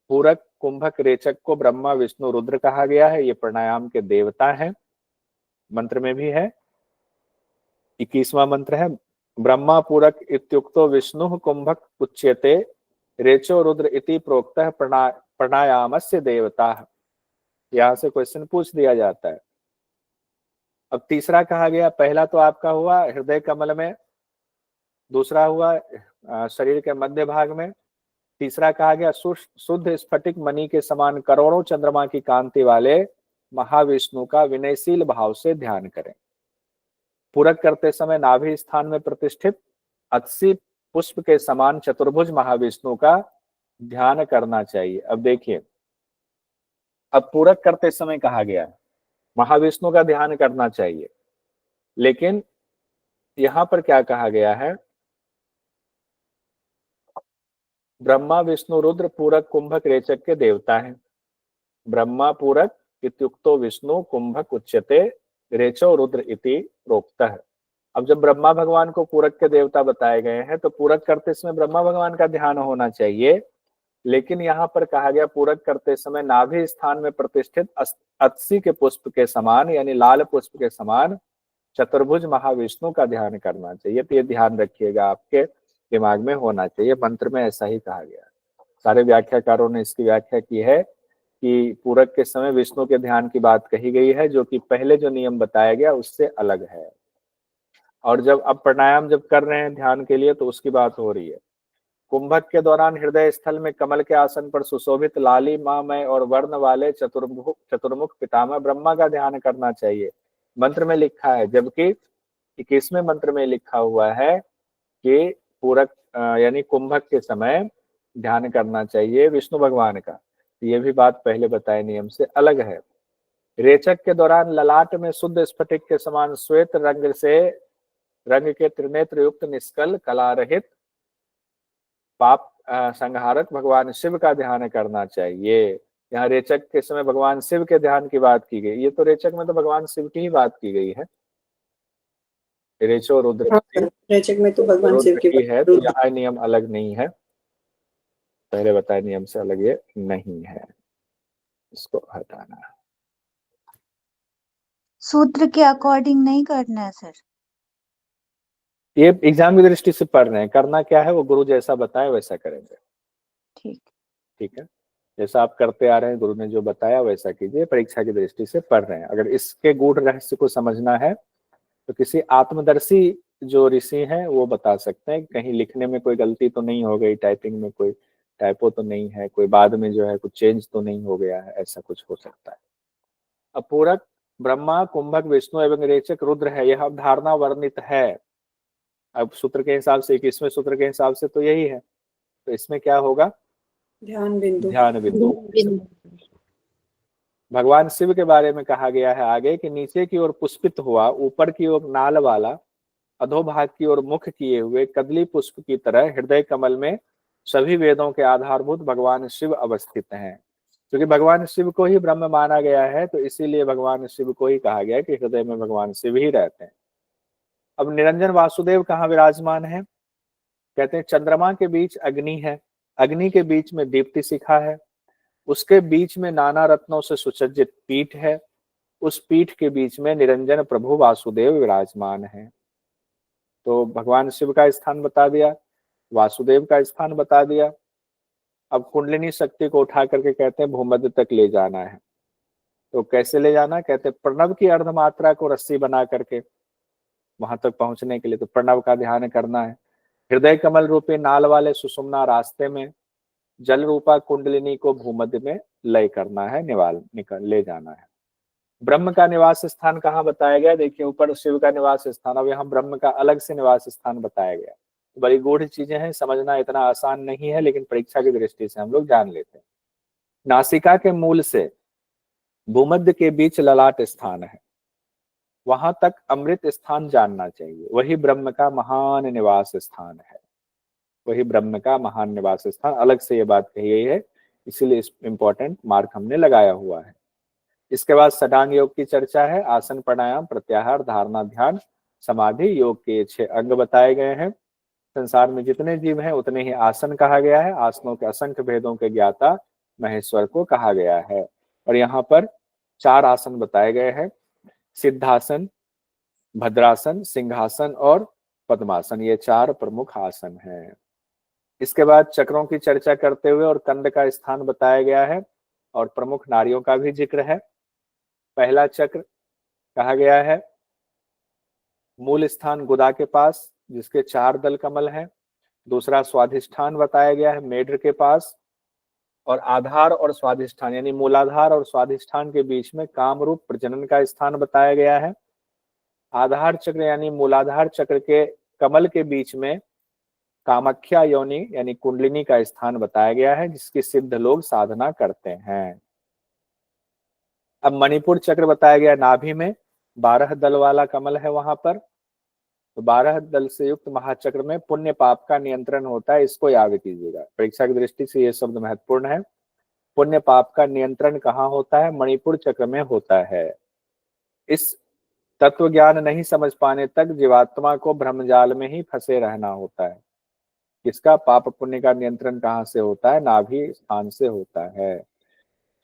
पूरक कुंभक रेचक को ब्रह्मा, विष्णु, रुद्र कहा गया है, ये प्राणायाम के देवता हैं। मंत्र में भी है, 21वां मंत्र है ब्रह्मा पूरक इत्युक्तो विष्णु कुंभक उच्यते रेचो रुद्र इति प्रोक्तः प्राणायामस्य देवता। यहां से क्वेश्चन पूछ दिया जाता है। अब तीसरा कहा गया, पहला तो आपका हुआ हृदय कमल में, दूसरा हुआ शरीर के मध्य भाग में, तीसरा कहा गया शुद्ध स्फटिक मणि के समान करोड़ों चंद्रमा की कांति वाले महाविष्णु का विनयशील भाव से ध्यान करें। पूरक करते समय नाभि स्थान में प्रतिष्ठित 80 पुष्प के समान चतुर्भुज महाविष्णु का ध्यान करना चाहिए। अब देखिए, अब पूरक करते समय कहा गया है महाविष्णु का ध्यान करना चाहिए, लेकिन यहां पर क्या कहा गया है, ब्रह्मा, विष्णु, रुद्र पूरक कुंभक रेचक के देवता हैं। ब्रह्मा पूरक इत्युक्तो विष्णु कुंभक उच्यते रेचो रुद्र इति प्रोक्तः। अब जब ब्रह्मा भगवान को पूरक के देवता बताए गए हैं तो पूरक करते समय ब्रह्मा भगवान का ध्यान होना चाहिए, लेकिन यहाँ पर कहा गया पूरक करते समय नाभि स्थान में प्रतिष्ठित 80 के पुष्प के समान यानी लाल पुष्प के समान चतुर्भुज महाविष्णु का ध्यान करना चाहिए। तो ये ध्यान रखिएगा, आपके दिमाग में होना चाहिए। मंत्र में ऐसा ही कहा गया। सारे व्याख्याकारों ने इसकी व्याख्या की है कि पूरक के समय विष्णु के ध्यान की बात कही गई है, जो कि पहले जो नियम बताया गया उससे अलग है। और जब अब प्राणायाम जब कर रहे हैं ध्यान के लिए तो उसकी बात हो रही है। कुंभक के दौरान हृदय स्थल में कमल के आसन पर सुशोभित लालिमामय और वर्ण वाले चतुर्मुख पितामह ब्रह्मा का ध्यान करना चाहिए, मंत्र में लिखा है। जबकि 21वें मंत्र में लिखा हुआ है कि पूरक यानी कुंभक के समय ध्यान करना चाहिए विष्णु भगवान का। ये भी बात पहले बताए नियम से अलग है। रेचक के दौरान ललाट में शुद्ध स्फटिक के समान श्वेत रंग के त्रिनेत्र युक्त निष्कल कला रहित पाप संहारक भगवान शिव का ध्यान करना चाहिए। यहाँ रेचक के समय भगवान शिव के ध्यान की बात की गई। ये तो रेचक में तो भगवान शिव की ही बात की गई है। रेचो रुद्र रेचक में तो भगवान शिव की है, तो यहाँ नियम अलग नहीं है, पहले बताए नियम से अलग ये नहीं है, इसको हटाना है। सूत्र के अकॉर्डिंग नहीं करना है सर। ये एग्जाम की दृष्टि से पढ़ रहे हैं, करना क्या है वो गुरु जैसा बताए वैसा करेंगे। ठीक है, जैसा आप करते आ रहे हैं, गुरु ने जो बताया वैसा कीजिए, परीक्षा की दृष्टि से पढ़ रहे हैं। अगर इसके गूढ़ रहस्य को समझना है तो किसी आत्मदर्शी जो ऋषि हैं वो बता सकते हैं, कहीं लिखने में कोई गलती तो नहीं हो गई, टाइपिंग में कोई टाइपो तो नहीं है, कोई बाद में जो है कुछ चेंज तो नहीं हो गया है, ऐसा कुछ हो सकता है। अब पूरक ब्रह्मा, कुंभक विष्णु एवं रेचक रुद्र है, यह धारणा वर्णित है। अब सूत्र के हिसाब से 21वें सूत्र के हिसाब से तो यही है, तो इसमें क्या होगा? ध्यान बिंदु। भगवान शिव के बारे में कहा गया है आगे कि नीचे की ओर पुष्पित हुआ, ऊपर की ओर नाल वाला, अधोभाग की ओर मुख किए हुए कदली पुष्प की तरह हृदय कमल में सभी वेदों के आधारभूत भगवान शिव अवस्थित हैं। क्योंकि भगवान शिव को ही ब्रह्म माना गया है, तो इसीलिए भगवान शिव को ही कहा गया कि हृदय में भगवान शिव ही रहते हैं। अब निरंजन वासुदेव कहाँ विराजमान है? कहते हैं चंद्रमा के बीच अग्नि है, अग्नि के बीच में दीप्ति शिखा है, उसके बीच में नाना रत्नों से सुसज्जित पीठ है, उस पीठ के बीच में निरंजन प्रभु वासुदेव विराजमान है। तो भगवान शिव का स्थान बता दिया, वासुदेव का स्थान बता दिया। अब कुंडलिनी शक्ति को उठा करके कहते हैं भूमध्य तक ले जाना है। तो कैसे ले जाना? कहते हैं प्रणव की अर्धमात्रा को रस्सी बना करके वहां तक पहुंचने के लिए तो प्रणव का ध्यान करना है। हृदय कमल रूपी नाल वाले सुषुम्ना रास्ते में जल रूपा कुंडलिनी को भूमध्य में लय करना है, निकल ले जाना है। ब्रह्म का निवास स्थान कहाँ बताया गया? देखिए ऊपर शिव का निवास स्थान, अब यहाँ ब्रह्म का अलग से निवास स्थान बताया गया। बड़ी गूढ़ चीजें हैं, समझना इतना आसान नहीं है, लेकिन परीक्षा की दृष्टि से हम लोग जान लेते हैं। नासिका के मूल से भूमध्य के बीच ललाट स्थान है, वहां तक अमृत स्थान जानना चाहिए, वही ब्रह्म का महान निवास स्थान है, वही ब्रह्म का महान निवास स्थान। अलग से ये बात कही गई है, इसीलिए इंपॉर्टेंट मार्क हमने लगाया हुआ है। इसके बाद षडांग योग की चर्चा है। आसन, प्राणायाम, प्रत्याहार, धारणा, ध्यान, समाधि योग के 6 अंग बताए गए हैं। संसार में जितने जीव हैं उतने ही आसन कहा गया है। आसनों के असंख्य भेदों के ज्ञाता महेश्वर को कहा गया है। और यहाँ पर 4 आसन बताए गए हैं, सिद्धासन, भद्रासन, सिंहासन और पद्मासन, ये 4 प्रमुख आसन हैं। इसके बाद चक्रों की चर्चा करते हुए और कंद का स्थान बताया गया है और प्रमुख नारियों का भी जिक्र है। पहला चक्र कहा गया है मूल स्थान गुदा के पास, जिसके 4 दल कमल हैं। दूसरा स्वाधिष्ठान बताया गया है मेढ्र के पास, और आधार और स्वाधिष्ठान यानी मूलाधार और स्वाधिष्ठान के बीच में कामरूप प्रजनन का स्थान बताया गया है। आधार चक्र यानी मूलाधार चक्र के कमल के बीच में कामाख्या योनि यानी कुंडलिनी का स्थान बताया गया है, जिसकी सिद्ध लोग साधना करते हैं। अब मणिपुर चक्र बताया गया नाभि में, 12 दल वाला कमल है वहां पर। तो 12 दल से युक्त महाचक्र में पुण्य पाप का नियंत्रण होता है, इसको याद कीजिएगा, परीक्षा की दृष्टि से ये शब्द महत्वपूर्ण है। पुण्य पाप का नियंत्रण कहाँ होता है? मणिपुर चक्र में होता है। इस तत्व ज्ञान नहीं समझ पाने तक जीवात्मा को ब्रह्मजाल में ही फंसे रहना होता है। इसका पाप पुण्य का नियंत्रण कहाँ से होता है? नाभि स्थान से होता है।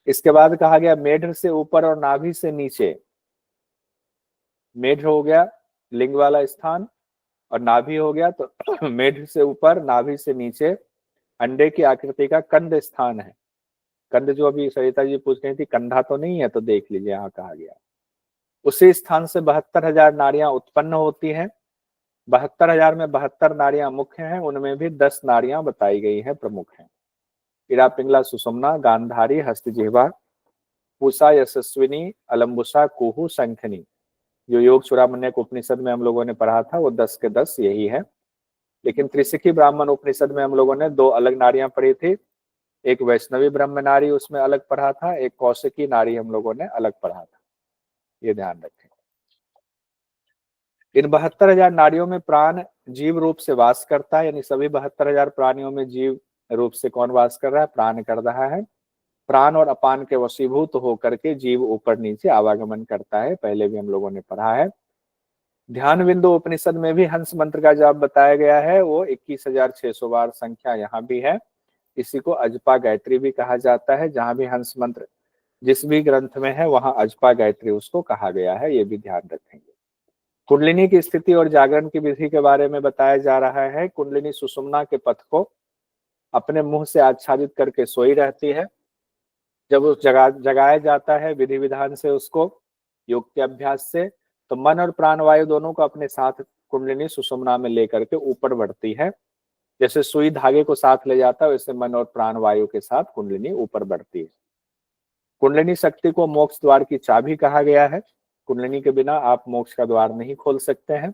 इसके बाद कहा गया मेढ्र से ऊपर और नाभि से नीचे। मेढ्र हो गया लिंग वाला स्थान और नाभि हो गया, तो मेढ्र से ऊपर नाभि से नीचे अंडे की आकृति का कंद स्थान है। कंद जो अभी सरिता जी पूछ रही थी, कंधा तो नहीं है, तो देख लीजिए यहाँ कहा गया। उसी स्थान से 72,000 नारियां उत्पन्न होती हैं 72,000 में 72 नाड़ियां मुख्य हैं, उनमें भी 10 नाड़ियां बताई गई हैं प्रमुख हैं। इड़ा पिंगला सुषुम्ना, गांधारी, हस्तजिह्वा, पूषा, यशस्विनी, अलम्बुसा, कुहू, शंखनी। जो योग चूड़ामण्य उपनिषद में हम लोगों ने पढ़ा था वो 10 के 10 यही है। लेकिन त्रिशिखी ब्राह्मण उपनिषद में हम लोगों ने 2 अलग नाड़ियां पढ़ी थी। एक वैष्णवी ब्रह्म नाड़ी उसमें अलग पढ़ा था, एक कौशिकी नाड़ी हम लोगों ने अलग पढ़ा था, ये ध्यान रखें। इन 72,000 नाड़ियों में प्राण जीव रूप से वास करता है, यानी सभी 72,000 प्राणियों में जीव रूप से कौन वास कर रहा है? प्राण कर रहा है। प्राण और अपान के वशीभूत होकर के जीव ऊपर नीचे आवागमन करता है, पहले भी हम लोगों ने पढ़ा है। ध्यान बिंदु उपनिषद में भी हंस मंत्र का जाप बताया गया है, वो 21,600 बार संख्या यहाँ भी है। इसी को अजपा गायत्री भी कहा जाता है। जहां भी हंस मंत्र जिस भी ग्रंथ में है वहां अजपा गायत्री उसको कहा गया है, ये भी ध्यान रखेंगे। कुंडलिनी की स्थिति और जागरण की विधि के बारे में बताया जा रहा है। कुंडलिनी सुषुम्ना के पथ को अपने मुंह से आच्छादित करके सोई रहती है। जब उस जगाया जाता है विधि विधान से उसको योग के अभ्यास से, तो मन और प्राण वायु दोनों को अपने साथ कुंडलिनी सुषुम्ना में लेकर के ऊपर बढ़ती है। जैसे सुई धागे को साथ ले जाता है वैसे मन और प्राण वायु के साथ कुंडलिनी ऊपर बढ़ती है। कुंडलिनी शक्ति को मोक्ष द्वार की चाबी कहा गया है। कुंडलिनी के बिना आप मोक्ष का द्वार नहीं खोल सकते हैं।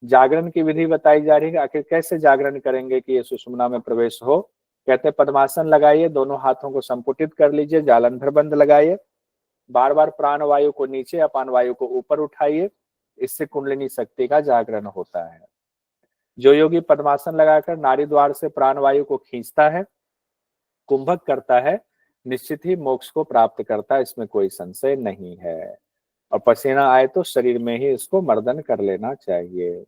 जागरण की विधि बताई जा रही है। आखिर कैसे जागरण करेंगे कि ये सुषुम्ना में प्रवेश हो? कहते हैं पद्मासन लगाइए, दोनों हाथों को संपुटित कर लीजिए, जालंधर बंद लगाइए, बार बार प्राण वायु को नीचे, अपान वायु को ऊपर उठाइए। इससे कुंडलिनी शक्ति का जागरण होता है। जो योगी पद्मासन लगाकर नाड़ी द्वार से प्राण वायु को खींचता है, कुंभक करता है, निश्चित ही मोक्ष को प्राप्त करता है, इसमें कोई संशय नहीं है। और पसीना आए तो शरीर में ही इसको मर्दन कर लेना चाहिए।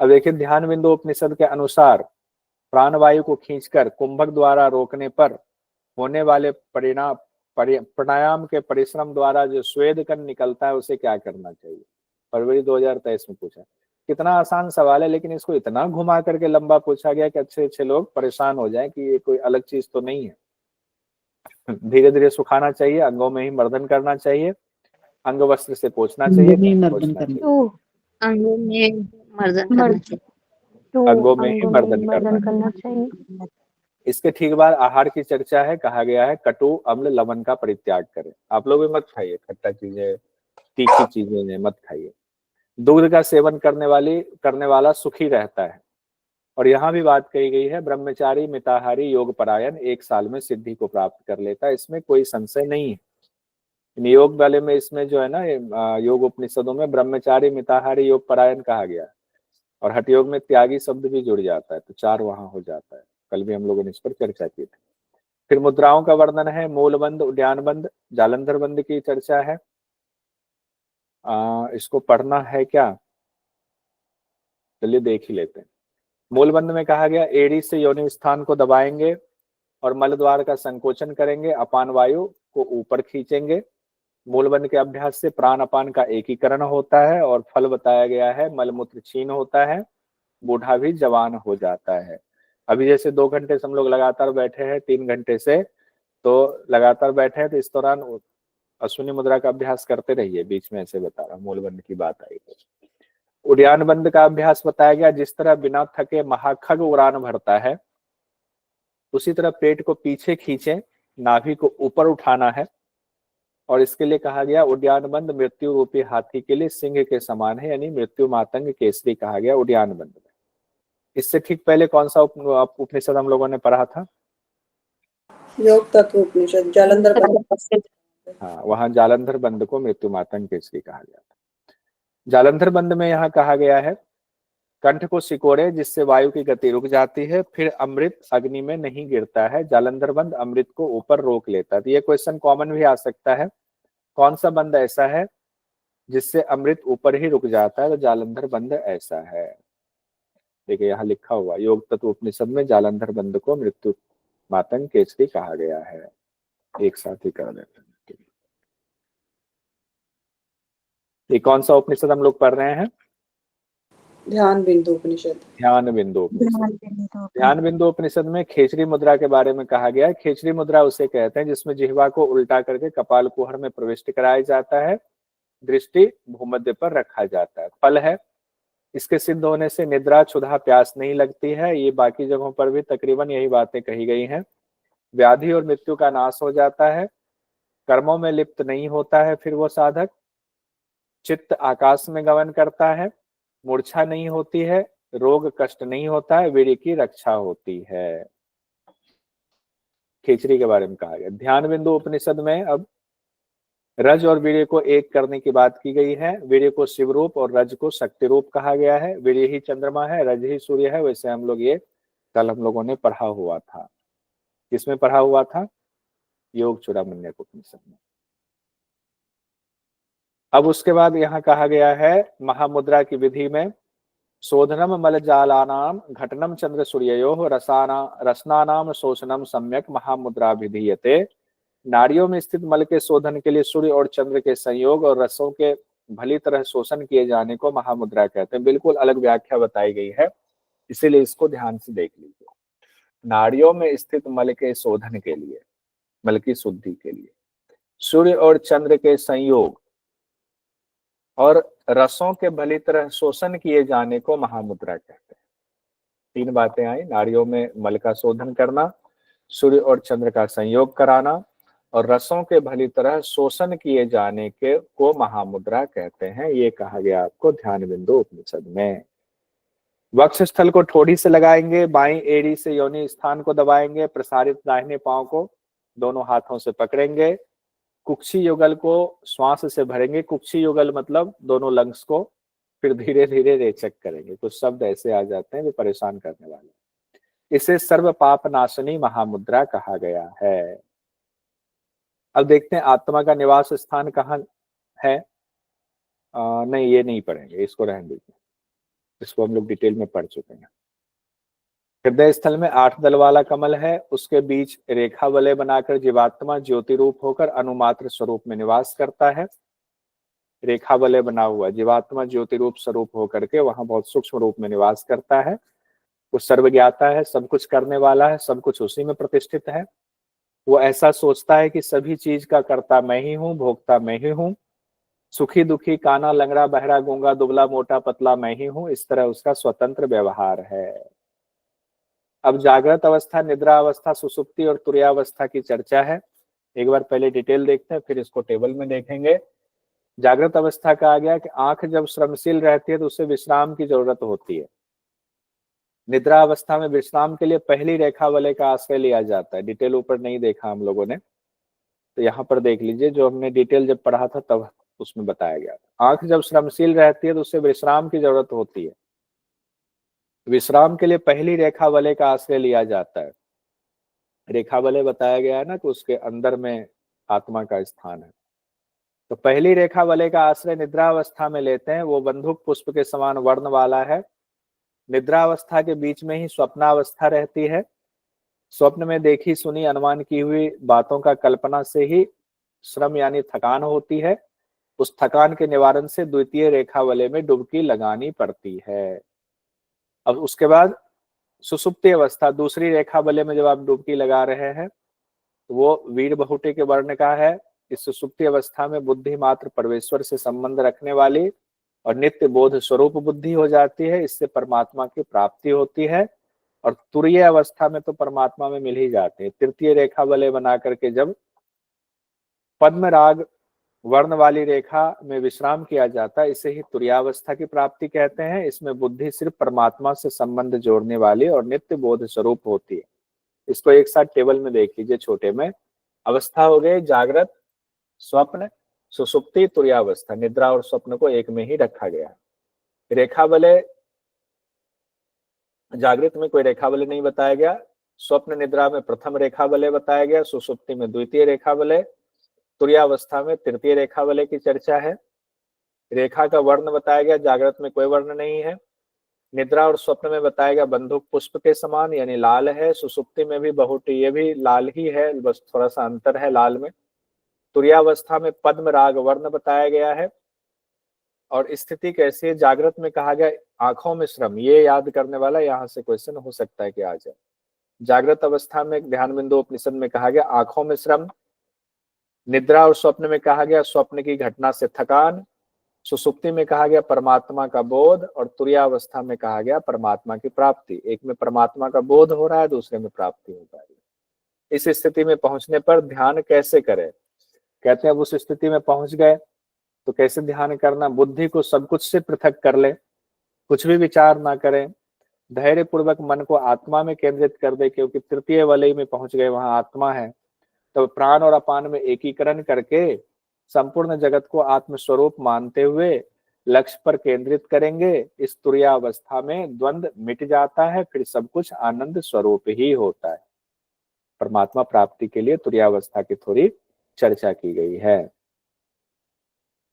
अब देखिए ध्यान बिंदु उपनिषद के अनुसार प्राण वायु को खींचकर कुंभक द्वारा रोकने पर होने वाले प्राणायाम के परिश्रम द्वारा जो स्वेद कण निकलता है उसे क्या करना चाहिए? फरवरी 2023 में पूछा। कितना आसान सवाल है, लेकिन इसको इतना घुमा करके लंबा पूछा गया कि अच्छे लोग परेशान हो जाएं कि ये कोई अलग चीज तो नहीं है। धीरे धीरे सुखाना चाहिए, अंगों में ही मर्दन करना चाहिए, अंग वस्त्र से पोंछना चाहिए, अंगों में ही मर्दन करना अंगों में मर्दन करना चाहिए। अंगों में ही मर्दन करना चाहिए। इसके ठीक बाद आहार की चर्चा है। कहा गया है कटु अम्ल लवण का परित्याग करें। आप लोग भी मत खाइए खट्टा चीजें, तीखी चीजें मत खाइए। दूध का सेवन करने वाला सुखी रहता है। और यहाँ भी बात कही गई है ब्रह्मचारी मिताहारी योग परायण 1 साल में सिद्धि को प्राप्त कर लेता है, इसमें कोई संशय नहीं है। योग वाले में इसमें जो है ना योग उपनिषदों में ब्रह्मचारी मिताहारी योग परायण कहा गया, और हठ योग में त्यागी शब्द भी जुड़ जाता है, तो 4 वहां हो जाता है। कल भी हम लोगों ने इस पर चर्चा की थी। फिर मुद्राओं का वर्णन है, मूलबंद, उद्यान बंद, जालंधर बंद की चर्चा है। इसको पढ़ना है क्या? चलिए देख ही लेते हैं। मूलबंद में कहा गया एड़ी से योनि स्थान को दबाएंगे और मल द्वार का संकोचन करेंगे, अपान वायु को ऊपर खींचेंगे। मूलबंद के अभ्यास से प्राण अपान का एकीकरण होता है और फल बताया गया है मलमूत्र क्षीण होता है, बूढ़ा भी जवान हो जाता है। अभी जैसे 2 घंटे से हम लोग लगातार बैठे हैं, 3 घंटे से तो लगातार बैठे हैं, तो इस दौरान अश्विनी मुद्रा का अभ्यास करते रहिए। बीच में ऐसे बता रहा, मूलबंद की बात आई। उड़ान बंद का अभ्यास बताया गया। जिस तरह बिना थके महाखग उड़ान भरता है, उसी तरह पेट को पीछे खींचे, नाभि को ऊपर उठाना है। और इसके लिए कहा गया उद्यान बंद मृत्यु रूपी हाथी के लिए सिंह के समान है, यानी मृत्यु मातंग केसरी कहा गया उद्यान बंद में। इससे ठीक पहले कौन सा उपनिषद हम लोगों ने पढ़ा था? योग तत्व उपनिषद, जालंधर बंद। हाँ, वहां जालंधर बंद को मृत्यु मातंग केसरी कहा गया था। जालंधर बंद में यहाँ कहा गया है कंठ को सिकोड़े जिससे वायु की गति रुक जाती है, फिर अमृत अग्नि में नहीं गिरता है। जालंधर बंद अमृत को ऊपर रोक लेता है। तो ये क्वेश्चन कॉमन भी आ सकता है, कौन सा बंद ऐसा है जिससे अमृत ऊपर ही रुक जाता है? तो जालंधर बंद ऐसा है। देखिए यहाँ लिखा हुआ योग तत्व उपनिषद में जालंधर बंद को मृत्यु मातंग केसरी कहा गया है। एक साथ ही कर देते हैं। ये कौन सा उपनिषद हम लोग पढ़ रहे हैं? ध्यान बिंदु उपनिषद। ध्यान बिंदु उपनिषद। ध्यान बिंदु उपनिषद में खेचरी मुद्रा के बारे में कहा गया है। खेचरी मुद्रा उसे कहते हैं जिसमें जिह्वा को उल्टा करके कपाल कुहर में प्रविष्ट कराया जाता है, दृष्टि भूमध्य पर रखा जाता है। फल है इसके सिद्ध होने से निद्रा, क्षुधा, प्यास नहीं लगती है। ये बाकी जगहों पर भी तकरीबन यही बातें कही गई हैं। व्याधि और मृत्यु का नाश हो जाता है। कर्मों में लिप्त नहीं होता है फिर वो साधक। चित्त आकाश में गमन करता है। मूर्छा नहीं होती है। रोग कष्ट नहीं होता है। वीर्य की रक्षा होती है। खेचरी के बारे में कहा गया। ध्यान बिंदु उपनिषद में अब रज और वीर्य को एक करने की बात की गई है। वीर्य को शिव रूप और रज को शक्ति रूप कहा गया है। वीर्य ही चंद्रमा है, रज ही सूर्य है। वैसे हम लोग ये कल हम लोगों ने पढ़ा हुआ था। किसमें पढ़ा हुआ था? योग चूड़ामणि उपनिषद में। अब उसके बाद यहाँ कहा गया है महामुद्रा की विधि में शोधनम मल जालानाम घटनम चंद्र सूर्ययोः रसनानाम शोषणम सम्यक महामुद्रा विधीयते। नाड़ियों में स्थित मल के शोधन के लिए सूर्य और चंद्र के संयोग और रसों के भली तरह शोषण किए जाने को महामुद्रा कहते हैं। बिल्कुल अलग व्याख्या बताई गई है, इसीलिए इसको ध्यान से देख लीजिए। नाड़ियों में स्थित मल के शोधन के लिए, मल की शुद्धि के लिए सूर्य और चंद्र के संयोग और रसों के भली तरह शोषण किए जाने को महामुद्रा कहते हैं। तीन बातें आई, नाड़ियों में मल का शोधन करना, सूर्य और चंद्र का संयोग कराना और रसों के भली तरह शोषण किए जाने के को महामुद्रा कहते हैं। ये कहा गया आपको ध्यान बिंदु उपनिषद में। वक्ष स्थल को ठोड़ी से लगाएंगे, बाईं एड़ी से योनि स्थान को दबाएंगे, प्रसारित दाहिने पांव को दोनों हाथों से पकड़ेंगे, कुक्षी युगल को श्वास से भरेंगे। कुक्षी युगल मतलब दोनों लंग्स को, फिर धीरे धीरे रेचक करेंगे। कुछ शब्द ऐसे आ जाते हैं जो परेशान करने वाले। इसे सर्व पाप नाशनी महामुद्रा कहा गया है। अब देखते हैं आत्मा का निवास स्थान कहाँ है। नहीं, ये नहीं पढ़ेंगे, इसको रहने दीजिए, इसको हम लोग डिटेल में पढ़ चुके हैं। हृदय स्थल में 8 दल वाला कमल है, उसके बीच रेखा वलय बनाकर जीवात्मा ज्योति रूप होकर अनुमात्र स्वरूप में निवास करता है। रेखा वलय बना हुआ जीवात्मा ज्योति रूप स्वरूप होकर के वहां बहुत सूक्ष्म रूप में निवास करता है। वो सर्वज्ञाता है, सब कुछ करने वाला है, सब कुछ उसी में प्रतिष्ठित है। वो ऐसा सोचता है कि सभी चीज का कर्ता मैं ही हूँ, भोक्ता मैं ही हूँ, सुखी दुखी, काना लंगड़ा बहरा गूंगा दुबला मोटा पतला मैं ही हूँ। इस तरह उसका स्वतंत्र व्यवहार है। अब जागृत अवस्था, निद्रा अवस्था, सुसुप्ति और तुर्यावस्था की चर्चा है। एक बार पहले डिटेल देखते हैं, फिर इसको टेबल में देखेंगे। जागृत अवस्था कहा गया कि आंख जब श्रमशील रहती है तो उसे विश्राम की जरूरत होती है। निद्रा अवस्था में विश्राम के लिए पहली रेखा वलय का आश्रय लिया जाता है। डिटेल ऊपर नहीं देखा हम लोगों ने, तो यहाँ पर देख लीजिए, जो हमने डिटेल जब पढ़ा था तब उसमें बताया गया था। आंख जब श्रमशील रहती है तो उसे विश्राम की जरूरत होती है। विश्राम के लिए पहली रेखा वलय का आश्रय लिया जाता है। रेखा वलय बताया गया है ना कि उसके अंदर में आत्मा का स्थान है। तो पहली रेखा वलय का आश्रय निद्रा अवस्था में लेते हैं। वो बंदूक पुष्प के समान वर्ण वाला है। निद्रा अवस्था के बीच में ही स्वप्नावस्था रहती है। स्वप्न में देखी सुनी अनुमान की हुई बातों का कल्पना से ही श्रम यानी थकान होती है। उस थकान के निवारण से द्वितीय रेखा वलय में डुबकी लगानी पड़ती है। अब उसके बाद सुसुप्ति अवस्था, दूसरी रेखा वलय में जब आप डुबकी लगा रहे हैं तो वो वीर बहुटे के वर्ण का है। इस सुसुप्ति अवस्था में बुद्धि मात्र परमेश्वर से संबंध रखने वाली और नित्य बोध स्वरूप बुद्धि हो जाती है। इससे परमात्मा की प्राप्ति होती है। और तुरीय अवस्था में तो परमात्मा में मिल ही जाते हैं। तृतीय रेखा वलय बना करके जब पद्म राग वर्ण वाली रेखा में विश्राम किया जाता है, इसे ही तुरीयावस्था की प्राप्ति कहते हैं। इसमें बुद्धि सिर्फ परमात्मा से संबंध जोड़ने वाली और नित्य बोध स्वरूप होती है। इसको एक साथ टेबल में देख लीजिए छोटे में। अवस्था हो गए जागृत, स्वप्न, सुसुप्ति, तुरीयावस्था। निद्रा और स्वप्न को एक में ही रखा गया है। रेखा वलय जागृत में कोई रेखा वलय नहीं बताया गया। स्वप्न निद्रा में प्रथम रेखा वलय बताया गया। सुसुप्ति में द्वितीय रेखा वलय, तुरीयावस्था में तृतीय रेखा वलय की चर्चा है। रेखा का वर्ण बताया गया, जागृत में कोई वर्ण नहीं है। निद्रा और स्वप्न में बताया गया बंदूक पुष्प के समान यानी लाल है। सुसुप्ति में भी बहुटी, ये भी लाल ही है, बस थोड़ा सा अंतर है लाल में। तुरीयावस्था में पद्म राग वर्ण बताया गया है। और स्थिति कैसी है? जागृत में कहा गया आंखों में श्रम, ये याद करने वाला यहाँ से क्वेश्चन हो सकता है कि आ जाए। जागृत अवस्था में ध्यान बिंदु उपनिषद में कहा गया आंखों में श्रम। निद्रा और स्वप्न में कहा गया स्वप्न की घटना से थकान। सुसुप्ति में कहा गया परमात्मा का बोध और तुरीयावस्था में कहा गया परमात्मा की प्राप्ति। एक में परमात्मा का बोध हो रहा है, दूसरे में प्राप्ति हो रही है। इस स्थिति में पहुंचने पर ध्यान कैसे करें? कहते हैं अब उस स्थिति में पहुंच गए तो कैसे ध्यान करना? बुद्धि को सब कुछ से पृथक कर ले, कुछ भी विचार ना करें, धैर्य पूर्वक मन को आत्मा में केंद्रित कर दे, क्योंकि तृतीय वलय में पहुंच गए, वहां आत्मा है। तो प्राण और अपान में एकीकरण करके संपूर्ण जगत को आत्मस्वरूप मानते हुए लक्ष्य पर केंद्रित करेंगे। इस तुरीयावस्था में द्वंद्व मिट जाता है, फिर सब कुछ आनंद स्वरूप ही होता है। परमात्मा प्राप्ति के लिए तुरीयावस्था की थोड़ी चर्चा की गई है।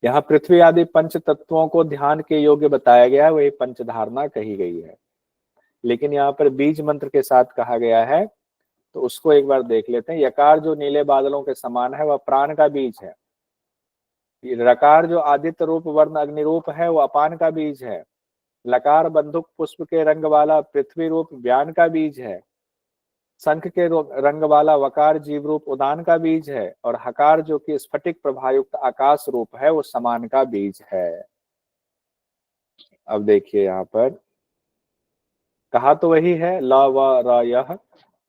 यहाँ पृथ्वी आदि पंच तत्वों को ध्यान के योग्य बताया गया है, वही पंचधारणा कही गई है। लेकिन यहाँ पर बीज मंत्र के साथ कहा गया है, तो उसको एक बार देख लेते हैं। यकार जो नीले बादलों के समान है वह प्राण का बीज है। रकार जो आदित्य रूप वर्ण अग्नि रूप है वो अपान का बीज है। लकार बंदूक पुष्प के रंग वाला पृथ्वी रूप व्यान का बीज है। शंख के रंग वाला वकार जीव रूप उदान का बीज है। और हकार जो कि स्फटिक प्रभायुक्त आकाश रूप है वो समान का बीज है। अब देखिए यहाँ पर कहा तो वही है ल व र यह,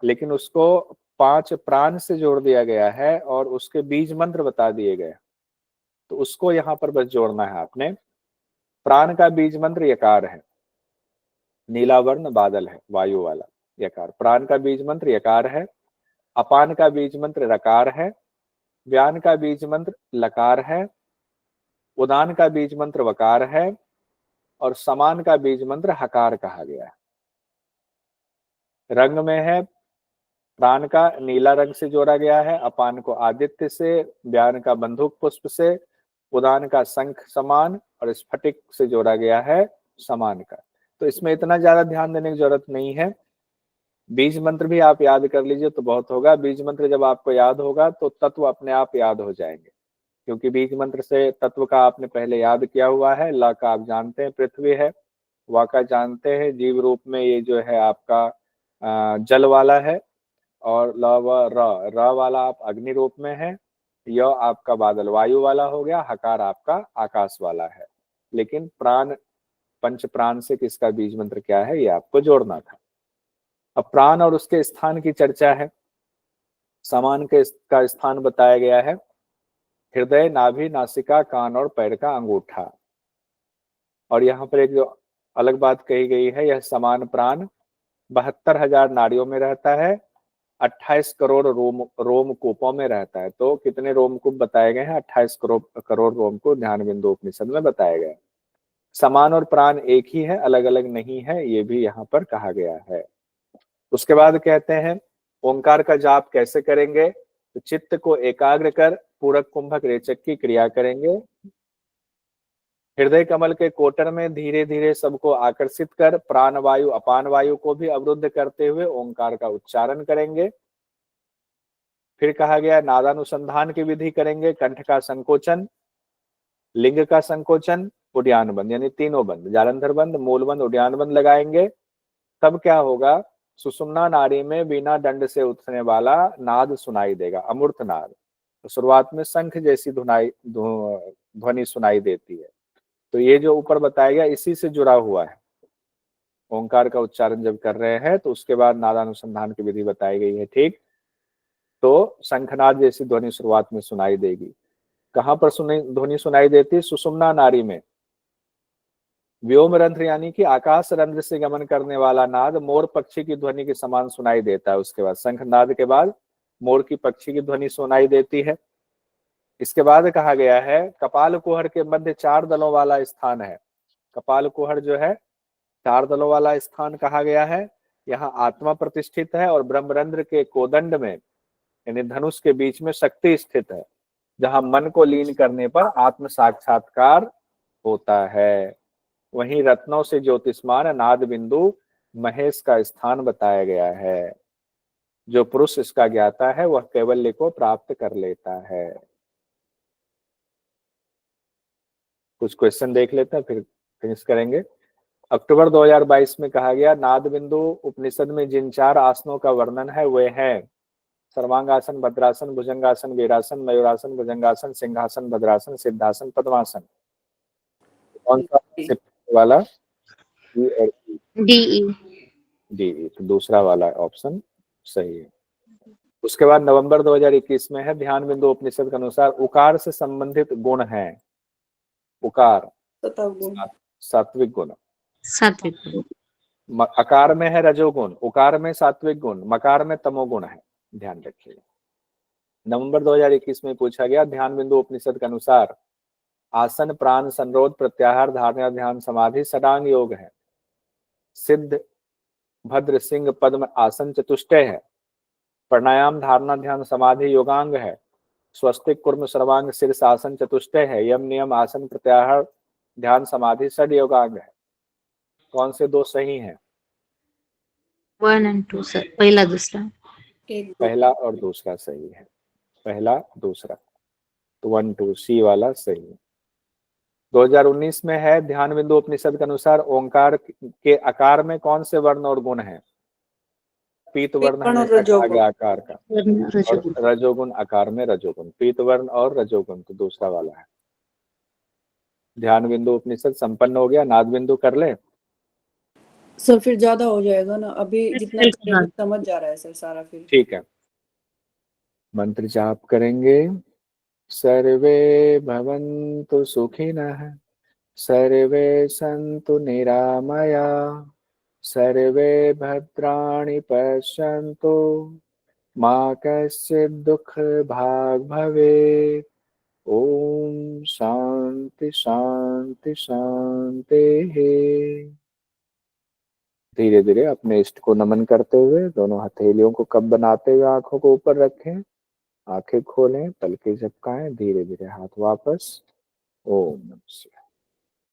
लेकिन उसको 5 प्राण से जोड़ दिया गया है और उसके बीज मंत्र बता दिए गए, तो उसको यहाँ पर बस जोड़ना है आपने। प्राण का बीज मंत्र यकार है, नीला वर्ण बादल है वायु वाला यकार। प्राण का बीज मंत्र यकार है। अपान का बीज मंत्र रकार है। व्यान का बीज मंत्र लकार है। उदान का बीज मंत्र वकार है। और समान का बीज मंत्र हकार कहा गया है। रंग में है, प्राण का नीला रंग से जोड़ा गया है, अपान को आदित्य से, व्यान का बंदूक पुष्प से, उदान का शंख समान और स्फटिक से जोड़ा गया है समान का। तो इसमें इतना ज्यादा ध्यान देने की जरूरत नहीं है। बीज मंत्र भी आप याद कर लीजिए तो बहुत होगा। बीज मंत्र जब आपको याद होगा तो तत्व अपने आप याद हो जाएंगे, क्योंकि बीज मंत्र से तत्व का आपने पहले याद किया हुआ है। ल का आप जानते हैं पृथ्वी है, वा का जानते हैं जीव रूप में ये जो है आपका जल वाला है, और ल व र वाला आप अग्नि रूप में है, य आपका बादल वायु वाला हो गया, हकार आपका आकाश वाला है। लेकिन प्राण पंच प्राण से किसका बीज मंत्र क्या है ये आपको जोड़ना था। अब प्राण और उसके स्थान की चर्चा है। समान के का स्थान बताया गया है, हृदय, नाभि, नासिका, कान और पैर का अंगूठा। और यहाँ पर एक जो अलग बात कही गई है, यह समान प्राण 72,000 नाड़ियों में रहता है, 28 करोड़ रोमकूपों में रहता है। तो कितने रोमकूप बताए गए हैं? 28 करोड़ रोमकूप ध्यान बिंदु उपनिषद में बताया गया है। समान और प्राण एक ही है, अलग अलग नहीं है, ये भी यहाँ पर कहा गया है। उसके बाद कहते हैं ओंकार का जाप कैसे करेंगे? तो चित्त को एकाग्र कर पूरक कुंभक रेचक की क्रिया करेंगे। हृदय कमल के कोटर में धीरे धीरे सबको आकर्षित कर प्राण वायु अपान वायु को भी अवरुद्ध करते हुए ओंकार का उच्चारण करेंगे। फिर कहा गया नादानुसंधान की विधि करेंगे। कंठ का संकोचन, लिंग का संकोचन, उड्यान बंद, यानी तीनों बंद, जालंधर बंद, मूल बंद, उड्यान बंद लगाएंगे। तब क्या होगा? सुषुम्ना नाड़ी में बिना दंड से उठने वाला नाद सुनाई देगा, अमूर्त नाद। तो शुरुआत में शंख जैसी ध्वनि सुनाई देती है। तो ये जो ऊपर बताया गया इसी से जुड़ा हुआ है। ओंकार का उच्चारण जब कर रहे हैं तो उसके बाद नादानुसंधान की विधि बताई गई है, ठीक। तो शंखनाद जैसी ध्वनि शुरुआत में सुनाई देगी। कहां पर ध्वनि सुनाई देती? सुषुम्ना नाड़ी में। व्योम रंध्र यानी कि आकाश रंध्र से गमन करने वाला नाद मोर पक्षी की ध्वनि के समान सुनाई देता है। उसके बाद शंखनाद के बाद मोर की पक्षी की ध्वनि सुनाई देती है। इसके बाद कहा गया है कपाल कुहर के मध्य 4 दलों वाला स्थान है। कपाल कुहर जो है 4 दलों वाला स्थान कहा गया है। यहाँ आत्मा प्रतिष्ठित है और ब्रह्मरंध्र के कोदंड में यानी धनुष के बीच में शक्ति स्थित है, जहां मन को लीन करने पर आत्म साक्षात्कार होता है। वहीं रत्नों से ज्योतिष्मान नाद बिंदु महेश का स्थान बताया गया है। जो पुरुष इसका ज्ञाता है वह कैवल्य को प्राप्त कर लेता है। कुछ क्वेश्चन देख लेते हैं फिर फिनिश करेंगे। अक्टूबर 2022 में कहा गया नाद बिंदु उपनिषद में जिन 4 आसनों का वर्णन है वे हैं सर्वांगासन, भद्रासन, भुजंगासन, वीरासन, मयूरासन, भुजंगासन, सिंहासन, भद्रासन, सिद्धासन, पद्मासन। कौन सा सबसे पहले वाला? E और E? डीई। डी। तो दूसरा वाला ऑप्शन सही है। उसके बाद नवंबर 2021 में है, ध्यान बिंदु उपनिषद के अनुसार उकार से संबंधित गुण है। उकार सतगुण। सात्विक गुण। सात्विक गुण। अकार में है रजोगुण, उकार में सात्विक गुण, मकार में तमोगुण है। ध्यान रखिए। नवंबर 2021 में पूछा गया, ध्यान बिंदु उपनिषद के अनुसार आसन प्राण संरोध प्रत्याहार धारणा ध्यान समाधि षडांग योग है। सिद्ध भद्र सिंह पद्म आसन चतुष्टय है। प्राणायाम धारणा ध्यान समाधि योगांग है। स्वस्तिक कुर्म सर्वांग शीर्षासन चतुष्टय है। यम नियम आसन प्रत्याहार ध्यान समाधि षड योगांग है। कौन से दो सही हैं? 1 and 2 सर, पहला दूसरा। पहला और दूसरा सही है। पहला दूसरा, तो 1 2 सी वाला सही है। 2019 में है, ध्यान बिंदु उपनिषद के अनुसार ओंकार के आकार में कौन से वर्ण और गुण है? पीत वर्ण हमेशा कहा गया आकार का, और रजोगुण आकार में रजोगुण। पीत वर्ण और रजोगुण, तो दूसरा वाला है। ध्यान बिंदु उपनिषद संपन्न हो गया। नाद बिंदु कर ले सर, फिर ज्यादा हो जाएगा ना, अभी जितना करेंगे समझ जा रहा है सर सारा। फिर ठीक है। मंत्र जाप करेंगे। सर्वे भवन्तु सुखिनः, सर्वे सन्तु निरामया, सर्वे भद्राणि पश्यन्तु, मा कश्चित् दुःखभाग् भवेत्। ओम शांति शांति शांति। धीरे धीरे अपने इष्ट को नमन करते हुए दोनों हथेलियों को कप बनाते हुए आंखों को ऊपर रखें। आंखें खोलें, पलकें झपकाएं, धीरे धीरे हाथ वापस। ओम नमः शिवाय।